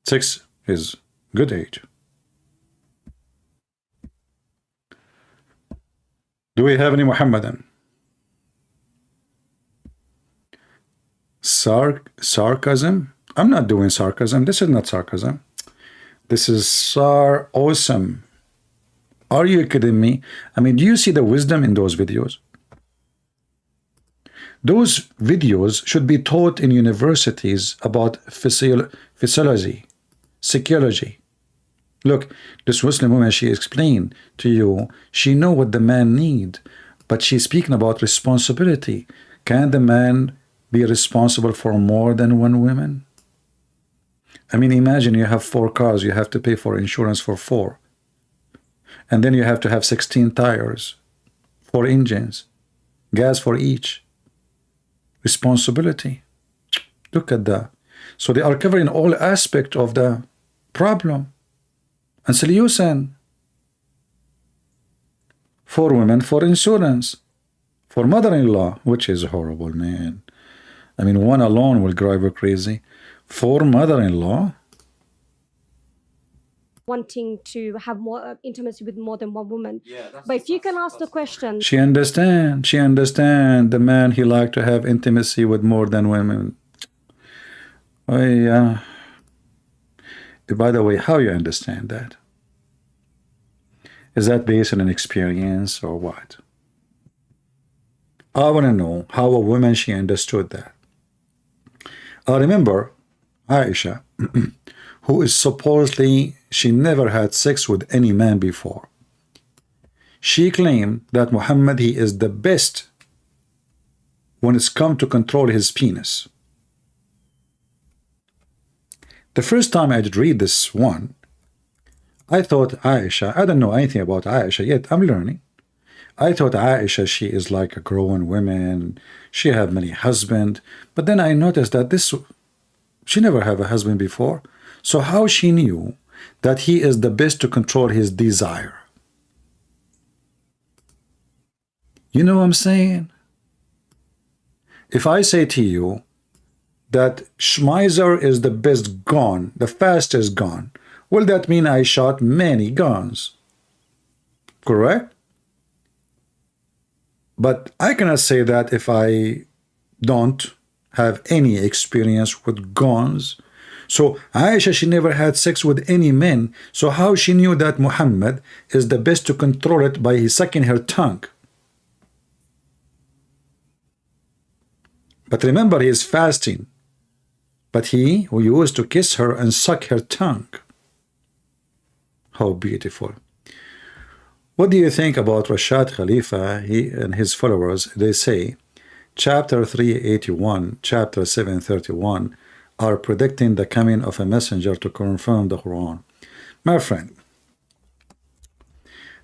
6 is good age. Do we have any Muhammadan? Sarcasm? I'm not doing sarcasm. This is not sarcasm. This is awesome. Are you kidding me? I mean, do you see the wisdom in those videos? Those videos should be taught in universities about physiology, psychology. Look, this Muslim woman, she explained to you, she know what the man need, but she's speaking about responsibility. Can the man be responsible for more than one woman? I mean, imagine you have 4 cars, you have to pay for insurance for 4. And then you have to have 16 tires, 4 engines, gas for each. Responsibility. Look at that. So they are covering all aspects of the problem. And solution. For women, for insurance. For mother-in-law, which is horrible, man. I mean, one alone will drive her crazy. For mother-in-law. Wanting to have more intimacy with more than one woman. But if you can ask the question, she understand the man, he like to have intimacy with more than women. Oh yeah. By the way, how you understand that? Is that based on an experience or what? I want to know how a woman, she understood that. I remember Aisha, who is supposedly, she never had sex with any man before. She claimed that Muhammad, he is the best when it's come to control his penis. The first time I did read this one, I thought Aisha, I don't know anything about Aisha yet, I'm learning. I thought Aisha, she is like a grown woman, she had many husbands, but then I noticed that she never had a husband before. So how she knew that he is the best to control his desire? You know what I'm saying? If I say to you, that Schmeiser is the best gun, the fastest gun. Will that mean I shot many guns? Correct? But I cannot say that if I don't have any experience with guns. So Aisha, she never had sex with any men. So how she knew that Muhammad is the best to control it by sucking her tongue? But remember, he is fasting. But he who used to kiss her and suck her tongue. How beautiful. What do you think about Rashad Khalifa? He and his followers, they say, chapter 381, chapter 731 are predicting the coming of a messenger to confirm the Quran. My friend,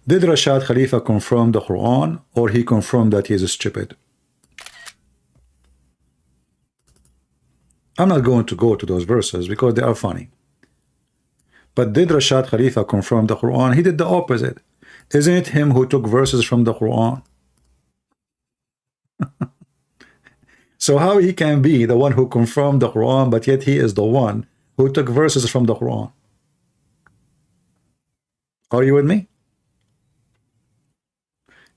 did Rashad Khalifa confirm the Quran, or he confirmed that he is stupid? I'm not going to go to those verses because they are funny. But did Rashad Khalifa confirm the Quran? He did the opposite. Isn't it him who took verses from the Quran? So how he can be the one who confirmed the Quran, but yet he is the one who took verses from the Quran? Are you with me?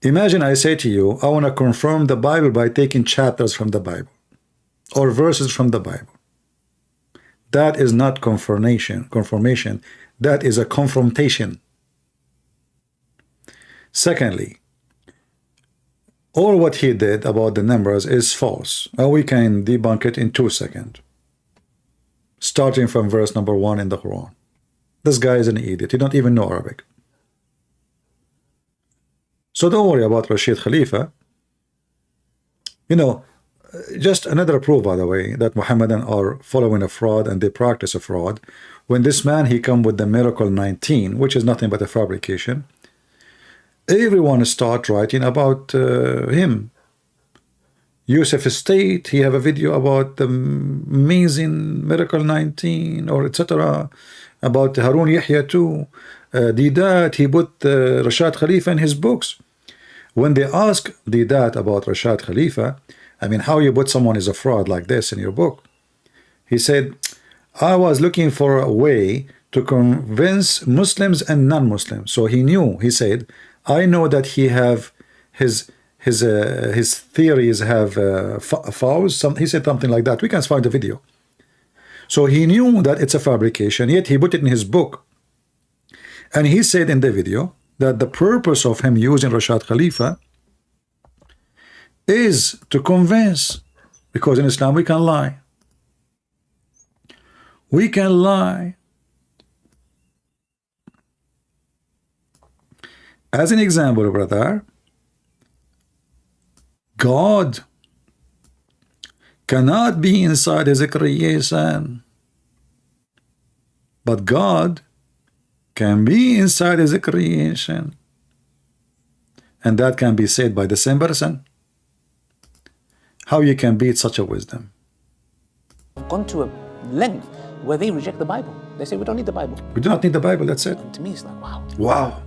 Imagine I say to you, I want to confirm the Bible by taking chapters from the Bible or verses from the Bible. That is not confirmation. That is a confrontation. Secondly, all what he did about the numbers is false, and we can debunk it in 2 seconds. Starting from verse number 1 in the Quran. This guy is an idiot. He don't even know Arabic. So don't worry about Rashid Khalifa. You know, just another proof, by the way, that Muhammadan are following a fraud and they practice a fraud. When this man, he come with the miracle 19, which is nothing but a fabrication, everyone start writing about him. Yusuf State, he have a video about the amazing miracle 19, or etc. About Harun Yahya too. Didat, he put Rashad Khalifa in his books. When they ask Didat about Rashad Khalifa, I mean, how you put someone is a fraud like this in your book? He said, I was looking for a way to convince Muslims and non-Muslims. So he knew, he said, I know that he have his theories have flaws. He said something like that. We can find the video. So he knew that it's a fabrication, yet he put it in his book. And he said in the video that the purpose of him using Rashad Khalifa is to convince, because in Islam we can lie. We can lie. As an example, brother, God cannot be inside his creation, but God can be inside his creation, and that can be said by the same person. How you can beat such a wisdom? Gone to a length where they reject the Bible. They say we don't need the Bible. We do not need the Bible, that's it. And to me, it's like, wow. Wow.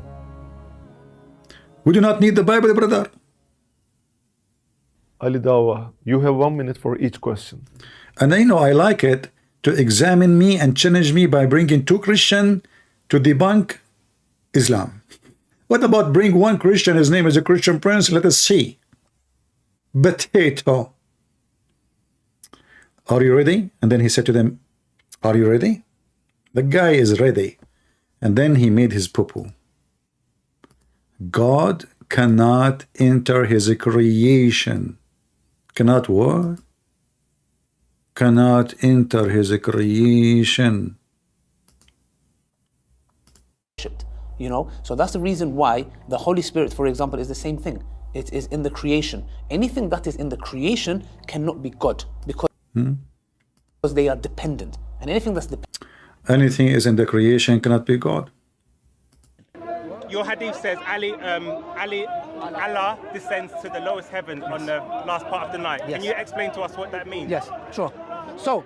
We do not need the Bible, brother. Ali Dawah, you have 1 minute for each question. And I know I like it to examine me and challenge me by bringing 2 Christians to debunk Islam. What about bring 1 Christian, his name is a Christian Prince, let us see. Potato. Are you ready? And then he said to them, are you ready? The guy is ready. And then he made his poo-poo. God cannot enter his creation. Cannot what? Cannot enter his creation. You know, so that's the reason why the Holy Spirit, for example, is the same thing. It is in the creation. Anything that is in the creation cannot be God, because they are dependent. And anything that's dependent. Anything is in the creation cannot be God. Your hadith says Allah descends to the lowest heaven on the last part of the night. Yes. Can you explain to us what that means? Yes, sure. So,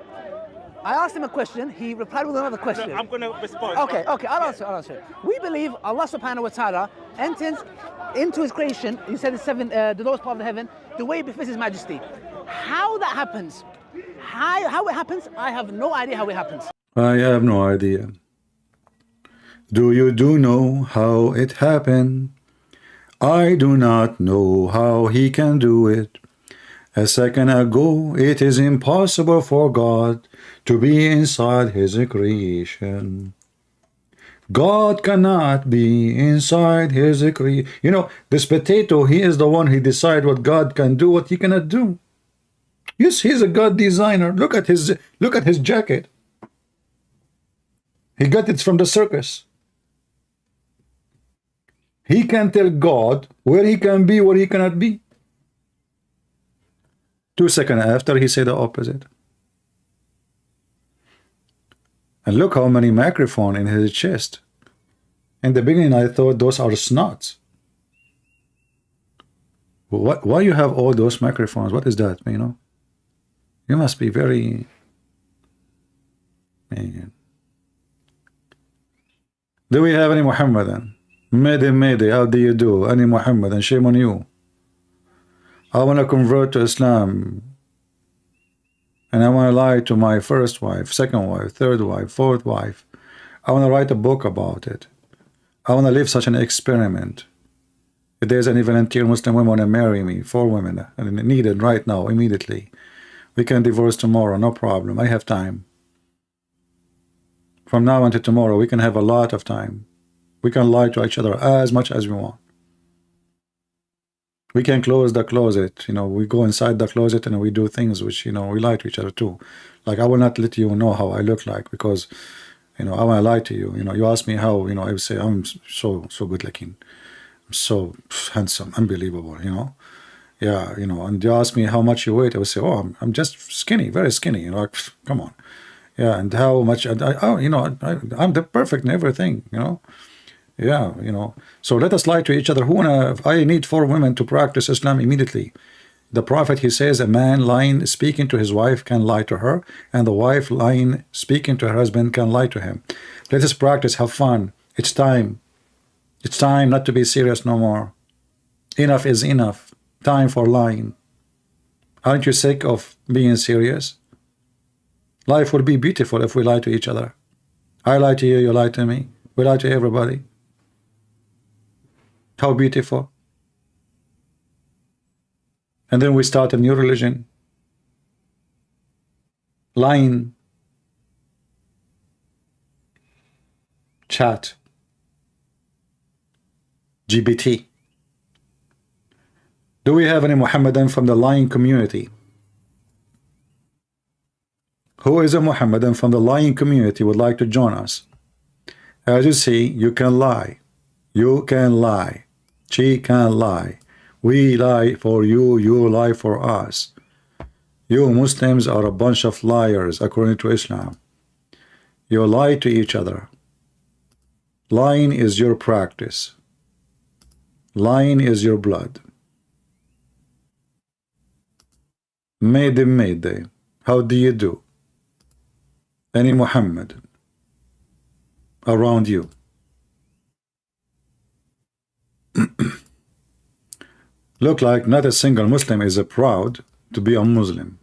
I asked him a question, he replied with another question. No, I'm going to respond. Okay, I'll answer. We believe Allah subhanahu wa ta'ala enters into his creation, he said it's the lowest part of the heaven, the way it befits his majesty. How that happens, How it happens, I have no idea how it happens. I have no idea. Do you know how it happened? I do not know how he can do it. A second ago, it is impossible for God to be inside his creation. God cannot be inside his creation. You know, this potato, he is the one who decides what God can do, what he cannot do. Yes, he's a God designer. Look at his jacket. He got it from the circus. He can tell God where he can be, where he cannot be. 2 seconds after, he said the opposite. And look how many microphones in his chest. In the beginning, I thought those are snots. Why you have all those microphones? What is that, you know? You must be very... Man. Do we have any Muhammadan? Mayday, how do you do? Any Muhammadan? Shame on you. I want to convert to Islam. And I want to lie to my first wife, second wife, third wife, fourth wife. I want to write a book about it. I want to live such an experiment. If there's any volunteer Muslim women want to marry me, 4 women, and needed right now, immediately. We can divorce tomorrow, no problem. I have time. From now until tomorrow, we can have a lot of time. We can lie to each other as much as we want. We can close the closet, you know, we go inside the closet and we do things which, you know, we lie to each other too. Like, I will not let you know how I look like because, you know, I want to lie to you. You know, you ask me how, you know, I would say I'm so good looking. I'm so handsome, unbelievable, you know. Yeah, you know, and you ask me how much you weigh, I would say, oh, I'm just skinny, very skinny, you know, like, come on. Yeah, and how much, oh, you know, I'm the perfect in everything, you know. Yeah, you know. So let us lie to each other. I need 4 women to practice Islam immediately. The Prophet, he says, a man lying, speaking to his wife can lie to her, and the wife lying, speaking to her husband can lie to him. Let us practice, have fun. It's time. It's time not to be serious no more. Enough is enough. Time for lying. Aren't you sick of being serious? Life will be beautiful if we lie to each other. I lie to you, you lie to me. We lie to everybody. How beautiful. And then we start a new religion. Lying. Chat. GBT. Do we have any Muhammadan from the lying community? Who is a Muhammadan from the lying community would like to join us? As you see, you can lie. You can lie. She can lie. We lie for you, you lie for us. You Muslims are a bunch of liars according to Islam. You lie to each other. Lying is your practice. Lying is your blood. Mayday. How do you do? Any Muhammad around you? Look like not a single Muslim is proud to be a Muslim.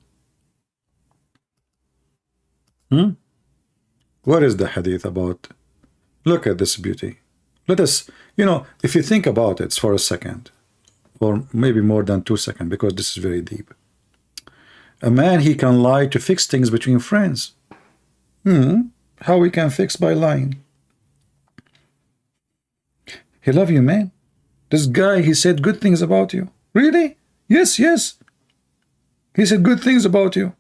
What is the hadith about? Look at this beauty. Let us, you know, if you think about it for a second, or maybe more than 2 seconds, because this is very deep. A man, he can lie to fix things between friends. How we can fix by lying? He love you, man. This guy, he said good things about you. Really? Yes. He said good things about you.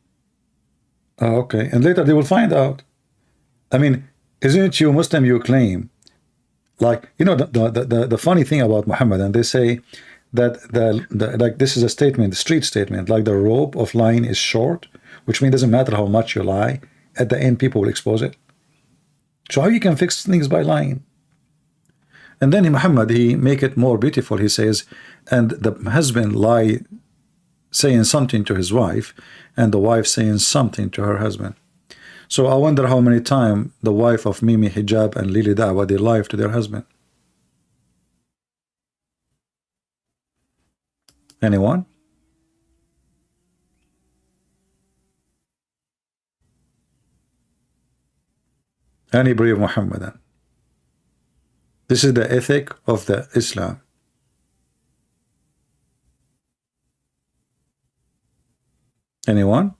Oh, okay. And later they will find out. I mean, isn't you Muslim, you claim? Like, you know, the funny thing about Muhammad, and they say that like this is a statement, a street statement, like the rope of lying is short, which means it doesn't matter how much you lie, at the end people will expose it. So how you can fix things by lying? And then Muhammad, he make it more beautiful. He says, and the husband lie saying something to his wife, and the wife saying something to her husband. So I wonder how many times the wife of Mimi Hijab and Lili Dawah, they lie to their husband. Anyone? Any brave Muhammadan. This is the ethic of the Islam. Anyone?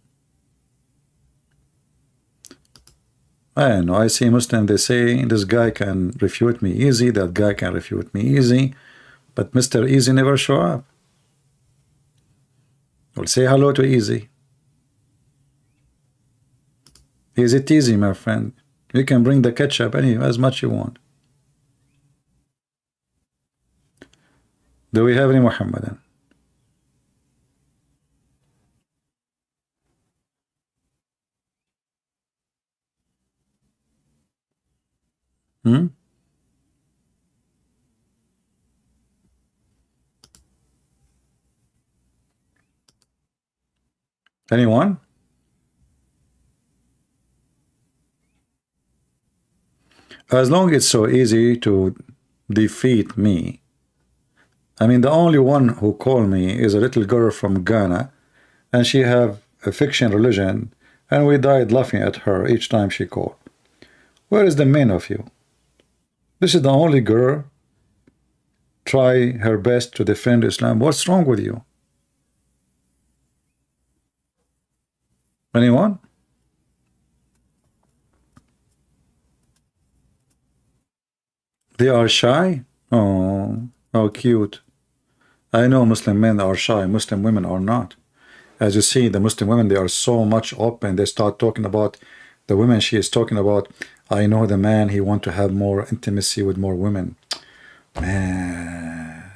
I don't know. I see Muslim, they say this guy can refute me easy, that guy can refute me easy, but Mr. Easy never show up. We'll say hello to Easy. Is it easy, my friend? You can bring the ketchup as much you want. Do we have any Muhammadan? Hmm? Anyone? As long it's so easy to defeat me. I mean, the only one who called me is a little girl from Ghana, and she have a fiction religion, and we died laughing at her each time she called. Where is the man of you? This is the only girl try her best to defend Islam. What's wrong with you? Anyone? They are shy? Oh, how cute. I know Muslim men are shy, Muslim women are not. As you see, the Muslim women, they are so much open. They start talking about the women she is talking about. I know the man, he want to have more intimacy with more women. Man,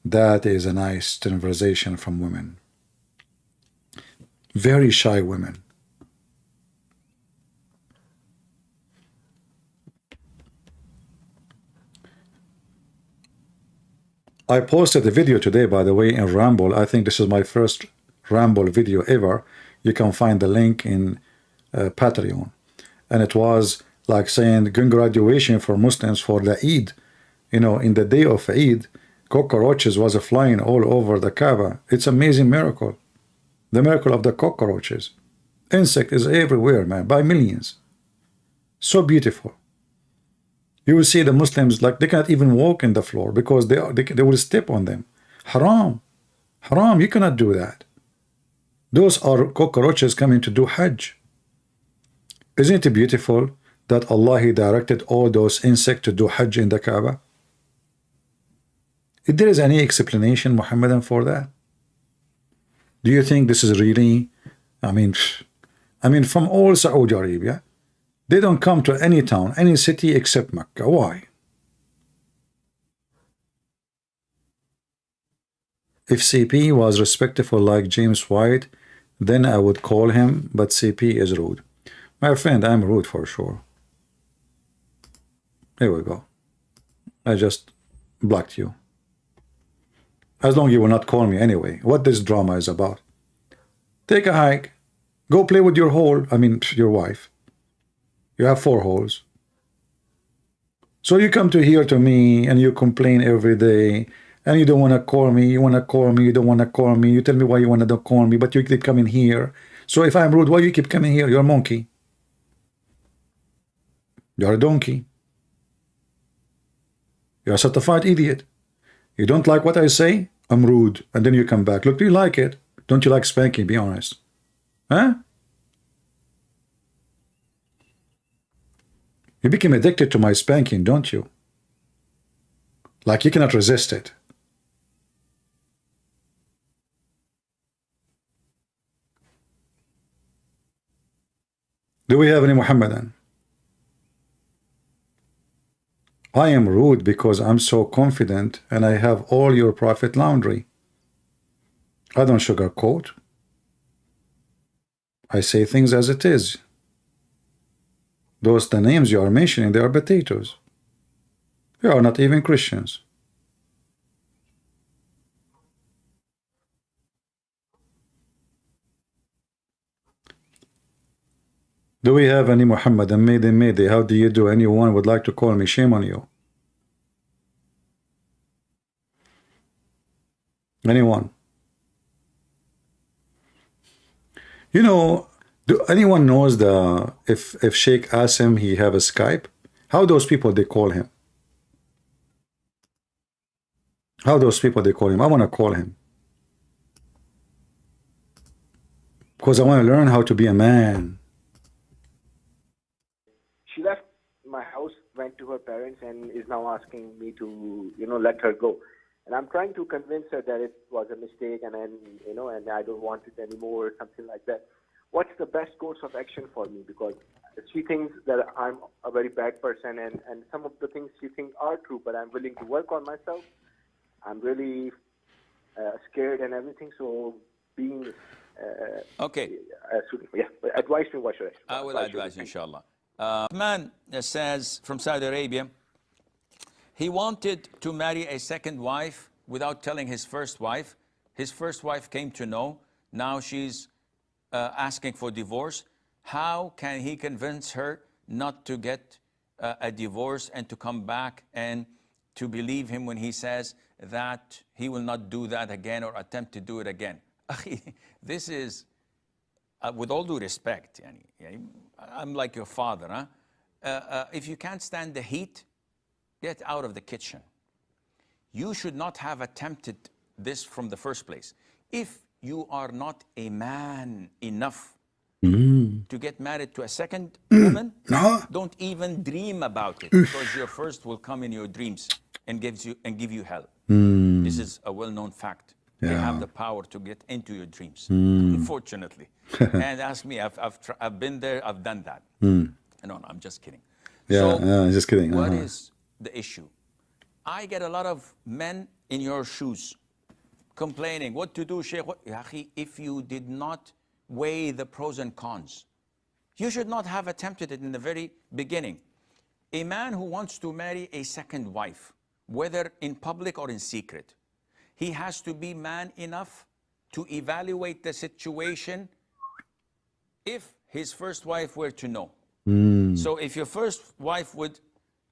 that is a nice conversation from women. Very shy women. I posted a video today, by the way, in Ramble. I think this is my first Ramble video ever. You can find the link in Patreon. And it was like saying congratulations for Muslims for the Eid. You know, in the day of Eid, cockroaches was flying all over the Kaaba. It's an amazing miracle. The miracle of the cockroaches. Insect is everywhere, man, by millions. So beautiful. You will see the Muslims, like, they cannot even walk in the floor because they will step on them. Haram. Haram, you cannot do that. Those are cockroaches coming to do Hajj. Isn't it beautiful that Allah, He directed all those insects to do Hajj in the Kaaba? If there is any explanation, Muhammadan, for that? Do you think this is really, I mean, from all Saudi Arabia, they don't come to any town, any city except Mecca. Why? If CP was respectful like James White, then I would call him, but CP is rude. My friend, I'm rude for sure. Here we go. I just blocked you. As long as you will not call me anyway. What this drama is about. Take a hike. Go play with your your wife. You have 4 holes. So you come to here to me and you complain every day and you don't want to call me, you want to call me, you don't want to call me, you tell me why you want to call me, but you keep coming here. So if I'm rude, why you keep coming here? You're a monkey. You're a donkey. You're a certified idiot. You don't like what I say? I'm rude. And then you come back. Look, do you like it? Don't you like spanking? Be honest. Huh? You became addicted to my spanking, don't you? Like you cannot resist it. Do we have any Muhammadan? I am rude because I'm so confident and I have all your prophet laundry. I don't sugarcoat. I say things as it is. Those the names you are mentioning, they are potatoes. They are not even Christians. Do we have any Muhammadan? Mayday. How do you do? Anyone would like to call me? Shame on you. Anyone? You know, Do anyone knows the if Sheikh asks him he have a Skype? How those people they call him? How those people they call him? I want to call him. Because I want to learn how to be a man. She left my house, went to her parents, and is now asking me to, let her go. And I'm trying to convince her that it was a mistake, and then, and I don't want it anymore, or something like that. What's the best course of action for me? Because she thinks that I'm a very bad person, and some of the things she thinks are true, but I'm willing to work on myself. I'm really scared and everything, so being... okay. Advise me, what should I? I will advise you, inshallah. Man says from Saudi Arabia, he wanted to marry a second wife without telling his first wife. His first wife came to know. Now she's asking for divorce. How can he convince her not to get a divorce and to come back and to believe him when he says that he will not do that again or attempt to do it again? This is, with all due respect, I'm like your father. If you can't stand the heat, get out of the kitchen. You should not have attempted this from the first place. If you are not a man enough to get married to a second woman, don't even dream about it, because your first will come in your dreams and give you hell. This is a well-known fact. They have the power to get into your dreams, unfortunately. And ask me, I've been there, I've done that. No, I'm just kidding. Just kidding. What is the issue? I get a lot of men in your shoes complaining, what to do, Sheikh? If you did not weigh the pros and cons, you should not have attempted it in the very beginning. A man who wants to marry a second wife, whether in public or in secret, he has to be man enough to evaluate the situation if his first wife were to know. So if your first wife would,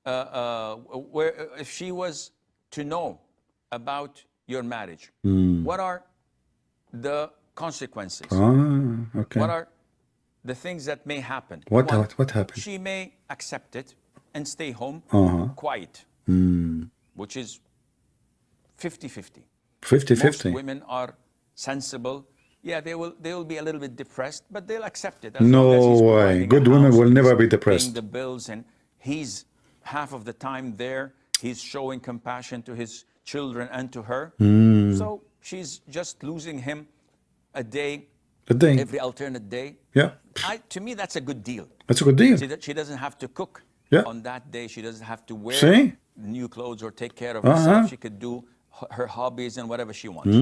if she was to know about your marriage, what are the consequences? What are the things that may happen? What happened? She may accept it and stay home quiet, which is 50-50. 50-50. Most women are sensible. Yeah, they will be a little bit depressed, but they'll accept it. No way. Good women will never be depressed. Paying the bills, and he's half of the time there. He's showing compassion to his children and to her. So she's just losing him a day, every alternate day. Yeah. To me, that's a good deal. That's a good deal. She doesn't have to cook on that day. She doesn't have to wear new clothes or take care of herself. She could do her hobbies and whatever she wants.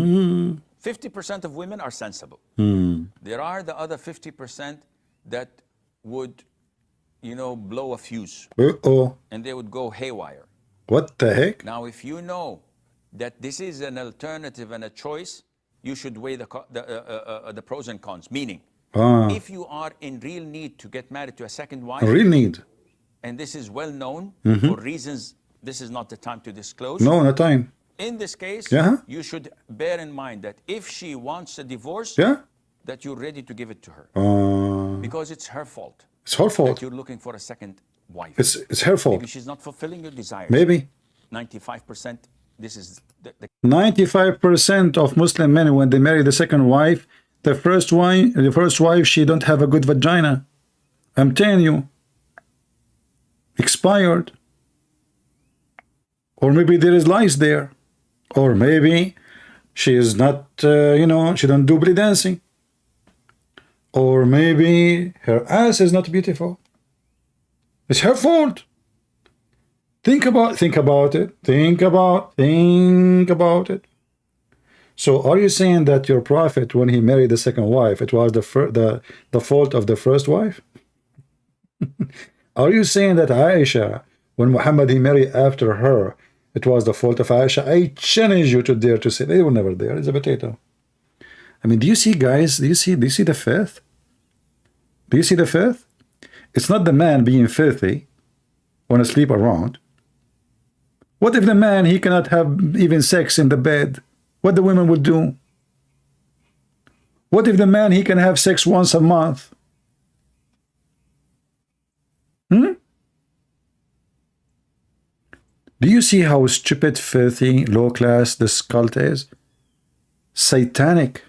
50% of women are sensible. There are the other 50% that would, blow a fuse. And they would go haywire. What the heck? Now, if you know that this is an alternative and a choice, you should weigh the pros and cons. Meaning, if you are in real need to get married to a second wife, real need, and this is well known for reasons this is not the time to disclose. No, not time. In this case, you should bear in mind that if she wants a divorce, that you're ready to give it to her. Because it's her fault. It's her fault. That you're looking for a second wife. It's her fault. Maybe she's not fulfilling your desires. Maybe. 95%, this is the 95% of Muslim men, when they marry the second wife, the first wife, she don't have a good vagina. I'm telling you. Expired. Or maybe there is lice there. Or maybe she is not, she don't do belly dancing. Or maybe her ass is not beautiful. It's her fault. Think about it. Think about it. So are you saying that your prophet, when he married the second wife, it was the fault of the first wife? Are you saying that Aisha, when Muhammad he married after her, it was the fault of Aisha? I challenge you to dare to say they were never there. It's a potato. I mean, do you see, guys? Do you see the fifth? Do you see the fifth? It's not the man being filthy, want to sleep around. What if the man, he cannot have even sex in the bed? What the women would do? What if the man, he can have sex once a month? Do you see how stupid, filthy, low class this cult is? Satanic.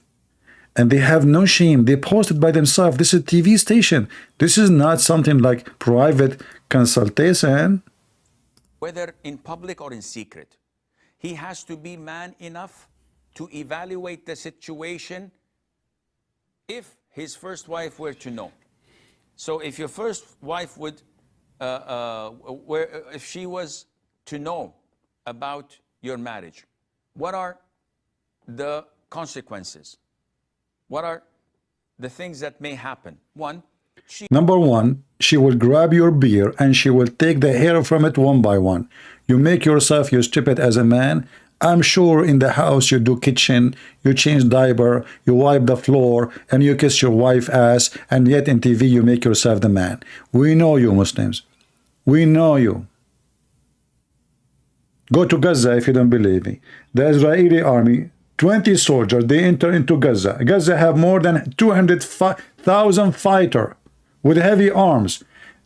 And they have no shame. They post it by themselves. This is a TV station. This is not something like private consultation. Whether in public or in secret, he has to be man enough to evaluate the situation if his first wife were to know. So if your first wife would, if she was to know about your marriage, what are the consequences? What are the things that may happen? Number one, she will grab your beer and she will take the hair from it one by one. You make yourself, you stupid as a man. I'm sure in the house you do kitchen, you change diaper, you wipe the floor, and you kiss your wife ass, and yet in TV you make yourself the man. We know you Muslims. We know you. Go to Gaza if you don't believe me. The Israeli army, 20 soldiers, they enter into Gaza. Gaza have more than 200,000 fighters with heavy arms.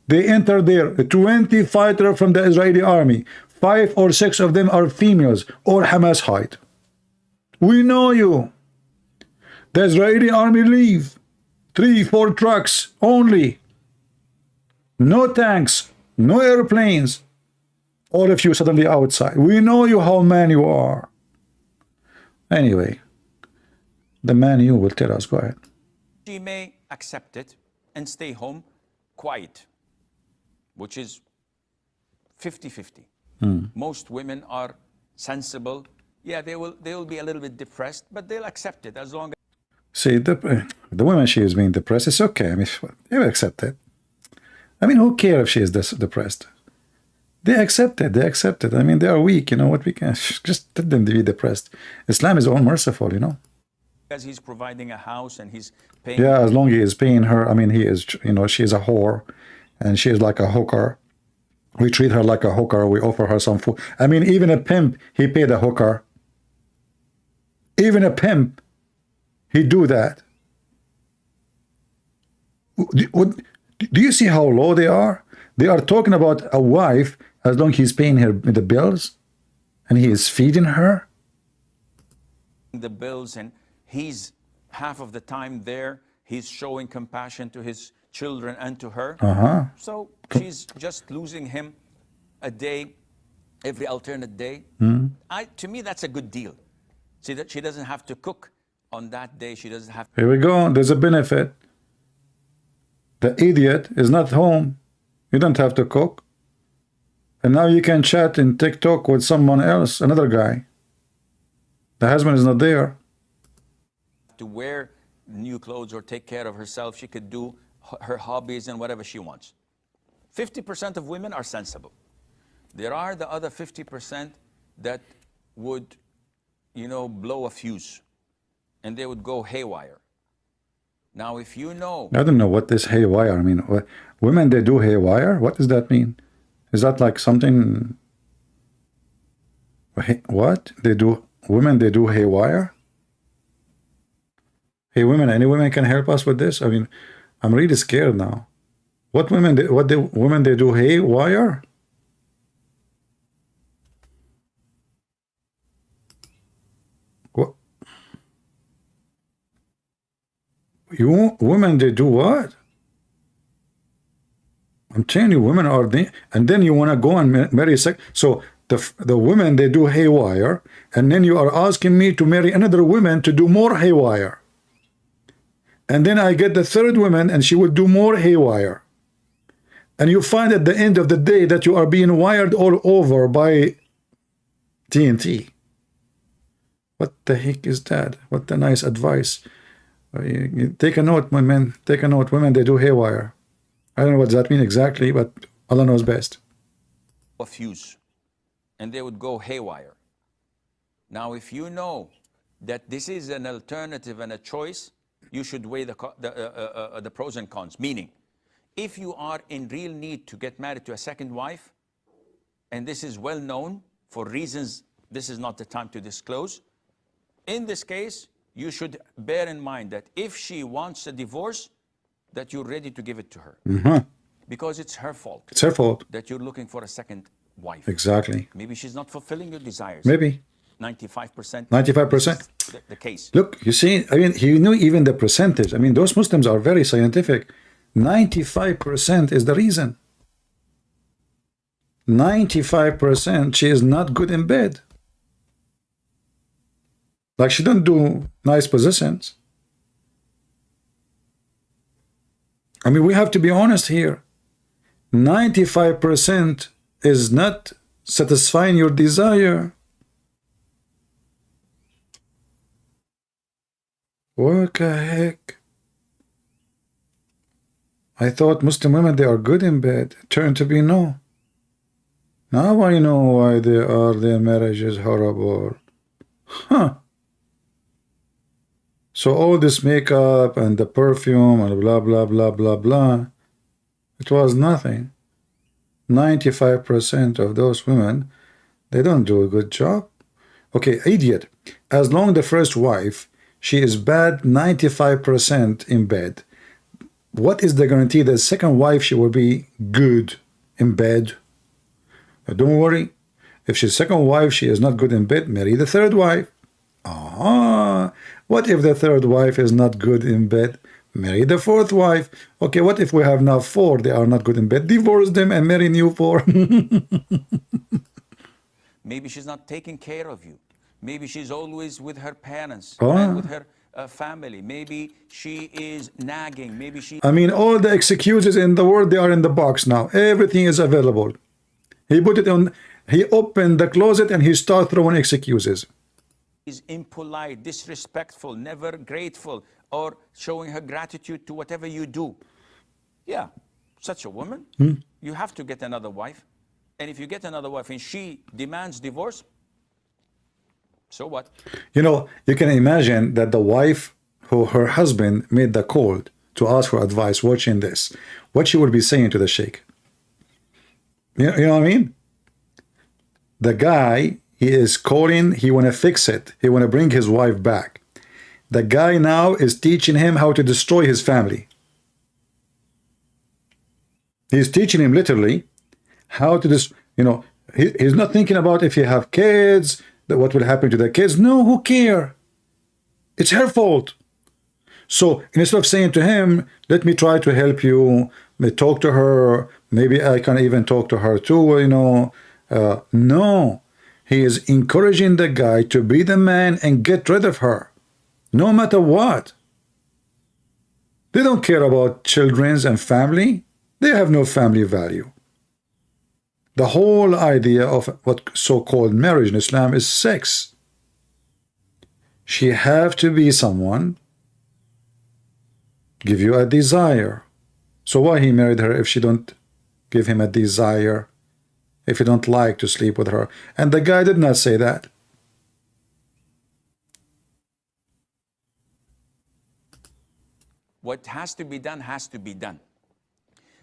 They enter there, 20 fighters from the Israeli army. 5 or 6 of them are females or Hamas height. We know you. The Israeli army leave. 3-4 trucks only. No tanks, no airplanes. All of you suddenly outside. We know you how man you are. Anyway, the man you will tell us. Go ahead. She may accept it and stay home quiet, which is 50-50. Most women are sensible. Yeah, they will be a little bit depressed, but they'll accept it as long as... See, the woman, she is being depressed. It's okay. I mean, they will accept it. I mean, who cares if she is depressed? They accept it. They accept it. I mean, they are weak. You know what? We can just let them be depressed. Islam is all merciful, you know. As he's providing a house and he's paying... Yeah, as long as he is paying her. I mean, he is, you know, she is a whore and she is like a hooker. We treat her like a hooker. We offer her some food. I mean, even a pimp, he paid a hooker. Even a pimp, he do that. Do you see how low they are? They are talking about a wife as long as he's paying her the bills and he is feeding her. The bills, and he's half of the time there. He's showing compassion to his children and to her. So she's just losing him a day, every alternate day. To me, that's a good deal. See, that she doesn't have to cook on that day. She doesn't have... Here we go. There's a benefit. The idiot is not home. You don't have to cook. And now you can chat in TikTok with someone else, another guy. The husband is not there. To wear new clothes or take care of herself. She could do her hobbies and whatever she wants. 50% of women are sensible. There are the other 50% that would, you know, blow a fuse and they would go haywire. Now, if you know... I don't know what this haywire, I mean, women, they do haywire? What does that mean? Is that like something... What? They do... Women, they do haywire? Hey, women, any women can help us with this? I mean, I'm really scared now. What women, women, they do haywire? What? You women, they do what? I'm telling you, women are the, and then you want to go and marry a sex. So the women, they do haywire, and then you are asking me to marry another woman to do more haywire. And then I get the third woman, and she will do more haywire. And you find at the end of the day that you are being wired all over by TNT. What the heck is that? What a nice advice. You take a note, my men. Take a note. Women, they do haywire. I don't know what that means exactly, but Allah knows best. A fuse, and they would go haywire. Now, if you know that this is an alternative and a choice, you should weigh the pros and cons. Meaning, if you are in real need to get married to a second wife, and this is well known for reasons this is not the time to disclose, in this case, you should bear in mind that if she wants a divorce, that you're ready to give it to her. Because it's her fault. It's her fault. That you're looking for a second wife. Exactly. Maybe she's not fulfilling your desires. Maybe. 95%. 95%. The case. Look, you see, I mean, he knew even the percentage. I mean, those Muslims are very scientific. 95% is the reason. 95% she is not good in bed. Like, she don't do nice positions. I mean, we have to be honest here. 95% is not satisfying your desire. What the heck? I thought Muslim women, they are good in bed. It turned to be no. Now I know why their marriage is horrible. Huh. So all this makeup and the perfume and blah, blah, blah, blah, blah, it was nothing. 95% of those women, they don't do a good job. Okay, idiot. As long the first wife, she is bad 95% in bed, what is the guarantee that second wife she will be good in bed? Don't worry. If she's second wife, she is not good in bed, marry the third wife. What if the third wife is not good in bed? Marry the fourth wife. Okay, what if we have now 4, they are not good in bed? Divorce them and marry new 4. Maybe she's not taking care of you. Maybe she's always with her parents and with her family. Maybe she is nagging. Maybe she... I mean, all the excuses in the world, they are in the box now. Everything is available. He put it on, he opened the closet and he started throwing excuses. Is impolite, disrespectful, never grateful, or showing her gratitude to whatever you do. Yeah, such a woman, you have to get another wife. And if you get another wife and she demands divorce, so what? You know, you can imagine that the wife who her husband made the call to ask for advice watching this, what she would be saying to the sheikh. You know what I mean? The guy, he is calling, he want to fix it. He want to bring his wife back. The guy now is teaching him how to destroy his family. He's teaching him literally how to just, you know, he's not thinking about if you have kids, that what will happen to the kids. No, who care? It's her fault. So instead of saying to him, let me try to help you, talk to her, maybe I can even talk to her too, you know. No, he is encouraging the guy to be the man and get rid of her, no matter what. They don't care about children and family. They have no family value. The whole idea of what so-called marriage in Islam is sex. She have to be someone, give you a desire. So why he married her if she don't give him a desire? If you don't like to sleep with her? And the guy did not say that. What has to be done has to be done.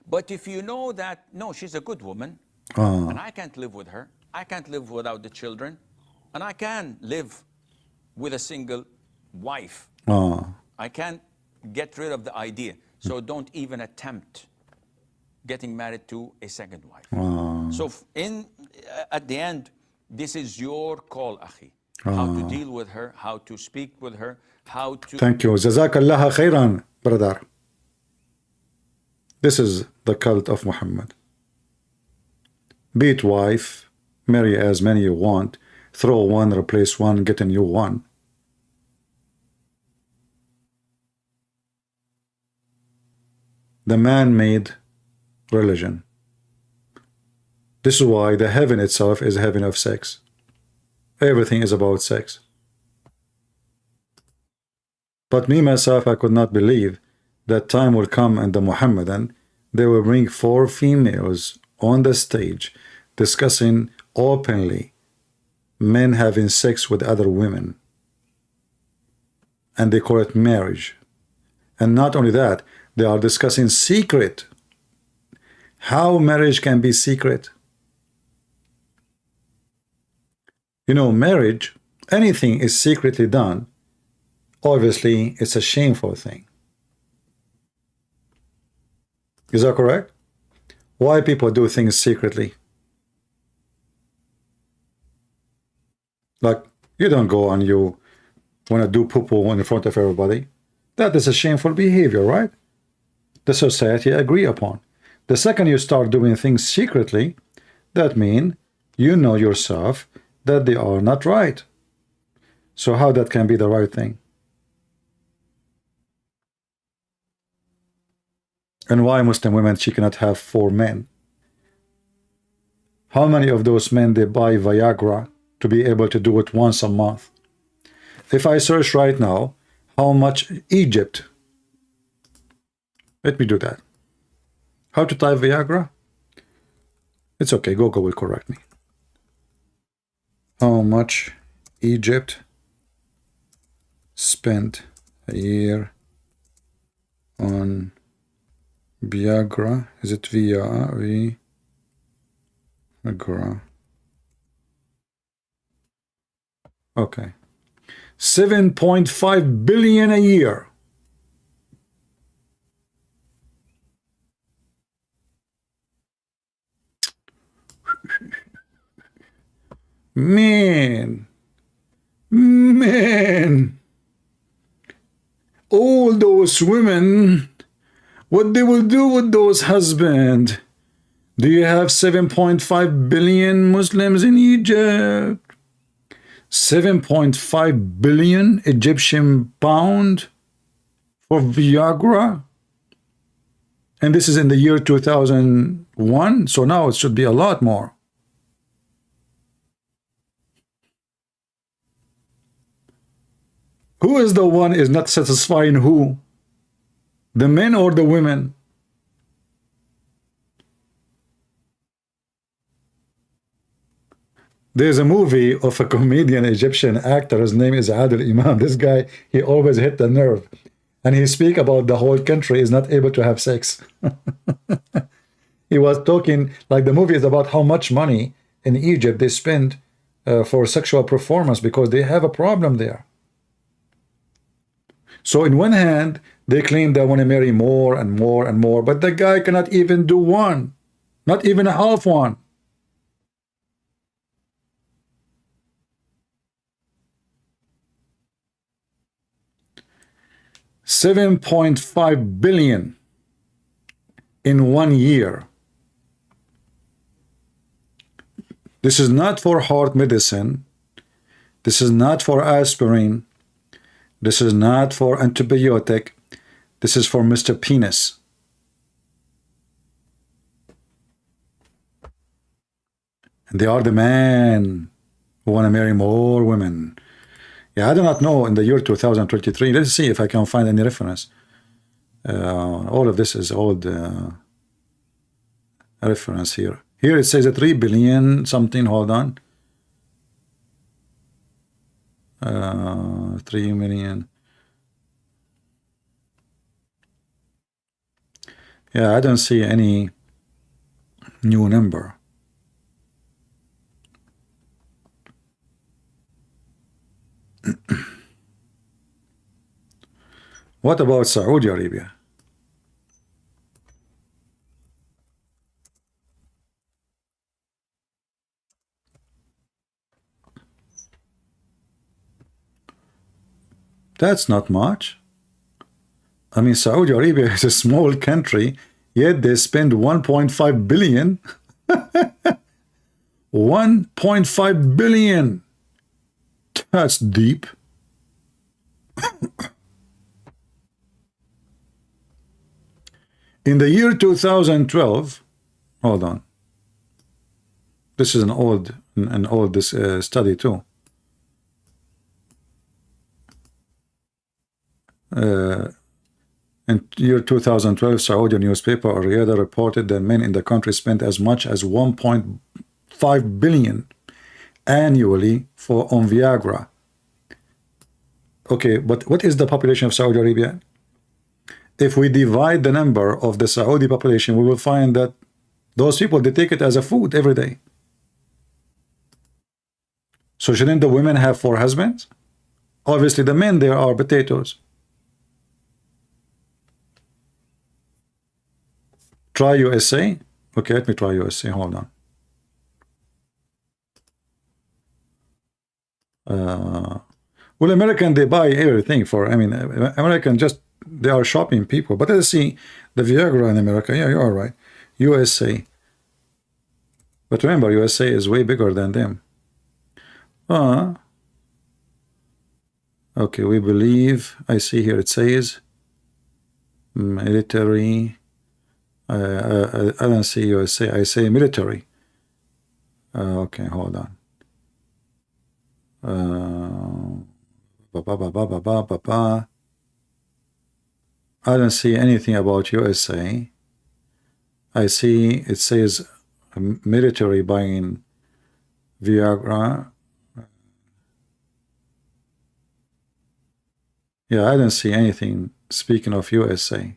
But if you know that, no, she's a good woman, and I can't live with her, I can't live without the children, and I can live with a single wife. I can't get rid of the idea. So don't even attempt getting married to a second wife. So at the end, this is your call, akhi. How to deal with her, how to speak with her, how to... Thank you. Jazakallah khairan, brother. This is the cult of Muhammad. Beat wife, marry as many you want, throw one, replace one, get a new one. The man-made religion. This is why the heaven itself is a heaven of sex. Everything is about sex. But me, myself, I could not believe that time will come and the Muhammadan, they will bring 4 females on the stage discussing openly men having sex with other women. And they call it marriage. And not only that, they are discussing secret. How marriage can be secret. You know, marriage, anything is secretly done. Obviously, it's a shameful thing. Is that correct? Why people do things secretly? Like, you don't go and you want to do poo-poo in front of everybody. That is a shameful behavior, right? The society agree upon. The second you start doing things secretly, that means you know yourself that they are not right. So how that can be the right thing? And why Muslim women, she cannot have 4 men? How many of those men they buy Viagra to be able to do it once a month? If I search right now, how much Egypt? Let me do that. How to type Viagra? It's okay, Google will correct me. How much Egypt spent a year on Viagra? Is it Viagra? Okay. 7.5 billion a year. Man, all those women, what they will do with those husbands? Do you have 7.5 billion Muslims in Egypt? 7.5 billion Egyptian pound for Viagra? And this is in the year 2001, so now it should be a lot more. Who is the one is not satisfying who? The men or the women? There's a movie of a comedian Egyptian actor. His name is Adil Imam. This guy, he always hit the nerve. And he speak about the whole country is not able to have sex. He was talking, like the movie is about how much money in Egypt they spend for sexual performance because they have a problem there. So in one hand, they claim they want to marry more and more and more, but the guy cannot even do one, not even a half one. $7.5 billion in 1 year. This is not for heart medicine. This is not for aspirin. This is not for antibiotic. This is for Mr. Penis. And they are the men who want to marry more women. Yeah, I do not know in the year 2023. Let's see if I can find any reference. All of this is old reference here. Here it says a 3 billion something. Hold on. 3 million. Yeah, I don't see any new number. What about Saudi Arabia? That's not much. I mean, Saudi Arabia is a small country, yet they spend 1.5 billion. 1.5 billion. That's deep. In the year 2012, hold on. This is an old study too. In year 2012, Saudi newspaper Riyadh reported that men in the country spent as much as 1.5 billion annually on Viagra. Okay, but what is the population of Saudi Arabia? If we divide the number of the Saudi population, we will find that those people, they take it as a food every day. So shouldn't the women have 4 husbands? Obviously, the men there are potatoes. Try USA. Okay, let me try USA. Hold on. Well, American, they buy everything for, I mean, American just, they are shopping people. But let's see the Viagra in America. Yeah, you are right. USA. But remember, USA is way bigger than them. Okay, we believe, I see here it says military. I don't see USA, I say military. Okay, hold on. I don't see anything about USA. I see it says military buying Viagra. Yeah, I don't see anything. Speaking of USA,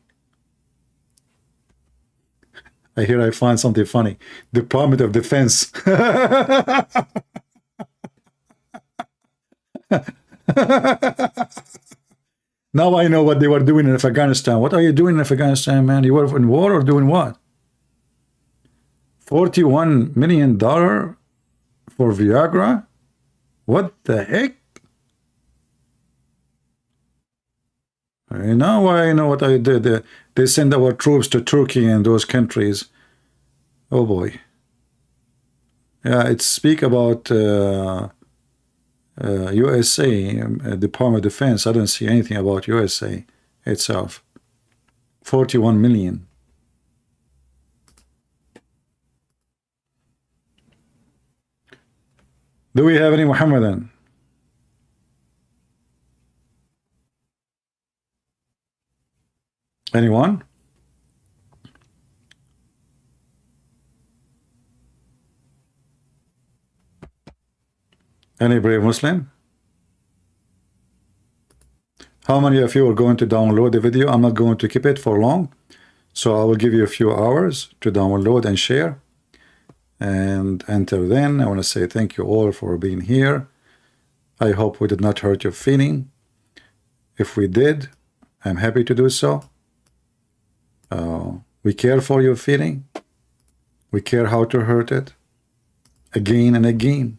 I hear I find something funny. Department of Defense. Now I know what they were doing in Afghanistan. What are you doing in Afghanistan, man? You were in war or doing what? $41 million for Viagra? What the heck? Now I know what I did. They send our troops to Turkey and those countries. Oh boy. Yeah, it speak about USA, Department of Defense. I don't see anything about USA itself. 41 million. Do we have any Muhammadan? Anyone? Any brave Muslim? How many of you are going to download the video? I'm not going to keep it for long, so I will give you a few hours to download and share. And until then, I want to say thank you all for being here. I hope we did not hurt your feeling. If we did, I'm happy to do so. We care for your feeling. We care how to hurt it again and again,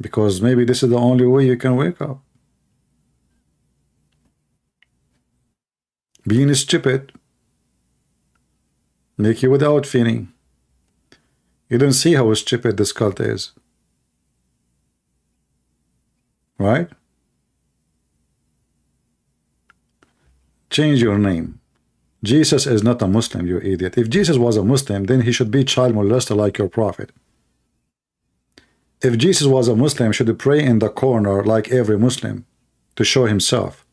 because maybe this is the only way you can wake up. Being stupid make you without feeling. You don't see how stupid this cult is, right? Change your name. Jesus is not a Muslim, you idiot. If Jesus was a Muslim, then he should be child molester like your prophet. If Jesus was a Muslim, should he pray in the corner like every Muslim to show himself?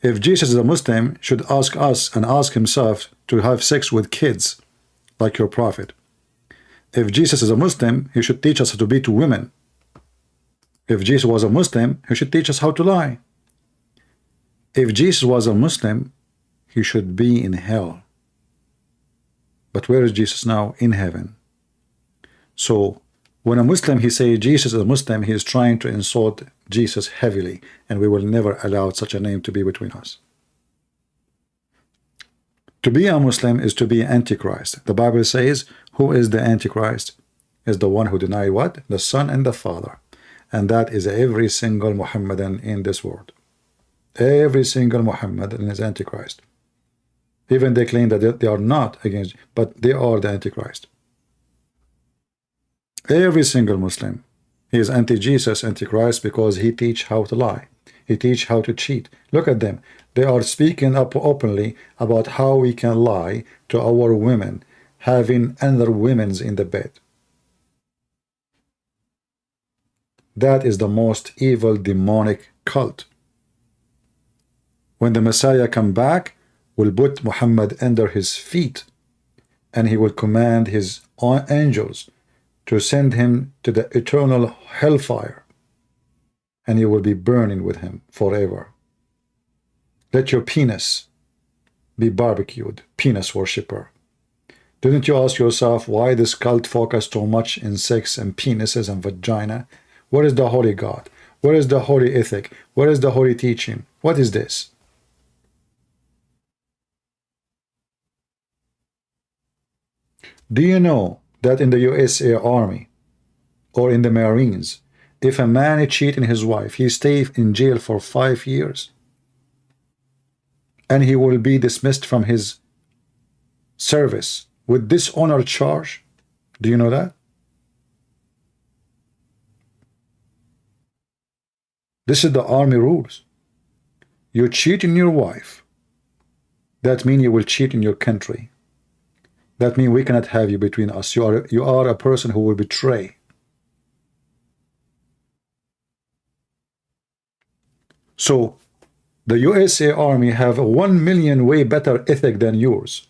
If Jesus is a Muslim, should ask us and ask himself to have sex with kids like your prophet. If Jesus is a Muslim, he should teach us how to be to women. If Jesus was a Muslim, he should teach us how to lie. If Jesus was a Muslim, he should be in hell. But where is Jesus now? In heaven. So when a Muslim, he say Jesus is a Muslim, he is trying to insult Jesus heavily, and we will never allow such a name to be between us. To be a Muslim is to be Antichrist. The Bible says, who is the Antichrist? Is the one who denied what? The Son and the Father. And that is every single Muhammadan in this world. Every single Muhammadan is Antichrist. Even they claim that they are not against, but they are the Antichrist. Every single Muslim, he is anti-Jesus, Antichrist, because he teach how to lie. He teach how to cheat. Look at them. They are speaking up openly about how we can lie to our women, having other women's in the bed. That is the most evil demonic cult. When the Messiah come back, will put Muhammad under his feet, and he will command his angels to send him to the eternal hellfire, and you will be burning with him forever. Let your penis be barbecued, penis worshipper. Didn't you ask yourself why this cult focused so much in sex and penises and vagina? Where is the holy God? Where is the holy ethic? Where is the holy teaching? What is this? Do you know that in the USA Army or in the Marines, if a man cheats on his wife, he stays in jail for 5 years and he will be dismissed from his service with dishonor charge? Do you know that? This is the army rules. You cheat on your wife, that means you will cheat in your country. That means we cannot have you between us. You are a person who will betray. So the USA Army have a 1 million way better ethic than yours.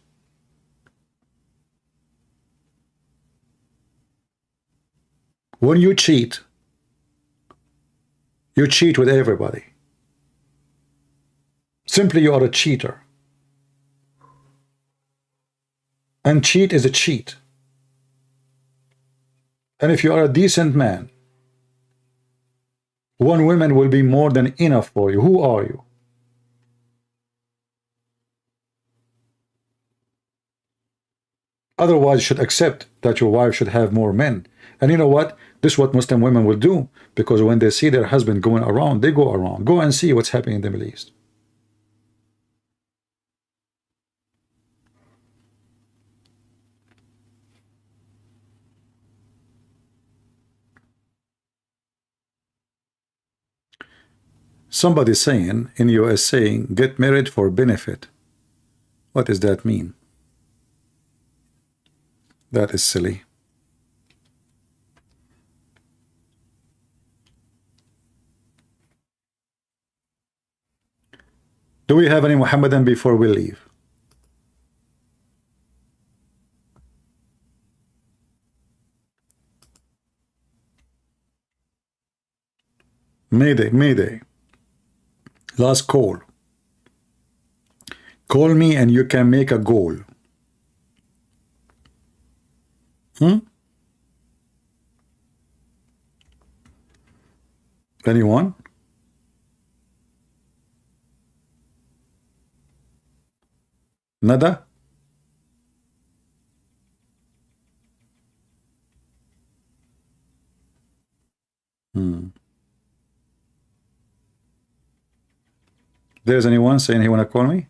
When you cheat with everybody. Simply you are a cheater. And cheat is a cheat. And if you are a decent man, one woman will be more than enough for you. Who are you? Otherwise, you should accept that your wife should have more men. And you know what? This is what Muslim women will do, because when they see their husband going around, they go around. Go and see what's happening in the Middle East. Somebody saying in US saying, get married for benefit. What does that mean? That is silly. Do we have any Muhammadan before we leave? Mayday, Mayday. Last call. Call me and you can make a goal. Anyone? Nada? There's anyone saying he want to call me?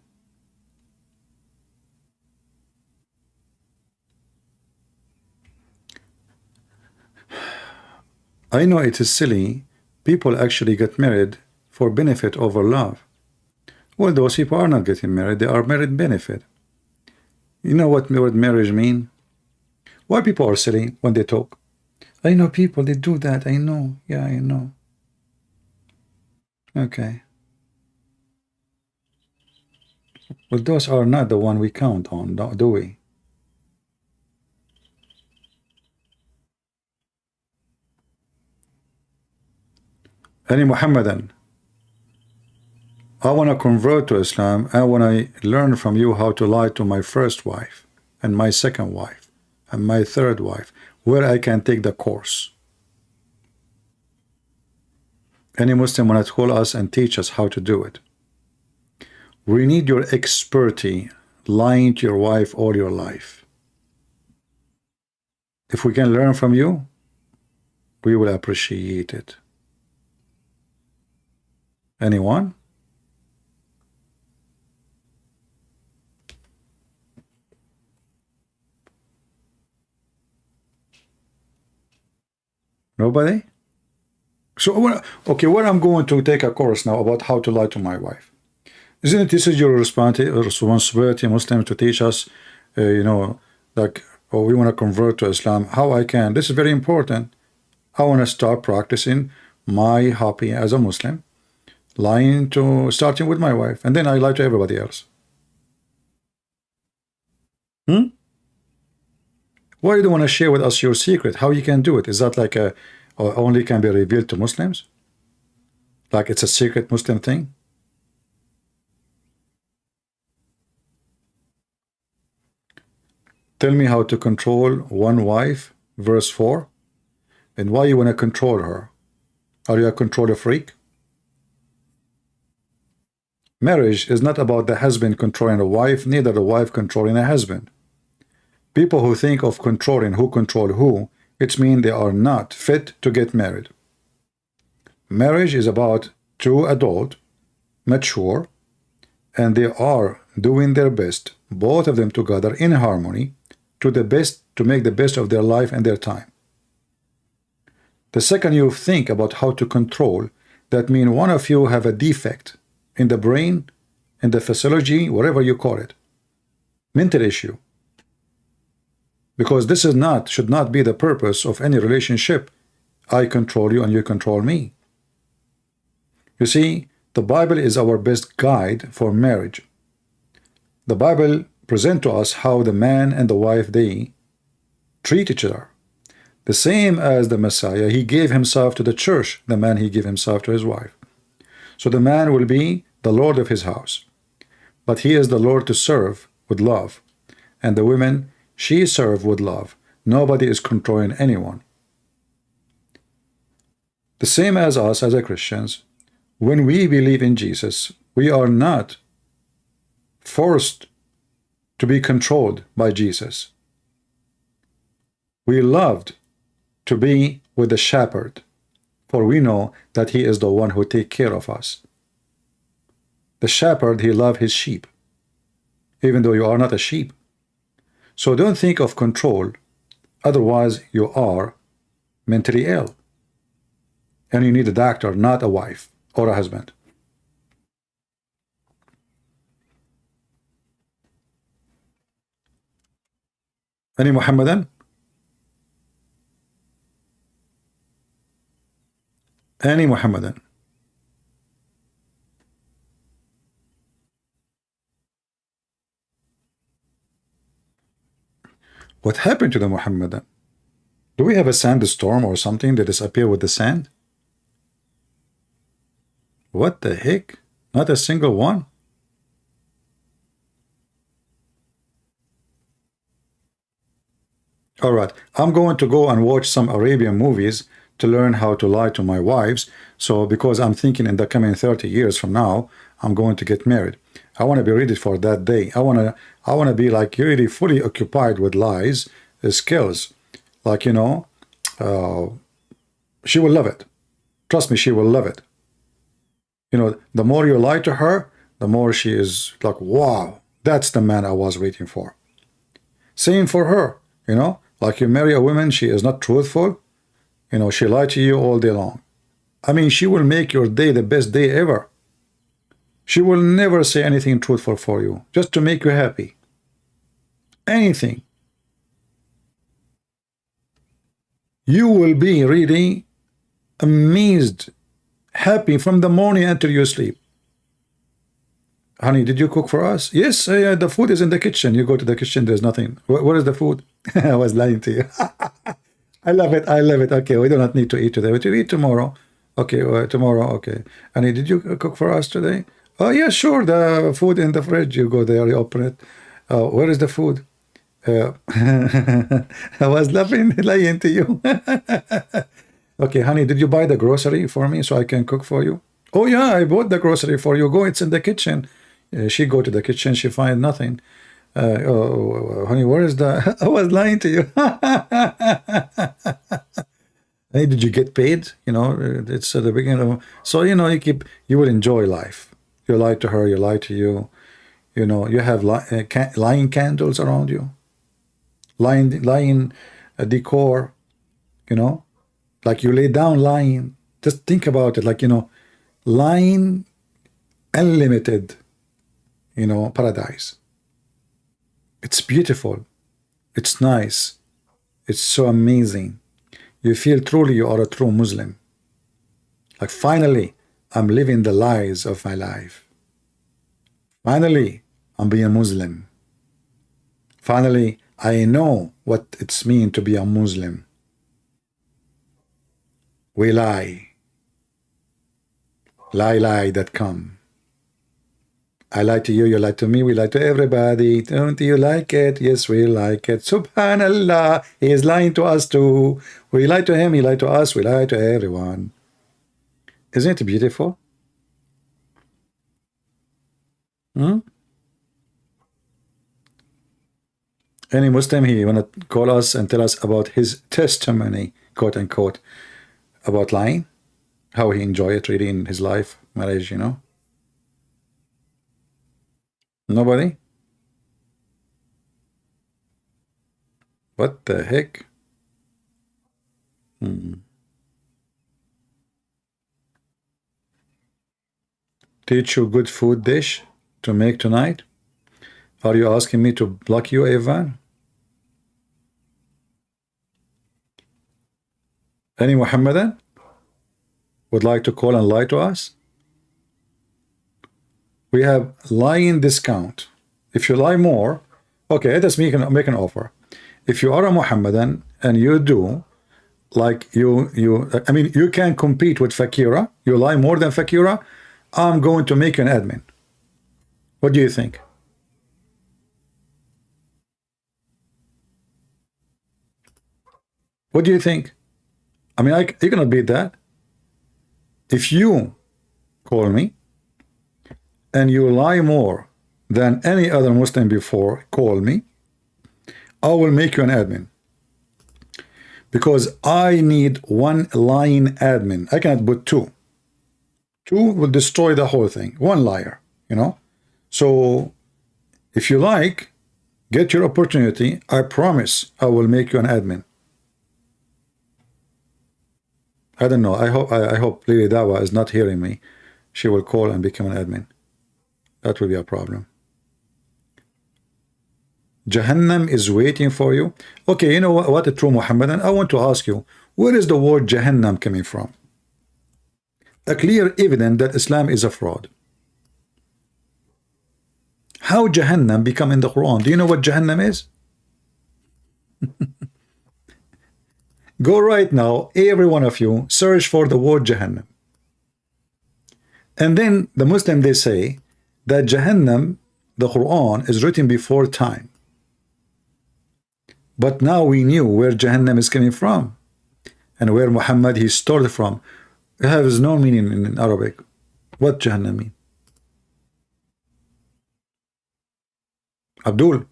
I know it is silly. People actually get married for benefit over love. Well, those people are not getting married. They are married benefit. You know what word marriage mean? Why people are silly when they talk? I know people, they do that. I know. Yeah, I know. Okay. Well, those are not the one we count on, do we? Any Muhammadan, I want to convert to Islam. I want to learn from you how to lie to my first wife and my second wife and my third wife, where I can take the course. Any Muslim want to call us and teach us how to do it. We need your expertise lying to your wife all your life. If we can learn from you, we will appreciate it. Anyone? Nobody? So, okay, well, I'm going to take a course now about how to lie to my wife. Isn't it this is your responsibility, Muslim, to teach us, you know, like, oh, we want to convert to Islam, how I can. This is very important. I want to start practicing my hobby as a Muslim, lying to, starting with my wife, and then I lie to everybody else. Why you don't want to share with us your secret? How you can do it? Is that like a only can be revealed to Muslims? Like it's a secret Muslim thing? Tell me how to control one wife, verse 4. And why you want to control her? Are you a controller freak? Marriage is not about the husband controlling the wife, neither the wife controlling the husband. People who think of controlling who control who, it means they are not fit to get married. Marriage is about two adults, mature, and they are doing their best, both of them together in harmony, to make the best of their life and their time. The second you think about how to control, that means one of you have a defect in the brain, in the physiology, whatever you call it, mental issue. Because this should not be the purpose of any relationship. I control you and you control me. You see, the Bible is our best guide for marriage. The Bible presents to us how the man and the wife, they treat each other. The same as the Messiah, he gave himself to the church. The man, he gave himself to his wife. So the man will be the Lord of his house. But he is the Lord to serve with love. And the women, she serve with love. Nobody is controlling anyone. The same as us as a Christians, when we believe in Jesus, we are not forced to be controlled by Jesus. We loved to be with the shepherd, for we know that he is the one who takes care of us. The shepherd, he loves his sheep, even though you are not a sheep. So don't think of control, otherwise you are mentally ill. And you need a doctor, not a wife or a husband. Any Muhammadan? Any Muhammadan? What happened to the Muhammadan? Do we have a sandstorm or something that disappear with the sand? What the heck? Not a single one? All right, I'm going to go and watch some Arabian movies to learn how to lie to my wives. So because I'm thinking in the coming 30 years from now, I'm going to get married. I want to be ready for that day. I want to be like really fully occupied with lies, skills. Like, you know, she will love it. Trust me, she will love it. You know, the more you lie to her, the more she is like, wow, that's the man I was waiting for. Same for her, you know, like you marry a woman, she is not truthful. You know, she lied to you all day long. I mean, she will make your day the best day ever. She will never say anything truthful for you, just to make you happy. Anything. You will be really amazed, happy from the morning until you sleep. Honey, did you cook for us? Yes, the food is in the kitchen. You go to the kitchen, there's nothing. Where is the food? I was lying to you. I love it. I love it. Okay, we do not need to eat today. But you eat tomorrow. Okay, tomorrow. Okay. Honey, did you cook for us today? Oh, yeah, sure. The food in the fridge. You go there, you open it. Where is the food? I was laughing, lying to you. Okay, honey, did you buy the grocery for me so I can cook for you? Oh, yeah, I bought the grocery for you. Go, it's in the kitchen. She go to the kitchen, she find nothing. Honey, where is the... I was lying to you. Hey, did you get paid? You know, it's at the beginning of... So, you know, you will enjoy life. You lie to her, you lie to you. You know, you have lying candles around you. Lying decor, you know. Like you lay down lying. Just think about it, like, you know, lying unlimited, you know, paradise. It's beautiful. It's nice. It's so amazing. You feel truly you are a true Muslim. Like finally, I'm living the lies of my life. Finally, I'm being Muslim. Finally, I know what it's mean to be a Muslim. We lie. Lie.com. I lie to you, you lie to me, we lie to everybody. Don't you like it? Yes, we like it. Subhanallah, he is lying to us too. We lie to him, he lied to us, we lie to everyone. Isn't it beautiful? Any Muslim, he wanna call us and tell us about his testimony, quote unquote, about lying, how he enjoyed it really in his life, marriage, you know? Nobody? What the heck? Teach you good food dish to make tonight? Are you asking me to block you, Evan? Any Muhammadan would like to call and lie to us? We have lying discount. If you lie more, okay, let us make an offer. If you are a Muhammadan and you do, like I mean, you can compete with Fakira, you lie more than Fakira, I'm going to make you an admin. What do you think? What do you think? I mean, you cannot beat that. If you call me and you lie more than any other Muslim before call me, I will make you an admin. Because I need one lying admin. I cannot put two. Two will destroy the whole thing. One liar, you know? So if you like, get your opportunity. I promise I will make you an admin. I don't know. I hope Lily Dawah is not hearing me. She will call and become an admin. That will be a problem. Jahannam is waiting for you. Okay, you know what a true Muhammadan? I want to ask you, where is the word Jahannam coming from? A clear evidence that Islam is a fraud. How Jahannam become in the Quran? Do you know what Jahannam is? Go right now, every one of you, search for the word Jahannam. And then the Muslim, they say that Jahannam, the Quran, is written before time. But now we knew where Jahannam is coming from and where Muhammad he stole it from. It has no meaning in Arabic. What Jahannam mean? Abdul,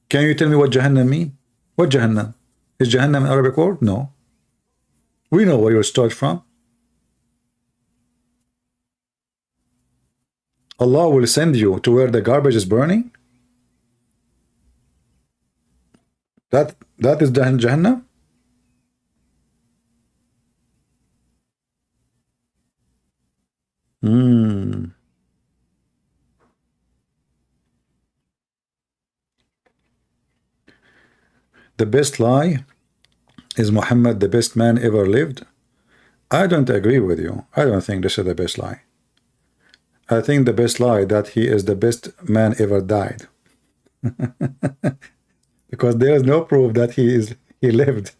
can you tell me what Jahannam mean? What Jahannam? Is Jahannam an Arabic word? No. We know where you start from. Allah will send you to where the garbage is burning. That is Jahannam. The best lie is Muhammad the best man ever lived. I don't agree with you. I don't think this is the best lie. I think the best lie that he is the best man ever died. Because there is no proof that he lived.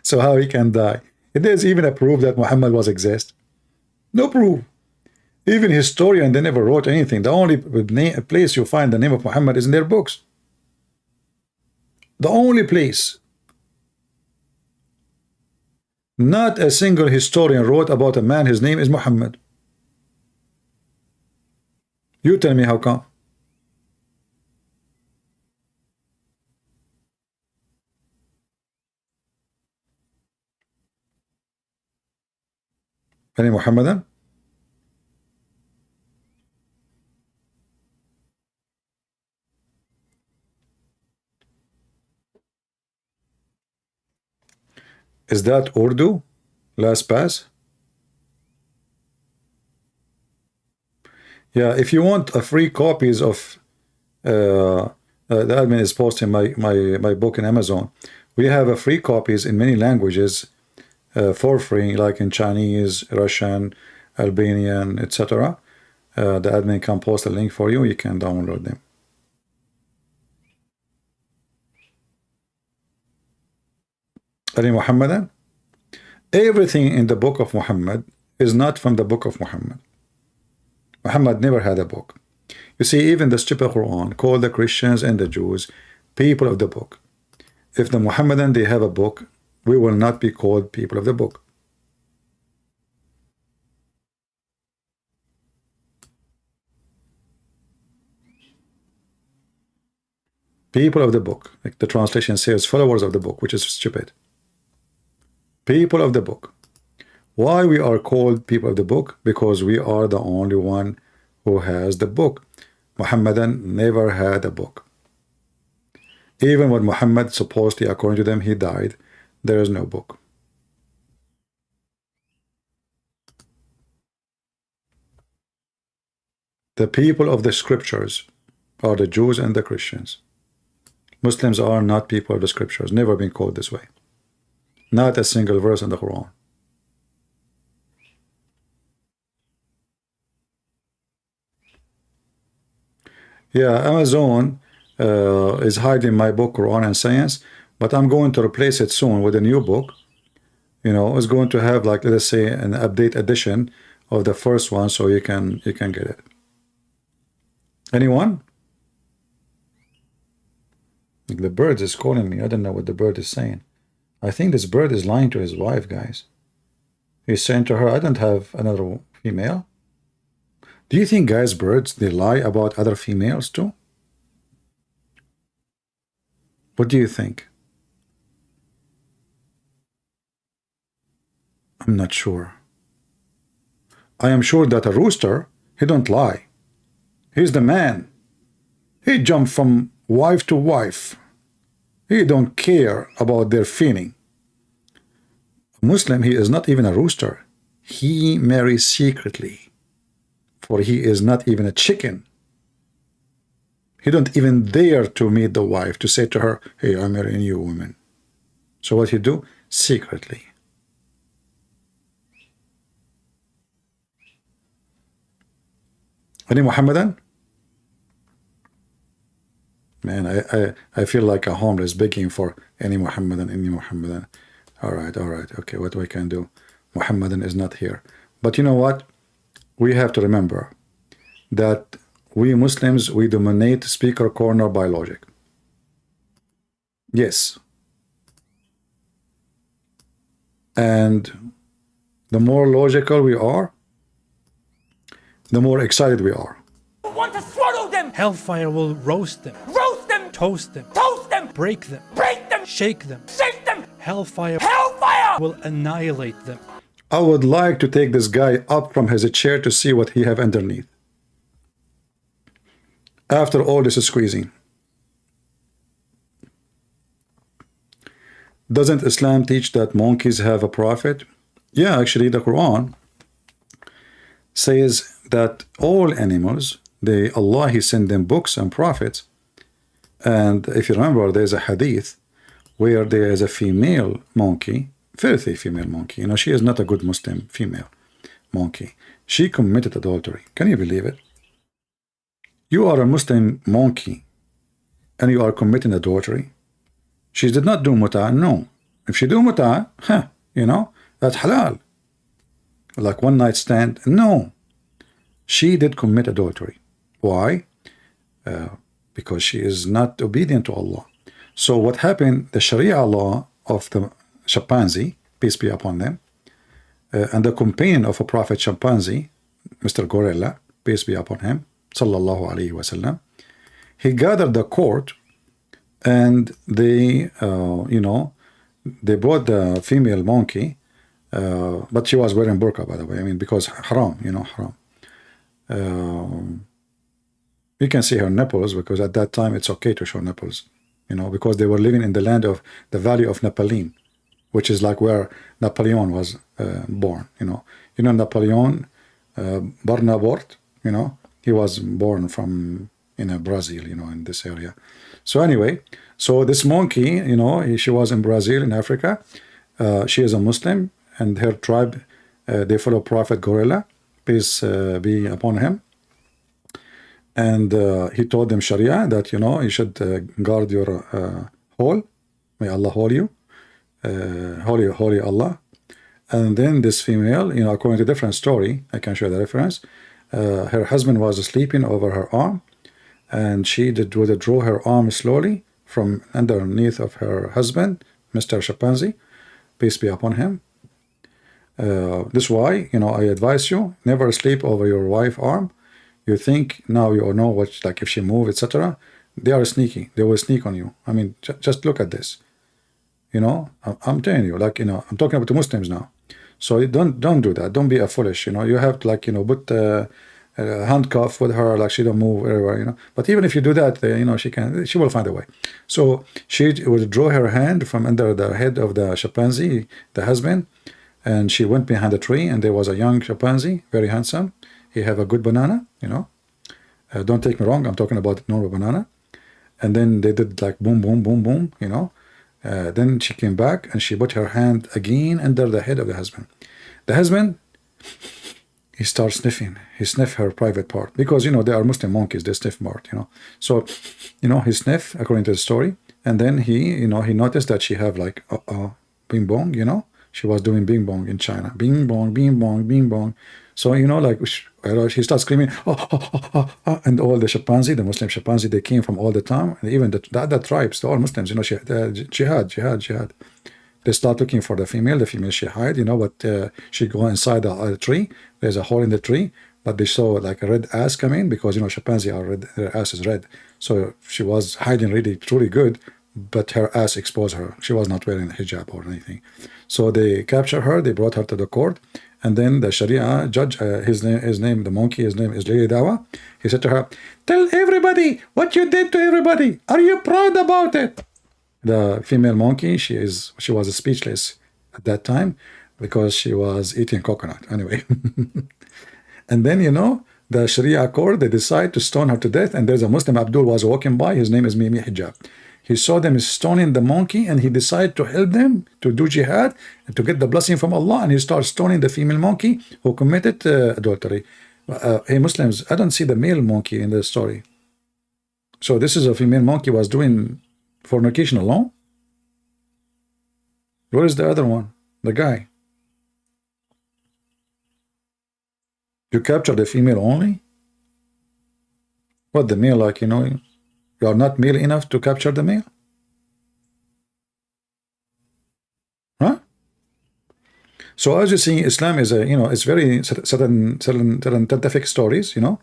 So how he can die? There's even a proof that Muhammad was exist. No proof. Even historian, they never wrote anything. The only place you find the name of Muhammad is in their books. The only place. Not a single historian wrote about a man, his name is Muhammad. You tell me how come? Any Muhammadan? Is that Urdu? Last pass? Yeah, if you want a free copies of the admin is posting my book in Amazon. We have a free copies in many languages for free, like in Chinese, Russian, Albanian, etc. The admin can post a link for you. You can download them. Ali Muhammadan? Everything in the book of Muhammad is not from the book of Muhammad. Muhammad never had a book. You see, even the stupid Quran called the Christians and the Jews people of the book. If the Muhammadan they have a book, we will not be called people of the book. People of the book, like the translation says, followers of the book, which is stupid. People of the book. Why we are called people of the book? Because we are the only one who has the book. Muhammadan never had a book. Even when Muhammad, supposedly, according to them, he died, there is no book. The people of the scriptures are the Jews and the Christians. Muslims are not people of the scriptures, never been called this way. Not a single verse in the Quran. Yeah, Amazon is hiding my book, Quran and Science, but I'm going to replace it soon with a new book. You know, it's going to have, like, let's say, an update edition of the first one, so you can get it. Anyone? The bird is calling me. I don't know what the bird is saying. I think this bird is lying to his wife, guys. He's saying to her, I don't have another female. Do you think, guys, birds, they lie about other females too? What do you think? I'm not sure. I am sure that a rooster, he don't lie. He's the man. He jump from wife to wife. He don't care about their feeling. A Muslim, he is not even a rooster. He marries secretly. For he is not even a chicken. He don't even dare to meet the wife, to say to her, hey, I'm marrying you, woman. So what he do? Secretly. Any Muhammadan? Man, I feel like a homeless begging for any Muhammadan, any Muhammadan. All right, okay, what we can do? Muhammadan is not here. But you know what? We have to remember that we Muslims, we dominate speaker corner by logic. Yes. And the more logical we are, the more excited we are. Want to swallow them. Hellfire will roast them, toast them, break them, shake them. Hellfire will annihilate them. I would like to take this guy up from his chair to see what he have underneath. After all this squeezing. Doesn't Islam teach that monkeys have a prophet? Yeah, actually the Quran says that all animals, Allah, he sent them books and prophets. And if you remember, there's a hadith where there is a female monkey, filthy female monkey. You know, she is not a good Muslim female monkey. She committed adultery. Can you believe it? You are a Muslim monkey and you are committing adultery. She did not do mut'a. No. If she do mut'a, you know, that's halal. Like one night stand. No. She did commit adultery. Why? Because she is not obedient to Allah. So what happened, the Sharia law of the chimpanzee, peace be upon them, and the companion of a prophet chimpanzee, Mr. Gorilla, peace be upon him, sallallahu alaihi wasallam, he gathered the court and they, you know, they brought the female monkey, but she was wearing burqa, by the way, I mean, because haram, you know, haram. You can see her nipples because at that time it's okay to show nipples, you know, because they were living in the land of the Valley of Nepalene, which is like where Napoleon was born, you know. You know, Napoleon Bonaparte, you know, he was born from in Brazil, you know, in this area. So anyway, so this monkey, you know, she was in Brazil, in Africa. She is a Muslim, and her tribe, they follow Prophet Gorilla, peace be upon him. And he told them Sharia that, you know, you should guard your hole. May Allah hold you. Holy Allah. And then this female, you know, according to a different story, I can show the reference, her husband was sleeping over her arm, and she did withdraw her arm slowly from underneath of her husband, Mr. Chimpanzee, peace be upon him. This is why, you know, I advise you, never sleep over your wife's arm. You think now you know what, like if she move, etc. They are sneaky. They will sneak on you. I mean, just look at this. You know, I'm telling you, like, you know, I'm talking about the Muslims now. So don't do that. Don't be a foolish. You know, you have to, like, you know, put a handcuff with her, like she don't move everywhere. You know, but even if you do that, you know, she will find a way. So she would draw her hand from under the head of the chimpanzee, the husband, and she went behind a tree, and there was a young chimpanzee, very handsome. He have a good banana. You know, don't take me wrong. I'm talking about normal banana. And then they did like boom, boom, boom, boom. You know. Then she came back and she put her hand again under the head of the husband. The husband, he starts sniffing. He sniffed her private part because, you know, they are Muslim monkeys. They sniff part, you know. So, you know, he sniffed according to the story. And then he, you know, he noticed that she have like bing bong, you know. She was doing bing bong in China. Bing bong, bing bong, bing bong. So, you know, like she starts screaming, and all the chimpanzee, the Muslim chimpanzee, they came from all the time, and even the other tribes, the all Muslims, you know, jihad. They start looking for the female she hide, you know, but she go inside the tree. There's a hole in the tree, but they saw like a red ass coming because, you know, chimpanzee are red, their ass is red. So she was hiding really, truly good, but her ass exposed her. She was not wearing a hijab or anything. So they captured her, they brought her to the court, and then the Sharia judge, his name, the monkey, his name is Ali Dawah. He said to her, "Tell everybody what you did to everybody. Are you proud about it?" The female monkey, she was speechless at that time because she was eating coconut. Anyway, and then, you know, the Sharia court, they decide to stone her to death. And there's a Muslim, Abdul, was walking by. His name is Muhammad Hijab. He saw them stoning the monkey, and he decided to help them to do jihad and to get the blessing from Allah. And he started stoning the female monkey who committed adultery. Hey, Muslims, I don't see the male monkey in the story. So this is a female monkey was doing fornication alone. Where is the other one? The guy. You capture the female only? What, the male, like, you know, you are not male enough to capture the male? Huh? So as you see, Islam is a, you know, it's very certain scientific stories, you know,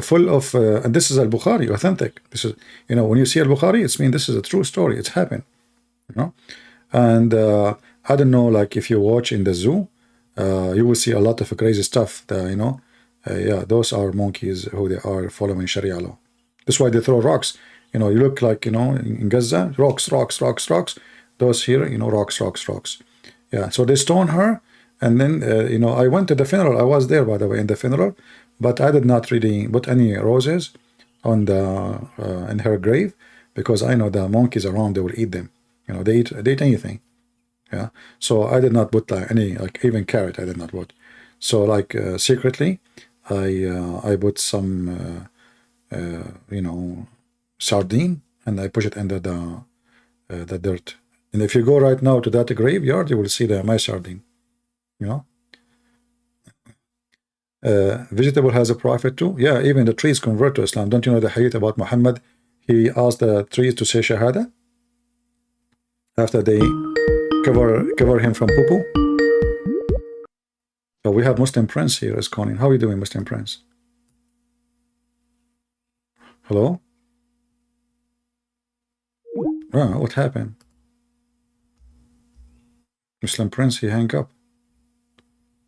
full of, and this is Al-Bukhari, authentic. This is, you know, when you see Al-Bukhari, it's mean this is a true story. It's happened, you know. And I don't know, like if you watch in the zoo, you will see a lot of crazy stuff. You know, yeah, those are monkeys who they are following Sharia law. That's why they throw rocks. You know, you look like, you know, in Gaza, rocks. Those here, you know, rocks. Yeah, so they stone her. And then, you know, I went to the funeral. I was there, by the way, in the funeral. But I did not really put any roses on the in her grave because I know the monkeys around, they will eat them. You know, they eat anything. Yeah. So I did not put any, like even carrot, I did not put. So like secretly, I put some, you know, sardine, and I push it under the dirt. And if you go right now to that graveyard, you will see my sardine. You know, vegetable has a prophet too. Yeah, even the trees convert to Islam. Don't you know the hadith about Muhammad? He asked the trees to say Shahada after they cover him from poo-poo. So we have Muslim Prince here is calling. How are you doing, Muslim Prince? Hello? Oh, what happened? Muslim Prince, he hang up.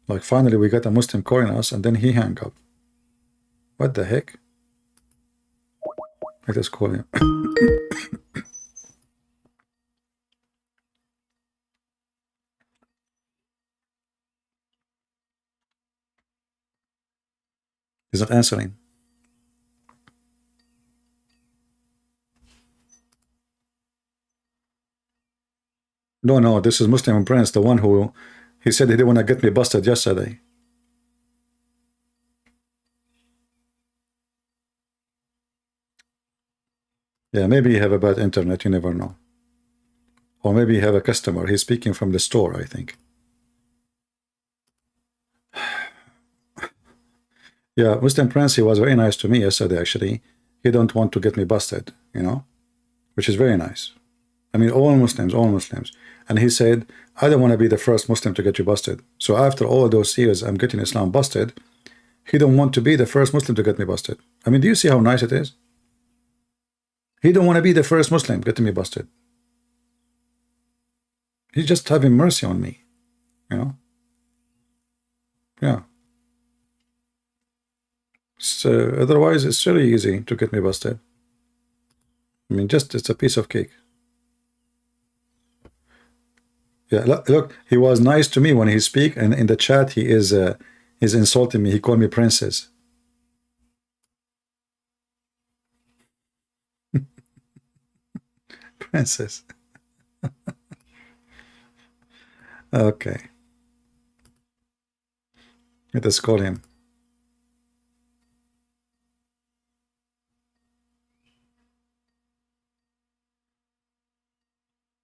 Like finally we got a Muslim calling us and then he hang up. What the heck? Let us call him. He's not answering. No, this is Muslim Prince, the one who he said he didn't want to get me busted yesterday. Yeah, maybe you have a bad internet, you never know. Or maybe you have a customer, he's speaking from the store, I think. Yeah, Muslim Prince, he was very nice to me yesterday, actually. He don't want to get me busted, you know, which is very nice. I mean, all Muslims. And he said, I don't want to be the first Muslim to get you busted. So after all those years I'm getting Islam busted, he don't want to be the first Muslim to get me busted. I mean, do you see how nice it is? He don't want to be the first Muslim getting me busted. He's just having mercy on me, you know. Yeah. So otherwise, it's really easy to get me busted. I mean, just it's a piece of cake. Yeah, look, he was nice to me when he speak, and in the chat he is he's insulting me. He called me princess. Princess. Okay. Let us call him.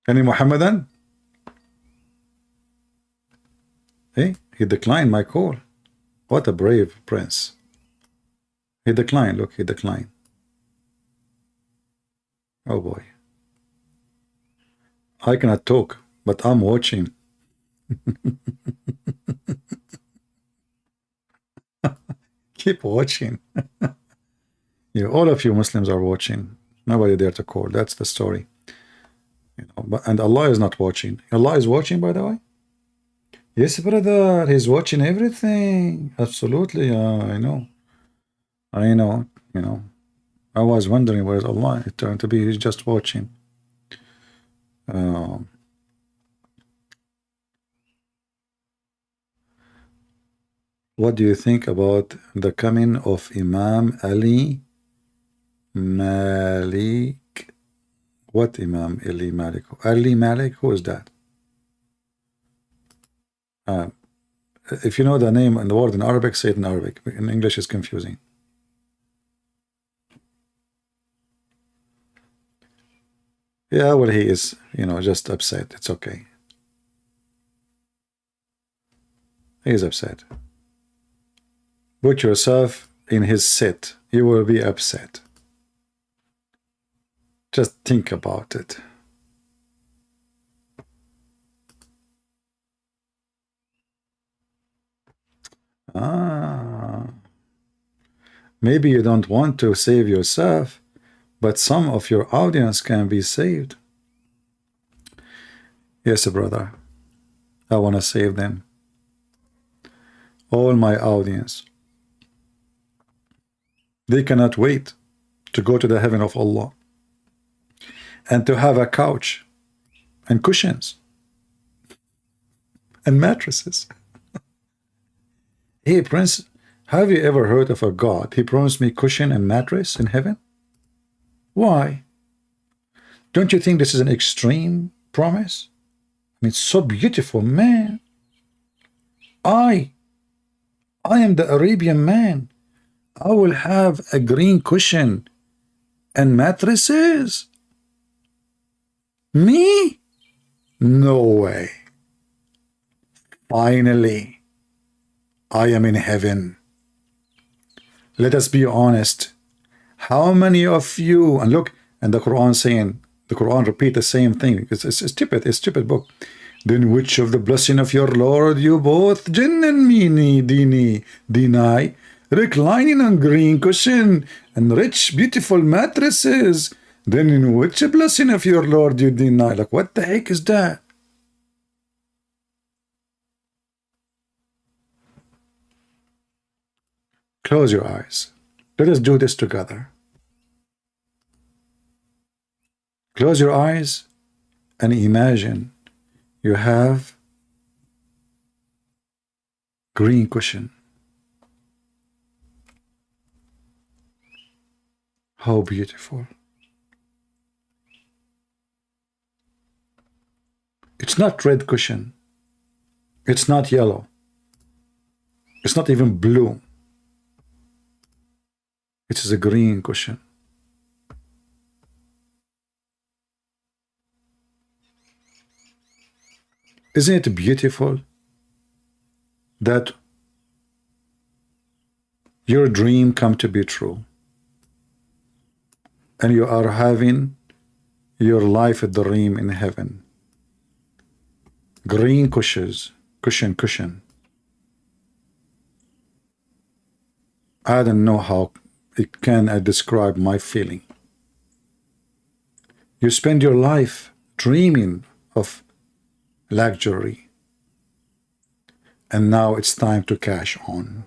Any Muhammadan? Hey, he declined my call. What a brave prince. He declined. Look, he declined. Oh boy. I cannot talk, but I'm watching. Keep watching. You, all of you Muslims are watching. Nobody dare to call. That's the story. You know, but, and Allah is not watching. Allah is watching, by the way. Yes, brother. He's watching everything. Absolutely. I know. I know. You know. I was wondering where's Allah. It turned to be he's just watching. What do you think about the coming of Imam Ali Malik? What Imam Ali Malik? Ali Malik? Who is that? If you know the name and the word in Arabic, say it in Arabic. In English, it's confusing. Yeah, well, he is, you know, just upset. It's okay. He is upset. Put yourself in his seat. You will be upset. Just think about it. Maybe you don't want to save yourself, but some of your audience can be saved. Yes, brother. I want to save them. All my audience. They cannot wait to go to the heaven of Allah and to have a couch and cushions and mattresses. Hey, Prince, have you ever heard of a God? He promised me cushion and mattress in heaven. Why? Don't you think this is an extreme promise? I mean, it's so beautiful, man. I am the Arabian man. I will have a green cushion and mattresses. Me? No way. Finally, I am in heaven. Let us be honest. How many of you, and look, and the Quran saying, the Quran repeat the same thing. It's stupid, it's a stupid book. Then which of the blessing of your Lord you both, jinn and me, deny? Reclining on green cushion and rich, beautiful mattresses. Then in which blessing of your Lord you deny? Like, what the heck is that? Close your eyes. Let us do this together. Close your eyes and imagine you have green cushion. How beautiful. It's not red cushion. It's not yellow. It's not even blue. It is a green cushion. Isn't it beautiful that your dream come to be true and you are having your life dream in heaven? Green cushions, cushion. I don't know how it can describe my feeling. You spend your life dreaming of luxury. And now it's time to cash on.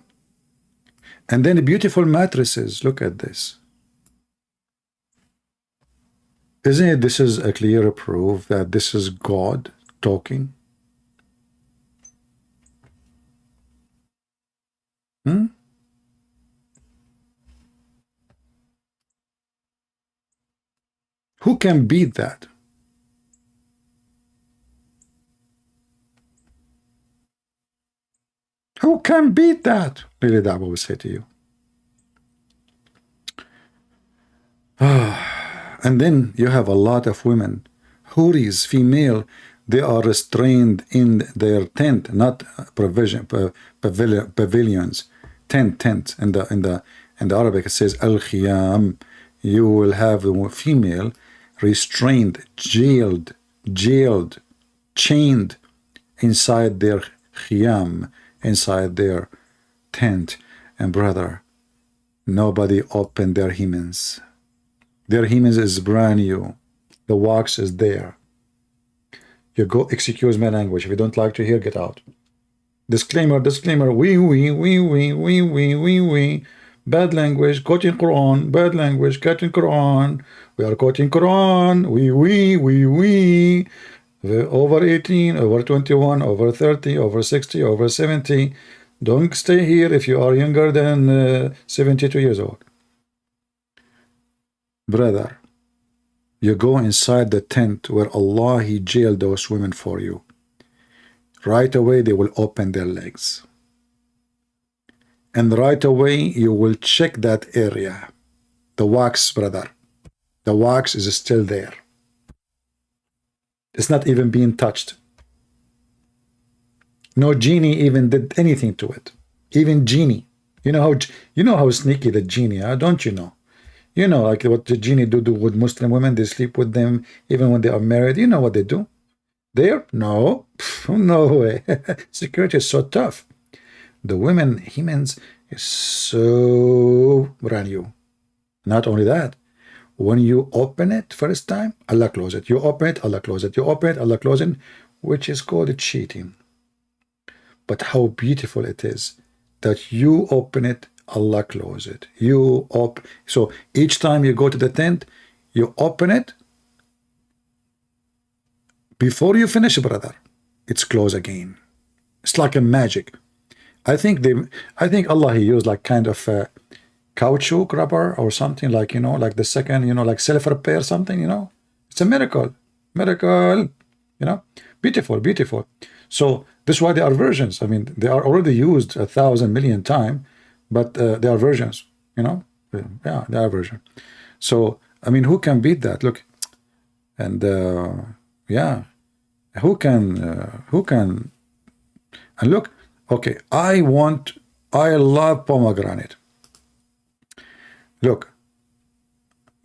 And then beautiful mattresses. Look at this. Isn't it this is a clear proof that this is God talking? Hmm? Who can beat that? Who can beat that? Really, that will say to you. And then you have a lot of women, houris, female, they are restrained in their tent, not pavilions, tent. In the Arabic it says al-khiyam. You will have the female restrained, jailed, chained inside their khiyam, inside their tent. And brother, nobody opened their hymens. Their hymens is brand new. The wax is there. You go, excuse my language. If you don't like to hear, get out. Disclaimer. We. Bad language, quoting Quran. Bad language, quoting Quran. We are quoting Quran. We. Over 18, over 21, over 30, over 60, over 70. Don't stay here if you are younger than 72 years old. Brother, you go inside the tent where Allah, He jailed those women for you. Right away, they will open their legs. And right away, you will check that area. The wax, brother. The wax is still there. It's not even being touched. No genie even did anything to it. Even genie. You know how sneaky the genie are, don't you know? You know, like what the genie do with Muslim women. They sleep with them even when they are married. You know what they do? There? No. No way. Security is so tough. The women, hymens, is so brand new. Not only that, when you open it first time, Allah close it. You open it, Allah close it. You open it, Allah close it, which is called cheating. But how beautiful it is that you open it, Allah close it. So each time you go to the tent, you open it. Before you finish, brother, it's closed again. It's like a magic. I think Allah, He used like kind of a caoutchouc rubber or something, like, like the second, like self-repair something, It's a miracle. Beautiful. So this is why they are versions. I mean, they are already used 1,000 million times, but they are versions, Yeah, they are versions. So, I mean, who can beat that? Look, and yeah, who can, and look, okay, I love pomegranate. Look,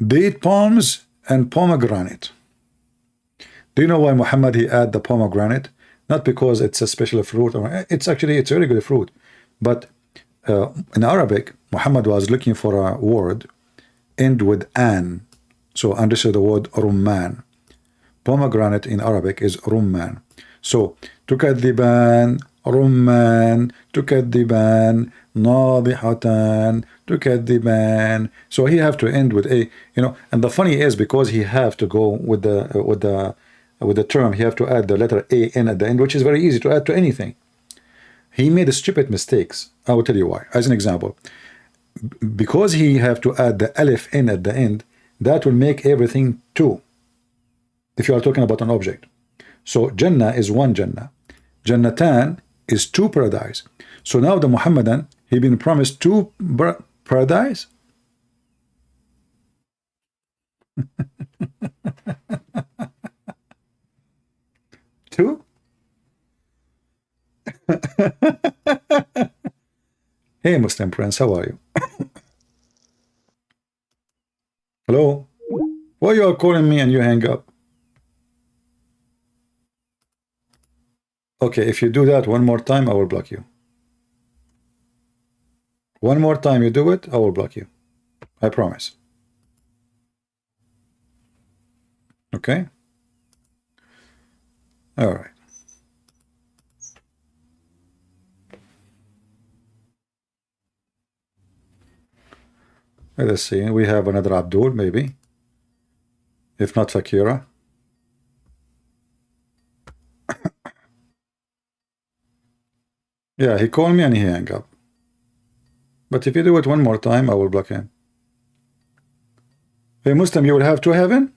date palms and pomegranate. Do you know why Muhammad, he add the pomegranate? Not because it's a special fruit, or it's a very good fruit, but in Arabic, Muhammad was looking for a word end with an, so understood the word rumman. Pomegranate in Arabic is rumman. So tukadiban, rumman, tukadiban, nadihatan, tukadiban. So he have to end with a, and the funny is, because he have to go with the term, he have to add the letter a in at the end, which is very easy to add to anything. He made stupid mistakes. I will tell you why. As an example, because he have to add the alif in at the end, that will make everything two. If you are talking about an object. So Jannah is one Jannah. Jannatan is two paradise. So now the Muhammadan, he been promised two paradise. Two? Hey, Muslim Prince, how are you? Hello? Why you are calling me and you hang up? Okay, if you do that one more time, I will block you. One more time you do it, I will block you. I promise. Okay? All right. Let us see. We have another Abdul, maybe. If not Fakira. Yeah, he called me and he hung up. But if you do it one more time, I will block him. Hey, Muslim, you will have to heaven?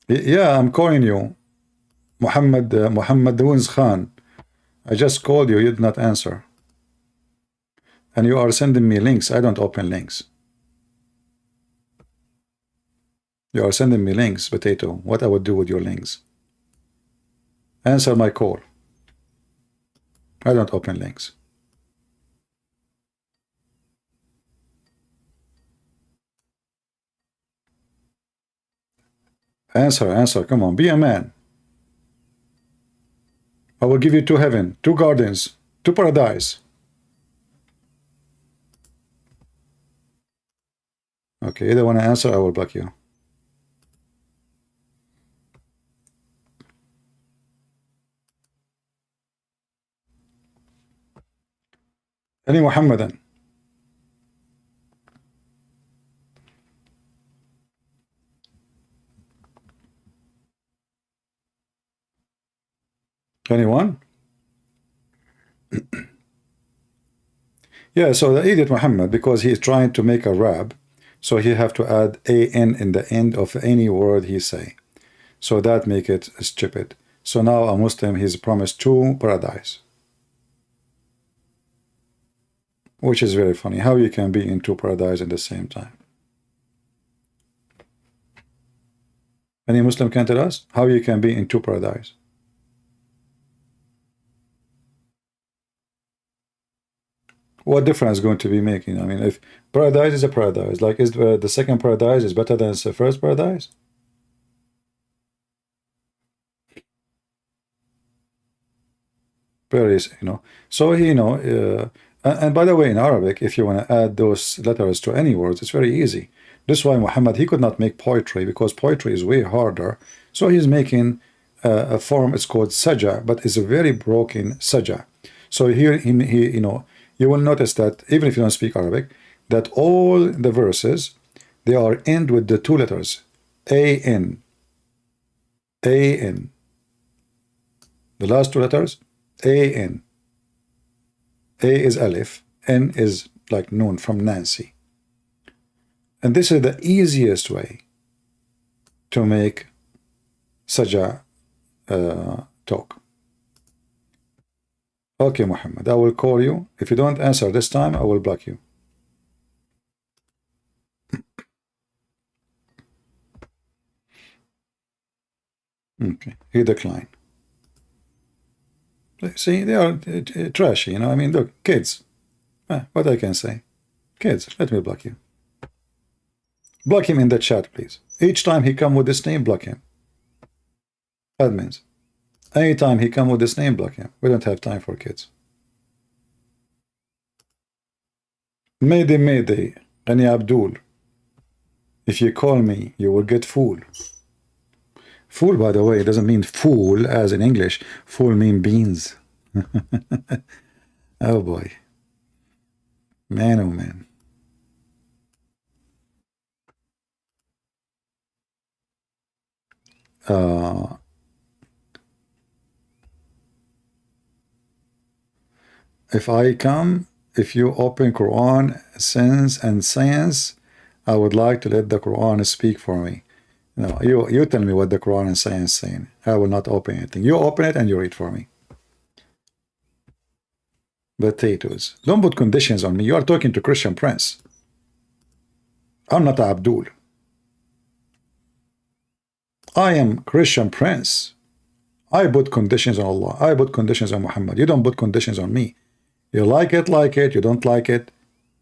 Yeah, I'm calling you. Muhammad Dawins Khan. I just called you, you did not answer. And you are sending me links. I don't open links. You are sending me links, Potato. What I would do with your links? Answer my call. I don't open links. Answer. Come on, be a man. I will give you 2 heaven, 2 gardens, 2 paradise. Okay, either want to answer, I will block you. Any Muhammadan? Anyone? Yeah, so the idiot Muhammad, because he is trying to make a rab, so he have to add an in the end of any word he say. So that make it stupid. So now a Muslim, he's promised 2 paradise. Which is very funny. How you can be in 2 paradise at the same time? Any Muslim can tell us how you can be in 2 paradise? What difference is going to be making? I mean, if paradise is a paradise, like is the second paradise is better than the first paradise? Very, so and by the way, in Arabic, if you want to add those letters to any words, it's very easy. This is why Muhammad, he could not make poetry, because poetry is way harder. So he's making a form, it's called saja, but it's a very broken saja. So here he you will notice that even if you don't speak Arabic, that all the verses, they are end with the 2 letters, A-N. A-N. The last 2 letters, A-N. A is Alif, N is like Noon from Nancy. And this is the easiest way to make Saja talk. Okay, Muhammad, I will call you. If you don't answer this time, I will block you. Okay, he declined. See, they are trashy, I mean, look, kids. What I can say? Kids, let me block you. Block him in the chat, please. Each time he come with this name, block him. Admins. Anytime he come with this name, block him. We don't have time for kids. Mayday, Mayday, Ani Abdul. If you call me, you will get fool. Fool, by the way, doesn't mean fool as in English. Fool mean beans. Oh boy. Man, oh man. If I come, if you open Quran, sense and science, I would like to let the Quran speak for me. No, you tell me what the Quran and science saying. I will not open anything. You open it and you read for me. Potatoes. Don't put conditions on me. You are talking to Christian Prince. I'm not Abdul. I am Christian Prince. I put conditions on Allah. I put conditions on Muhammad. You don't put conditions on me. You like it, like it. You don't like it,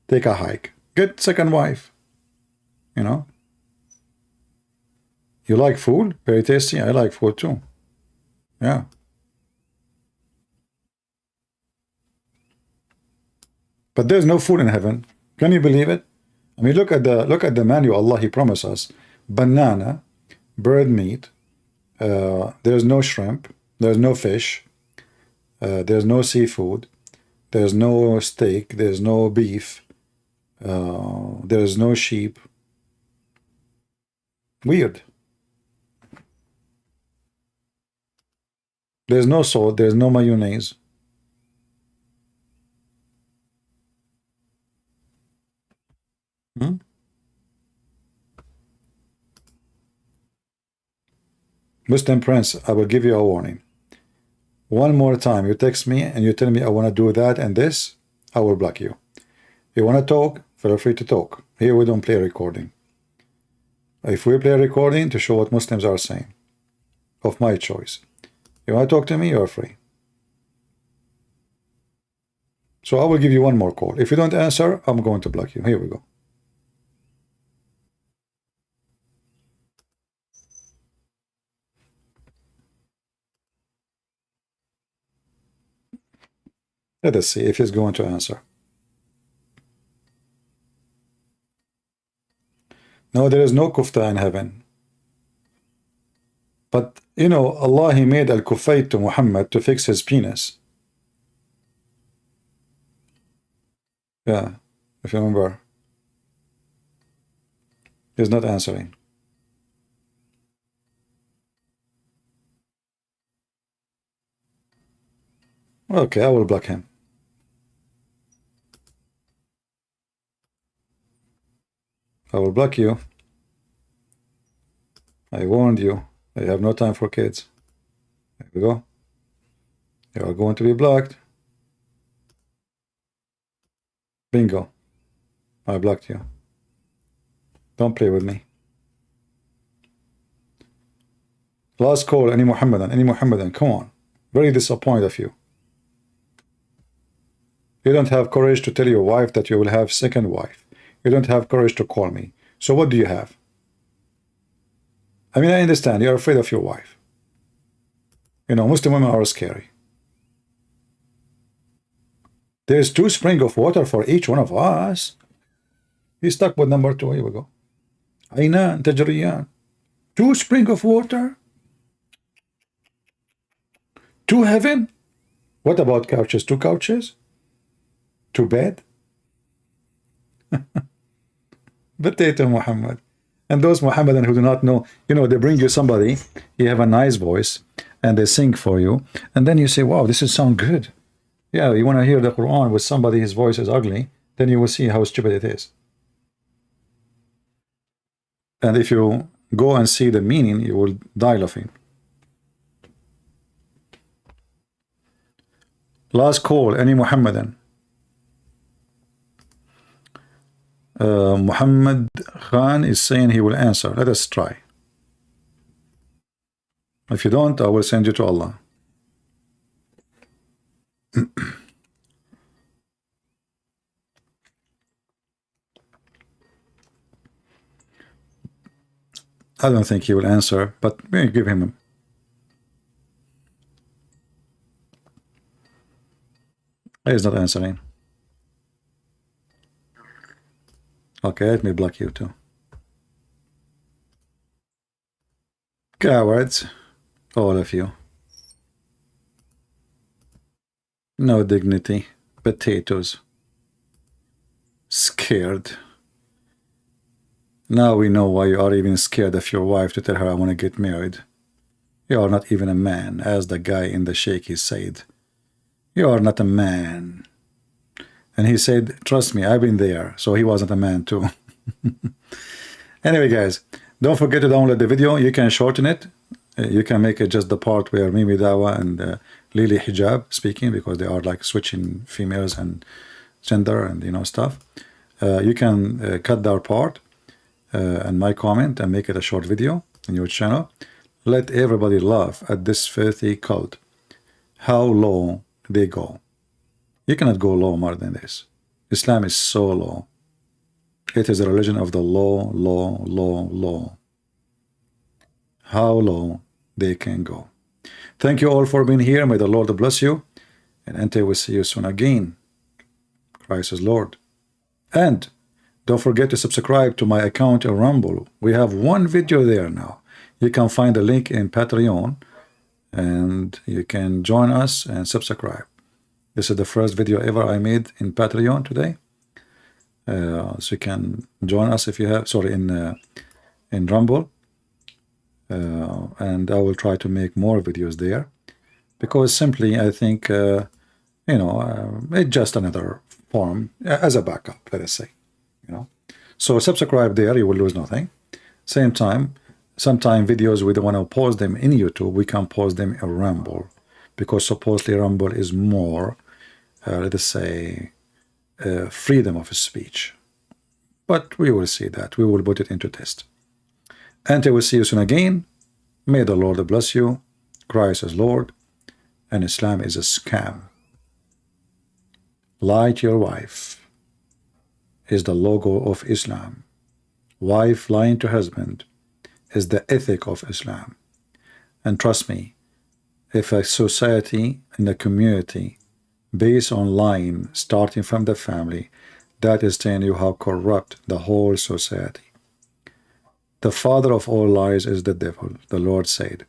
take a hike. Get second wife. You like food? Very tasty. I like food too. Yeah. But there's no food in heaven. Can you believe it? I mean, look at the menu. Allah, He promised us banana, bird meat. There's no shrimp. There's no fish. There's no seafood. There's no steak. There's no beef. There's no sheep. Weird. There's no salt. There's no mayonnaise. Muslim Prince, I will give you a warning. One more time, you text me and you tell me I want to do that and this, I will block you. You want to talk, feel free to talk. Here we don't play recording. If we play recording to show what Muslims are saying, of my choice. You want to talk to me, you're free. So I will give you one more call. If you don't answer, I'm going to block you. Here we go. Let us see if he's going to answer. No, there is no kufta in heaven. But, you know, Allah, He made al-kufayt to Muhammad to fix his penis. Yeah, if you remember. He's not answering. Okay, I will block him. I will block you. I warned you. I have no time for kids. There we go. You are going to be blocked. Bingo. I blocked you. Don't play with me. Last call, any Muhammadan, come on. Very disappointed of you. You don't have courage to tell your wife that you will have second wife. You don't have courage to call me. So what do you have? I mean, I understand you're afraid of your wife. You know, Muslim women are scary. There's 2 springs of water for each one of us. He's stuck with number 2. Here we go. Aynan tajriyan. 2 springs of water. 2 heaven. What about couches? 2 couches? 2 bed? Potato Muhammad. And those Muhammadan who do not know, you know, they bring you somebody, you have a nice voice, and they sing for you, and then you say, wow, this is sound good. Yeah, you want to hear the Quran with somebody, his voice is ugly, then you will see how stupid it is. And if you go and see the meaning, you will die laughing. Last call, any Muhammadan. Muhammad Khan is saying he will answer. Let us try. If you don't, I will send you to Allah. I don't think he will answer, but maybe give him. He's not answering. Okay, let me block you too. Cowards, all of you. No dignity. Potatoes. Scared. Now we know why you are even scared of your wife to tell her I want to get married. You are not even a man, as the guy in the sheikh he said. You are not a man. And he said, trust me, I've been there. So he wasn't a man too. Anyway, guys, don't forget to download the video. You can shorten it. You can make it just the part where Mimi Dawah and Lily Hijab speaking, because they are like switching females and gender and, you know, stuff. You can cut that part and my comment and make it a short video in your channel. Let everybody laugh at this filthy cult. How low they go. You cannot go low more than this. Islam is so low. It is a religion of the low, low, low, low. How low they can go. Thank you all for being here. May the Lord bless you. And until we see you soon again. Christ is Lord. And don't forget to subscribe to my account on Rumble. We have one video there now. You can find the link in Patreon, and you can join us and subscribe. This is the first video ever I made in Patreon today. So you can join us if you have, sorry, in Rumble. And I will try to make more videos there, because simply I think, it's just another form as a backup, let us say, So subscribe there, you will lose nothing. Same time, sometime videos we don't want to post them in YouTube, we can post them in Rumble, because supposedly Rumble is more, let us say, freedom of speech. But we will see that. We will put it into test. And I will see you soon again. May the Lord bless you. Christ is Lord, and Islam is a scam. Lie to your wife is the logo of Islam. Wife lying to husband is the ethic of Islam. And trust me, if a society and a community based on lying, starting from the family, that is telling you how corrupt the whole society. The father of all lies is the devil, the Lord said,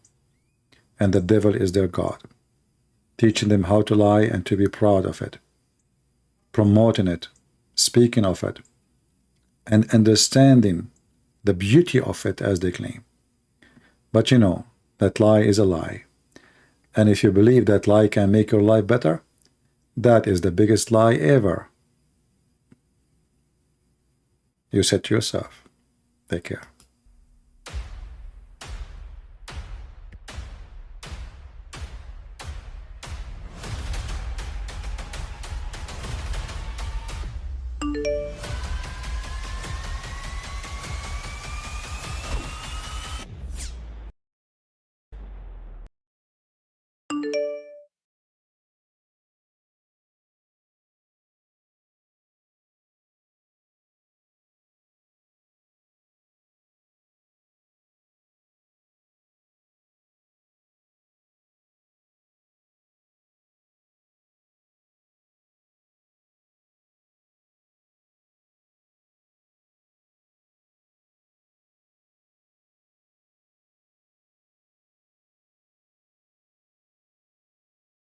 and the devil is their God, teaching them how to lie and to be proud of it, promoting it, speaking of it, and understanding the beauty of it as they claim. But that lie is a lie. And if you believe that lie can make your life better, that is the biggest lie ever. You said to yourself, take care.